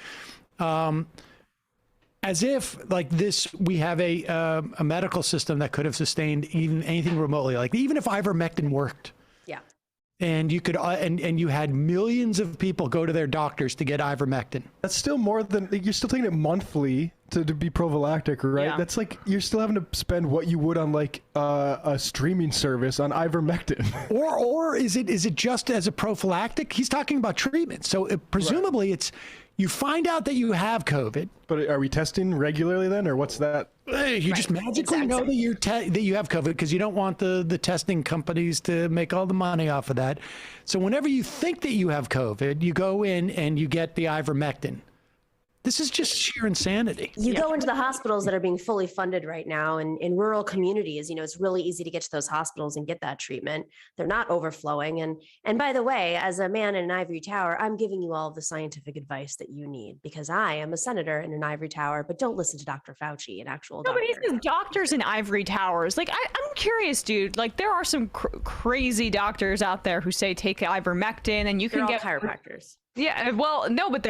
As if, like this, we have a medical system that could have sustained even anything remotely. Like even if ivermectin worked, yeah, and you could, and you had millions of people go to their doctors to get ivermectin. That's still more than you're still taking it monthly to be prophylactic, right? Yeah. That's like you're still having to spend what you would on like a streaming service on ivermectin. Or is it just as a prophylactic? He's talking about treatment. So presumably it's. You find out that you have COVID. But are we testing regularly then, or what's that? You just magically know that that you have COVID because you don't want the testing companies to make all the money off of that. So whenever you think that you have COVID, you go in and you get the ivermectin. This is just sheer insanity. You go into the hospitals that are being fully funded right now and in rural communities, you know, it's really easy to get to those hospitals and get that treatment. They're not overflowing. And by the way, as a man in an ivory tower, I'm giving you all of the scientific advice that you need because I am a senator in an ivory tower, but don't listen to Dr. Fauci, an actual doctor. No, but he says doctors in ivory towers. Like, I'm curious, dude. Like, there are some crazy doctors out there who say take ivermectin and you can get chiropractors. Yeah, well, no, but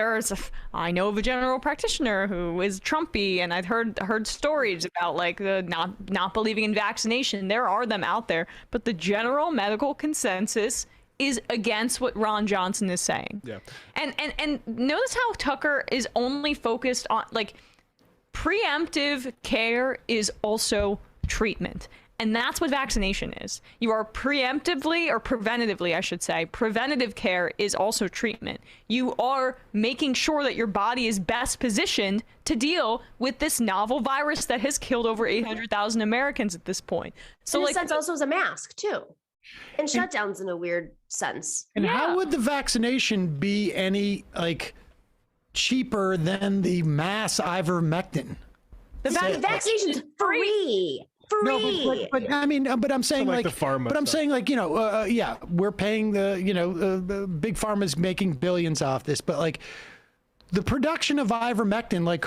I know of a general practitioner who is Trumpy, and I've heard stories about like the not believing in vaccination. There are them out there, but the general medical consensus is against what Ron Johnson is saying. Yeah. And notice how Tucker is only focused on like preemptive care is also treatment. And that's what vaccination is. You are preemptively or preventatively, I should say. Preventative care is also treatment. You are making sure that your body is best positioned to deal with this novel virus that has killed over 800,000 Americans at this point. So, in like, a sense, also as a mask too, and shutdowns in a weird sense. And how would the vaccination be any like cheaper than the mass ivermectin? The vaccination's free. No, but I mean, but I'm saying like the pharma but I'm stuff. saying like, you know, yeah, we're paying the big pharma's making billions off this, but like the production of ivermectin, like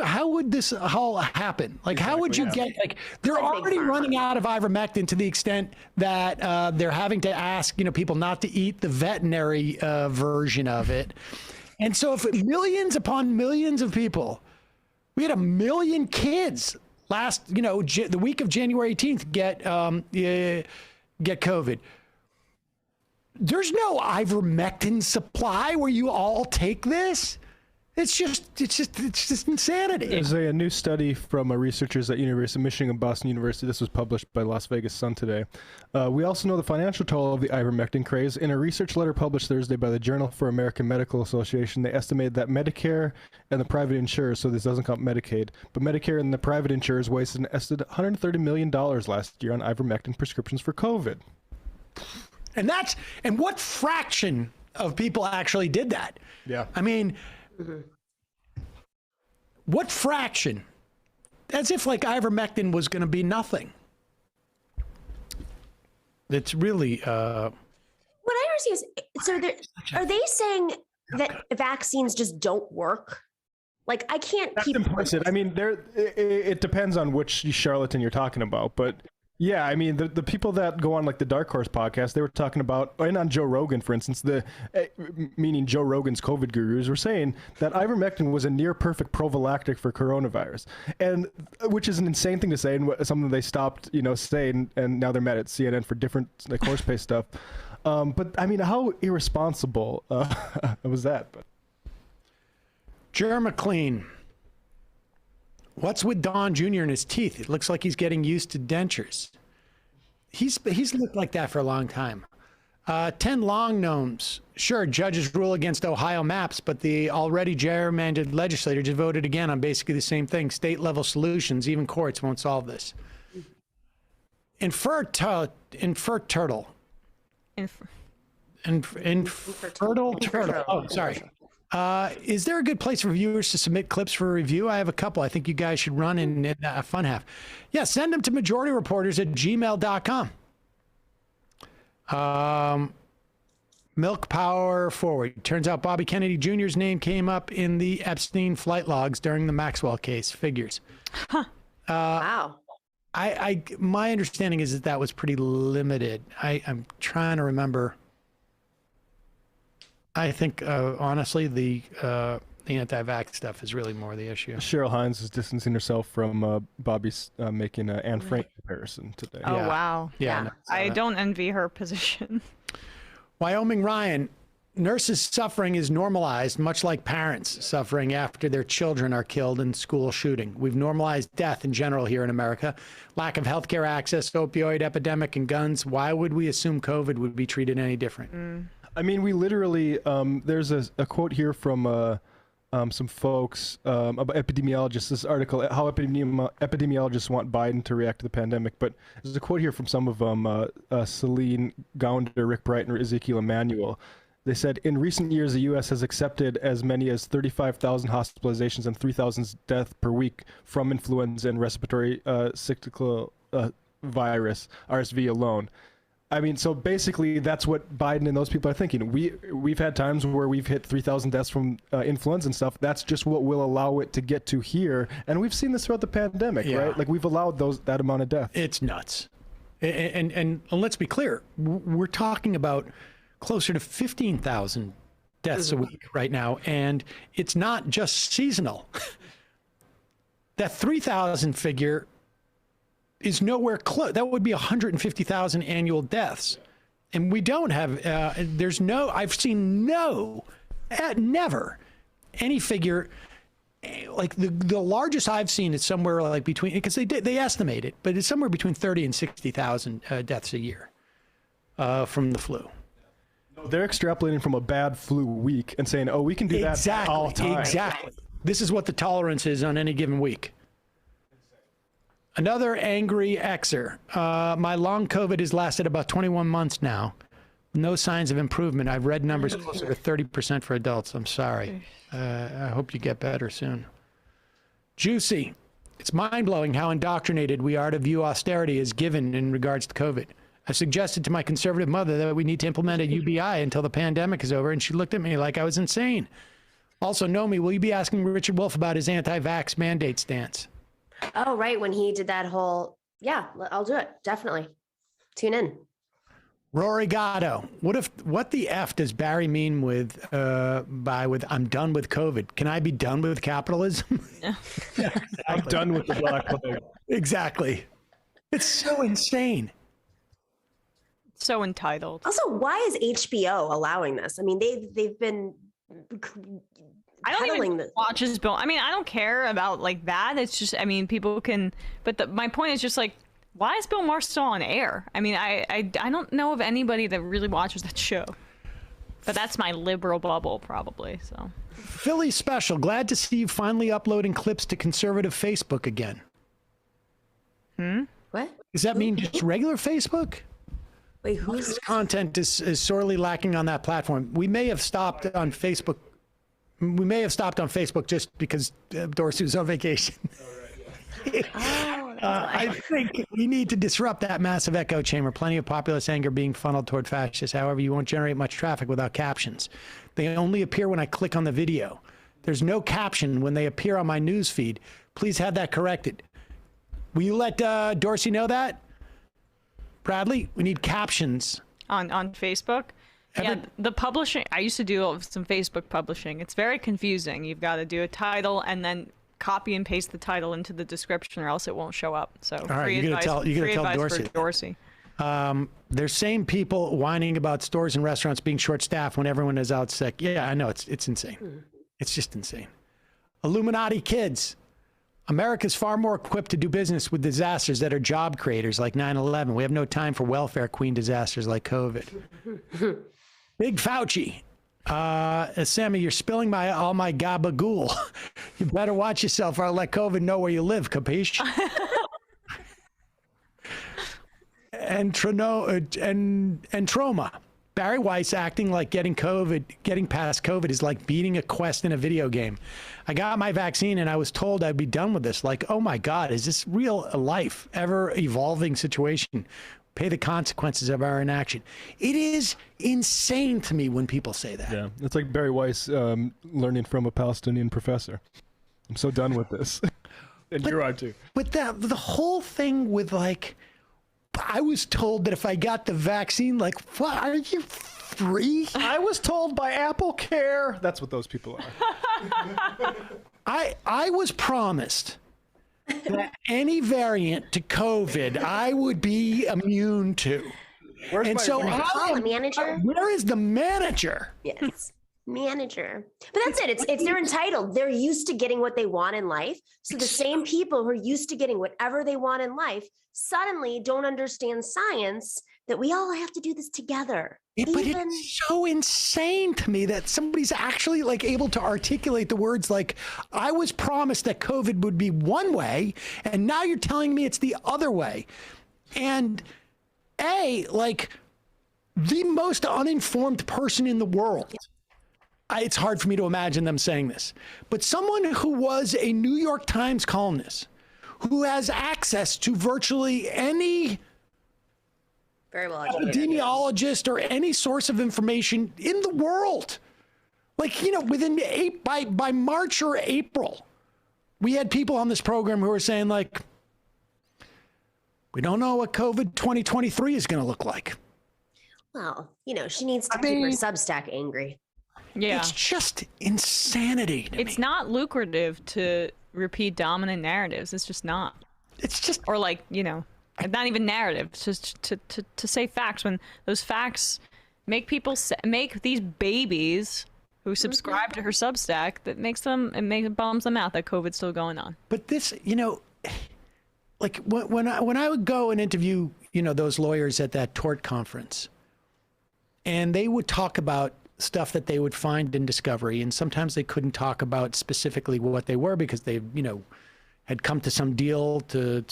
how would this all happen? Like, how would you get, like, they're already running out of ivermectin to the extent that they're having to ask, people not to eat the veterinary version of it. And so if millions upon millions of people, we had 1 million kids last, the week of January 18th get COVID. There's no ivermectin supply where you all take this. It's just insanity. There's a new study from researchers at University of Michigan and Boston University. This was published by Las Vegas Sun today. We also know the financial toll of the ivermectin craze. In a research letter published Thursday by the Journal for American Medical Association, they estimated that Medicare and the private insurers, so this doesn't count Medicaid, but Medicare and the private insurers wasted an estimated $130 million last year on ivermectin prescriptions for COVID. And what fraction of people actually did that? Yeah. I mean, what fraction? As if like ivermectin was going to be nothing. It's really. What I understand is, so are they saying that vaccines just don't work? Like, I can't That's keep. implicit. I mean, it depends on which charlatan you're talking about, but yeah, I mean, the people that go on like the Dark Horse podcast, they were talking about, and on Joe Rogan, for instance, meaning Joe Rogan's COVID gurus were saying that ivermectin was a near perfect prophylactic for coronavirus, and which is an insane thing to say, and something they stopped, saying, and now they're mad at CNN for different like horse-based stuff. But I mean, how irresponsible was that? But. Jer McLean. What's with Don Jr. in his teeth? It looks like he's getting used to dentures. He's looked like that for a long time. 10 long gnomes. Sure, judges rule against Ohio maps, but the already gerrymandered legislature just voted again on basically the same thing. State-level solutions, even courts won't solve this. Infertile turtle. Infertile turtle. Oh, sorry. Is there a good place for viewers to submit clips for a review? I have a couple. I think you guys should run in fun half. Yeah, send them to majorityreporters@gmail.com. Milk Power Forward. Turns out Bobby Kennedy Jr.'s name came up in the Epstein flight logs during the Maxwell case. Figures. Huh. Wow. My understanding is that was pretty limited. I'm trying to remember. I think, honestly, the anti-vax stuff is really more the issue. Cheryl Hines is distancing herself from Bobby's making an Anne Frank comparison today. Oh, wow. Yeah. I don't envy her position. Wyoming Ryan, nurses' suffering is normalized, much like parents suffering after their children are killed in school shooting. We've normalized death in general here in America. Lack of healthcare access, opioid epidemic, and guns. Why would we assume COVID would be treated any different? I mean, we literally, there's a quote here from some folks about epidemiologists, this article, how epidemiologists want Biden to react to the pandemic. But there's a quote here from some of them, Celine Gounder, Rick Bright, and Ezekiel Emanuel. They said, in recent years, the U.S. has accepted as many as 35,000 hospitalizations and 3,000 deaths per week from influenza and respiratory syncytial virus, RSV alone. I mean, so basically that's what Biden and those people are thinking. We've had times where we've hit 3,000 deaths from influenza and stuff. That's just what will allow it to get to here. And we've seen this throughout the pandemic, right? Like we've allowed that amount of death. It's nuts. And let's be clear. We're talking about closer to 15,000 deaths a week right now. And it's not just seasonal. That 3,000 figure is nowhere close. That would be 150,000 annual deaths. And we don't have, I've seen never any figure, like the largest I've seen is somewhere like between, because they estimate it, but it's somewhere between 30 and 60,000 deaths a year from the flu. They're extrapolating from a bad flu week and saying, oh, we can do that all the time. Exactly. This is what the tolerance is on any given week. Another angry Xer. My long COVID has lasted about 21 months now. No signs of improvement. I've read numbers closer to 30% for adults. I'm sorry. I hope you get better soon. Juicy. It's mind-blowing how indoctrinated we are to view austerity as given in regards to COVID. I suggested to my conservative mother that we need to implement a UBI until the pandemic is over, and she looked at me like I was insane. Also, Nomi, will you be asking Richard Wolff about his anti-vax mandate stance? Oh, right. When he did that whole, yeah, I'll do it. Definitely. Tune in. Rory Gatto. What the F does Barry mean with I'm done with COVID? Can I be done with capitalism? Yeah, exactly. I'm done with the Black Plague. Exactly. It's so insane. So entitled. Also, why is HBO allowing this? I mean, they've been I don't even watch his bill. I mean, I don't care about like that. It's just, I mean, people can, but my point is just like, why is Bill Maher still on air? I mean, I don't know of anybody that really watches that show, but that's my liberal bubble probably. So Philly Special, glad to see you finally uploading clips to conservative Facebook again. What? Does that mean just regular Facebook? Wait, who's This content is sorely lacking on that platform. We may have stopped on Facebook. We may have stopped on Facebook just because Doocy was on vacation. I think we need to disrupt that massive echo chamber. Plenty of populist anger being funneled toward fascists. However, you won't generate much traffic without captions. They only appear when I click on the video. There's no caption when they appear on my news feed. Please have that corrected. Will you let Doocy know that? Bradley, we need captions. On Facebook? Yeah, the publishing, I used to do some Facebook publishing. It's very confusing. You've got to do a title and then copy and paste the title into the description or else it won't show up. So all right, you're gonna tell Doocy. There's same people whining about stores and restaurants being short-staffed when everyone is out sick. Yeah, I know, it's insane. It's just insane. Illuminati kids. America's far more equipped to do business with disasters that are job creators like 9/11. We have no time for welfare queen disasters like COVID. Big Fauci. Sammy, you're spilling all my gabagool. You better watch yourself or I'll let COVID know where you live, capiche? and trauma. Barry Weiss acting like getting past COVID is like beating a quest in a video game. I got my vaccine and I was told I'd be done with this. Like, oh my God, is this real life, ever evolving situation? Pay the consequences of our inaction. It is insane to me when people say that. Yeah, it's like Barry Weiss learning from a Palestinian professor. I'm so done with this. And you are too. But the whole thing with like, I was told that if I got the vaccine, like, what, are you free? I was told by Apple Care. That's what those people are. I was promised that any variant to COVID I would be immune to. Where is the manager? Yes. Manager. But that's it. It's they're entitled. They're used to getting what they want in life. So the same people who are used to getting whatever they want in life suddenly don't understand science, that we all have to do this together. Yeah, but it's so insane to me that somebody's actually like able to articulate the words like, I was promised that COVID would be one way, and now you're telling me it's the other way. And like the most uninformed person in the world. It's hard for me to imagine them saying this, but someone who was a New York Times columnist, who has access to virtually any very well epidemiologist or any source of information in the world. Like, you know, within by March or April, we had people on this program who were saying like, we don't know what COVID 2023 is going to look like. Well, you know, she needs to keep her Substack angry. Yeah. It's just insanity to It's not lucrative to repeat dominant narratives. It's just not. It's just, or like, you know, not even narratives, just to say facts when those facts make people make these babies who subscribe to her Substack, that makes them, it bums them out that COVID's still going on. But this, you know, like when I would go and interview, you know, those lawyers at that tort conference, and they would talk about stuff that they would find in discovery, and sometimes they couldn't talk about specifically what they were because they, you know, had come to some deal to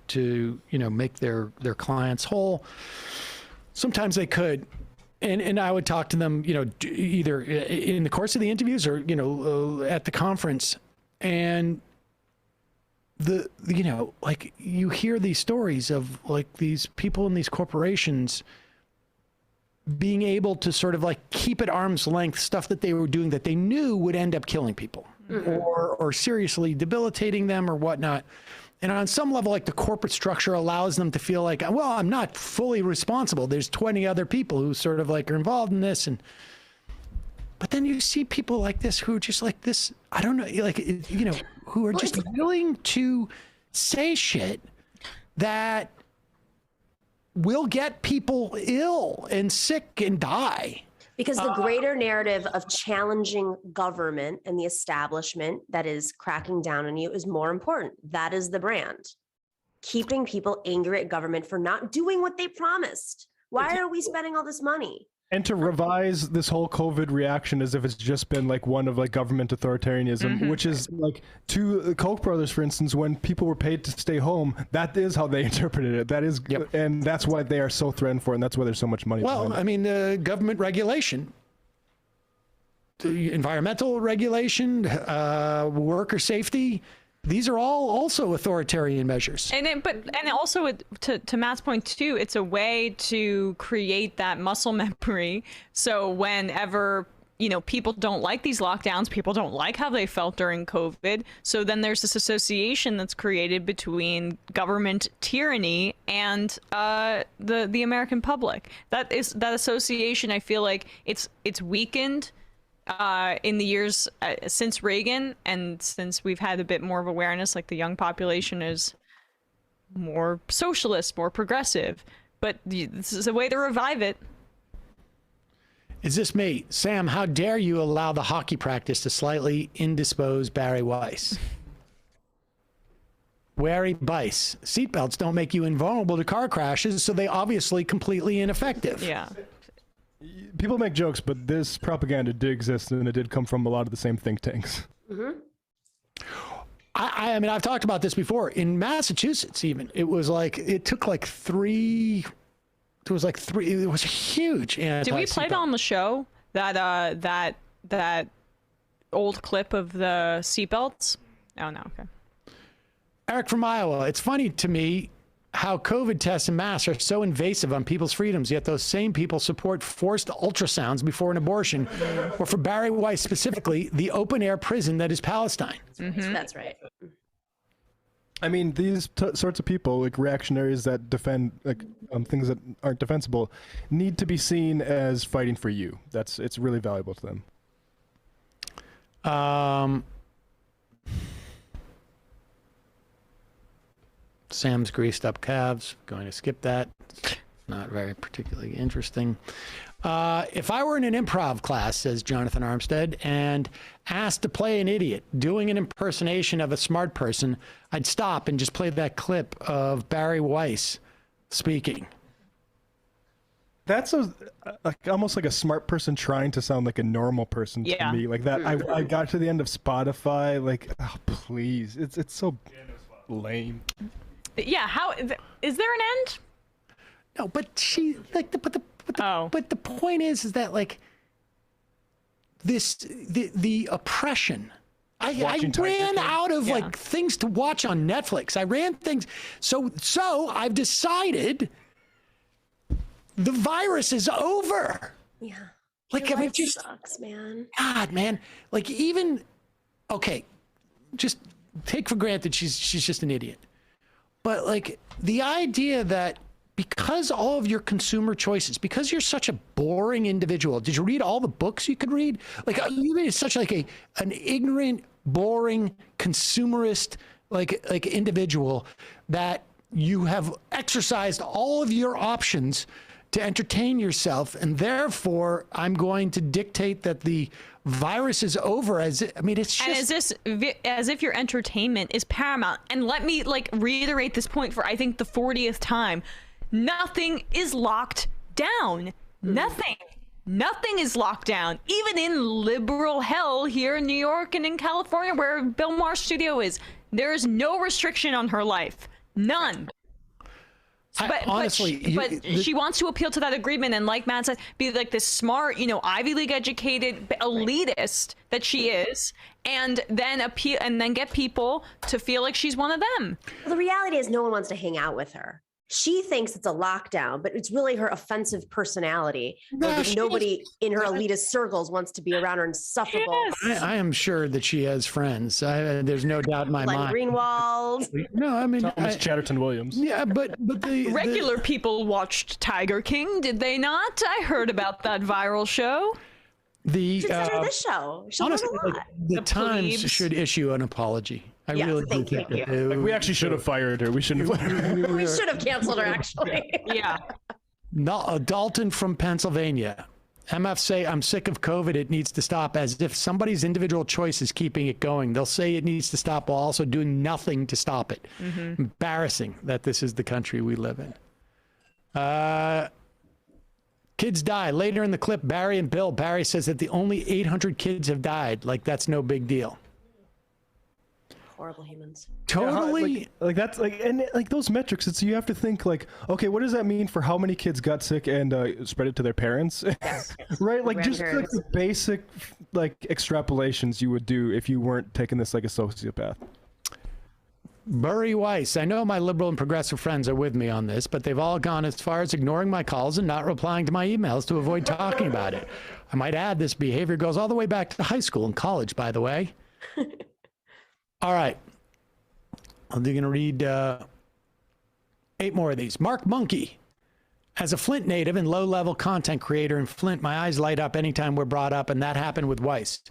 you know, make their clients whole. Sometimes they could, and I would talk to them, you know, either in the course of the interviews or, you know, at the conference, and you know, like you hear these stories of like these people in these corporations being able to sort of like keep at arm's length stuff that they were doing that they knew would end up killing people or seriously debilitating them or whatnot. And on some level, like the corporate structure allows them to feel like, well, I'm not fully responsible. There's 20 other people who sort of like are involved in this. But then you see people like this who are just like this, I don't know, like, you know, who are just willing to say shit that will get people ill and sick and die. Because the greater narrative of challenging government and the establishment that is cracking down on you is more important. That is the brand. Keeping people angry at government for not doing what they promised. Why are we spending all this money? And to revise this whole COVID reaction as if it's just been like one of like government authoritarianism, which is like to the Koch brothers, for instance, when people were paid to stay home, that is how they interpreted it. That is, and that's why they are so threatened for it, and that's why there's so much money. Well, I mean, government regulation, environmental regulation, worker safety. These are all also authoritarian measures. And also to Matt's point too, it's a way to create that muscle memory. So whenever, you know, people don't like these lockdowns, people don't like how they felt during COVID. So then there's this association that's created between government tyranny and the American public. That association, I feel like it's weakened in the years since Reagan, and since we've had a bit more of awareness, like the young population is more socialist, more progressive, but this is a way to revive it. Is this me? Sam, how dare you allow the hockey practice to slightly indispose Barry Weiss? Wary Bice. Seatbelts don't make you invulnerable to car crashes, so they obviously completely ineffective. Yeah. People make jokes, but this propaganda did exist, and it did come from a lot of the same think tanks. I mean, I've talked about this before. In Massachusetts, even, it was like, it took like three, it was a huge Did we play it on the show? That old clip of the seatbelts? Oh, no, okay. Eric from Iowa, it's funny to me how COVID tests and masks are so invasive on people's freedoms, yet those same people support forced ultrasounds before an abortion, or for Barry Weiss specifically, the open-air prison that is Palestine. That's right. I mean, these sorts of people, like reactionaries that defend like things that aren't defensible, need to be seen as fighting for you. It's really valuable to them. Sam's greased up calves. Going to skip that. Not very particularly interesting. If I were in an improv class, says Jonathan Armstead, and asked to play an idiot doing an impersonation of a smart person, I'd stop and just play that clip of Barry Weiss speaking. That's like almost like a smart person trying to sound like a normal person to me. Like that, I got to the end of Spotify. Like, oh, please, it's so lame. Yeah, how is there an end? No, but she like but the point is that like the oppression. I ran out of like things to watch on Netflix. I ran things, so I've decided the virus is over. Yeah, like your I mean, life just sucks, man. God, man, like even okay, just take for granted she's just an idiot. But like the idea that because all of your consumer choices, because you're such a boring individual, did you read all the books you could read? Like you made such like an ignorant, boring, consumerist like individual that you have exercised all of your options to entertain yourself, and therefore I'm going to dictate that the virus is over. It's just, and is this as if your entertainment is paramount? And let me like reiterate this point for I think the 40th time. Nothing is locked down. Nothing is locked down. Even in liberal hell here in New York and in California, where Bill Maher's studio is, there is no restriction on her life. None. But she wants to appeal to that agreement, and like Matt said, be like this smart, Ivy League educated elitist that she is, and then appeal and then get people to feel like she's one of them. Well, the reality is no one wants to hang out with her. She thinks it's a lockdown, but it's really her offensive personality. Nobody in her elitist circles wants to be around her insufferable. Yes. I am sure that she has friends. There's no doubt in my mind. Greenwald. No, I mean Thomas Chatterton Williams. Yeah, but the regular people watched Tiger King, did they not? I heard about that viral show. Should send her this show. She'll honestly, learn a lot. the Times should issue an apology. I really do think you. We actually should have fired her. We shouldn't have. We should have canceled her, actually. Yeah. Dalton from Pennsylvania. MF say, I'm sick of COVID. It needs to stop. As if somebody's individual choice is keeping it going. They'll say it needs to stop while also doing nothing to stop it. Embarrassing that this is the country we live in. Kids die. Later in the clip, Barry and Bill. Barry says that the only 800 kids have died. Like, that's no big deal. Horrible humans. Totally. Like that's like, and like those metrics, it's, you have to think like, okay, what does that mean for how many kids got sick and spread it to their parents? Yes. Right? Like just like the basic like extrapolations you would do if you weren't taking this like a sociopath. Burry Weiss. I know my liberal and progressive friends are with me on this, but they've all gone as far as ignoring my calls and not replying to my emails to avoid talking about it. I might add, this behavior goes all the way back to high school and college, by the way. All right. I'm going to read 8 more of these. Mark Monkey. As a Flint native and low-level content creator in Flint, my eyes light up anytime we're brought up, and that happened with Weiss.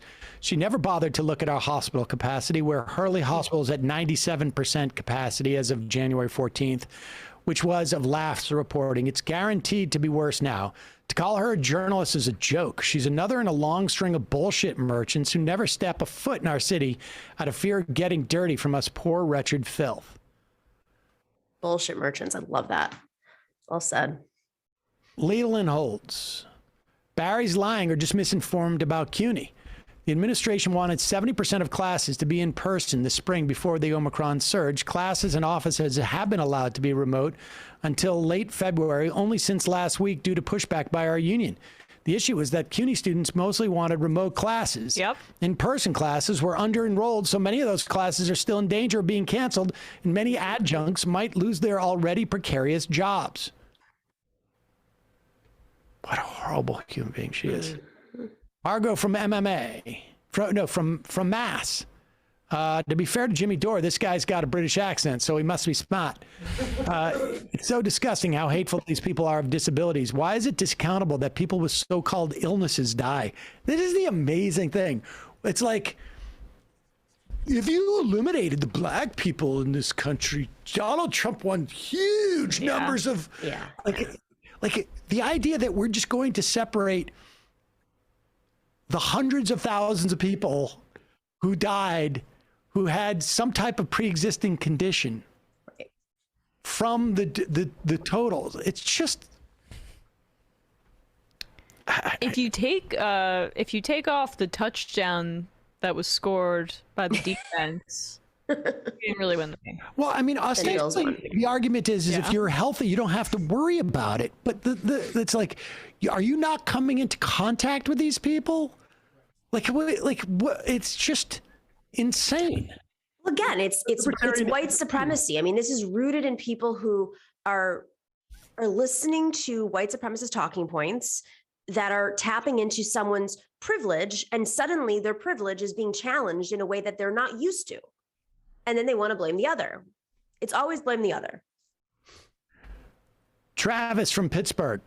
She never bothered to look at our hospital capacity, where Hurley Hospital is at 97% capacity as of January 14th, which was of last reporting. It's guaranteed to be worse now. To call her a journalist is a joke. She's another in a long string of bullshit merchants who never step a foot in our city out of fear of getting dirty from us poor, wretched filth. Bullshit merchants. I love that. Well said. Leland Holds. Barry's lying or just misinformed about CUNY. The administration wanted 70% of classes to be in person this spring before the Omicron surge. Classes and offices have been allowed to be remote until late February, only since last week due to pushback by our union. The issue is that CUNY students mostly wanted remote classes. Yep. In-person classes were under-enrolled, so many of those classes are still in danger of being canceled, and many adjuncts might lose their already precarious jobs. What a horrible human being she is. Margot from MMA, from Mass. To be fair to Jimmy Dore, this guy's got a British accent, so he must be smart. It's so disgusting how hateful these people are of disabilities. Why is it discountable that people with so-called illnesses die? This is the amazing thing. It's like, if you eliminated the black people in this country, Donald Trump won huge numbers of... Yeah. Like the idea that we're just going to separate the hundreds of thousands of people who died, who had some type of pre-existing condition, from the totals. It's just, if you take off the touchdown that was scored by the defense, you didn't really win the game. Well, I mean, ostensibly, the argument is if you're healthy, you don't have to worry about it. But it's like, are you not coming into contact with these people? Like what? It's just insane. Well, again, it's white supremacy. I mean, this is rooted in people who are listening to white supremacist talking points that are tapping into someone's privilege, and suddenly their privilege is being challenged in a way that they're not used to. And then they want to blame the other. It's always blame the other. Travis from Pittsburgh.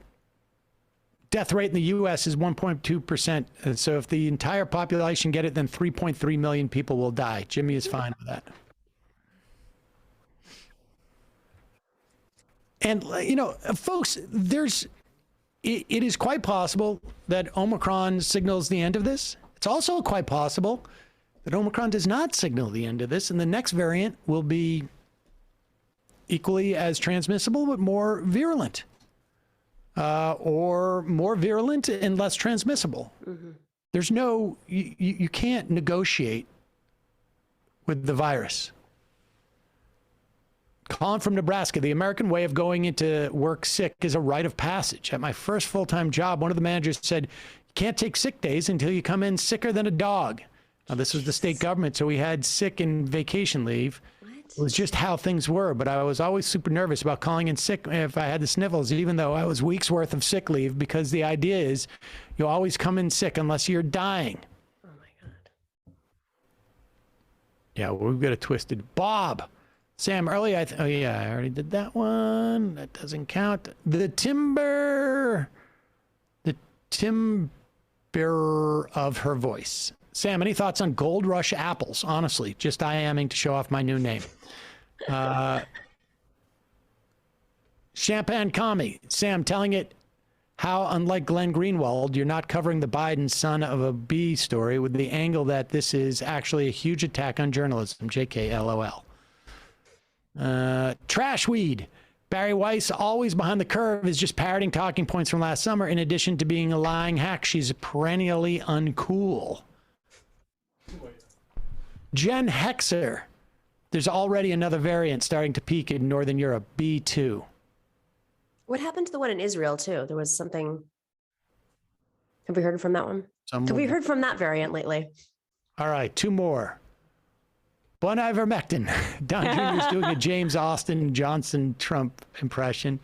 Death rate in the U.S. is 1.2%. And so if the entire population get it, then 3.3 million people will die. Jimmy is fine with that. And, you know, folks, it is quite possible that Omicron signals the end of this. It's also quite possible that Omicron does not signal the end of this, and the next variant will be equally as transmissible, but more virulent. Or more virulent and less transmissible. Mm-hmm. There's no, you can't negotiate with the virus. Colin from Nebraska, the American way of going into work sick is a rite of passage. At my first full-time job, one of the managers said, you can't take sick days until you come in sicker than a dog. Now, this was the state government, so we had sick and vacation leave. It was just how things were, but I was always super nervous about calling in sick if I had the sniffles, even though I was weeks worth of sick leave, because the idea is you always come in sick unless you're dying. Oh my God. Yeah, we've got a twisted Bob. Sam, earlier, I already did that one. That doesn't count. The timbre of her voice. Sam, any thoughts on Gold Rush apples? Honestly, just IMing to show off my new name. Champagne Commie. Sam, telling it how, unlike Glenn Greenwald, you're not covering the Biden son of a bee story with the angle that this is actually a huge attack on journalism. JK, LOL. Trash Weed. Barry Weiss, always behind the curve, is just parroting talking points from last summer. In addition to being a lying hack, she's perennially uncool. Jen Hexer. There's already another variant starting to peak in Northern Europe, B2. What happened to the one in Israel, too? There was something. Have we heard from that one? Have we heard from that variant lately? All right, 2 more. One ivermectin. Don Jr. is doing a James Austin Johnson Trump impression.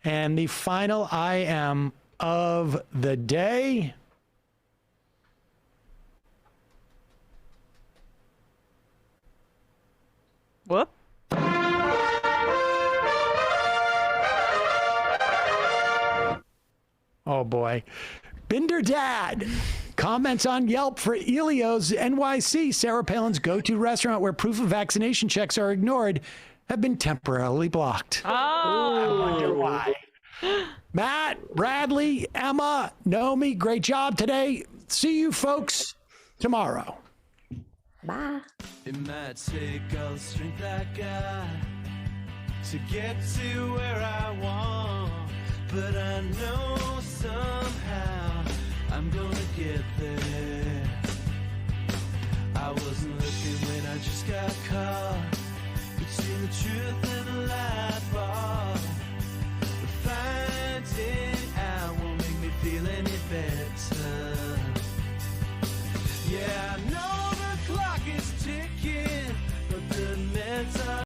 And the final IM of the day. Whoop. Oh boy. Binder Dad comments on Yelp for Elio's NYC, Sarah Palin's go-to restaurant where proof of vaccination checks are ignored, have been temporarily blocked. Oh. I wonder why. Matt, Bradley, Emma, Nomi, great job today. See you folks tomorrow. Bye. It might take all the strength I got to get to where I want, but I know somehow I'm gonna get there.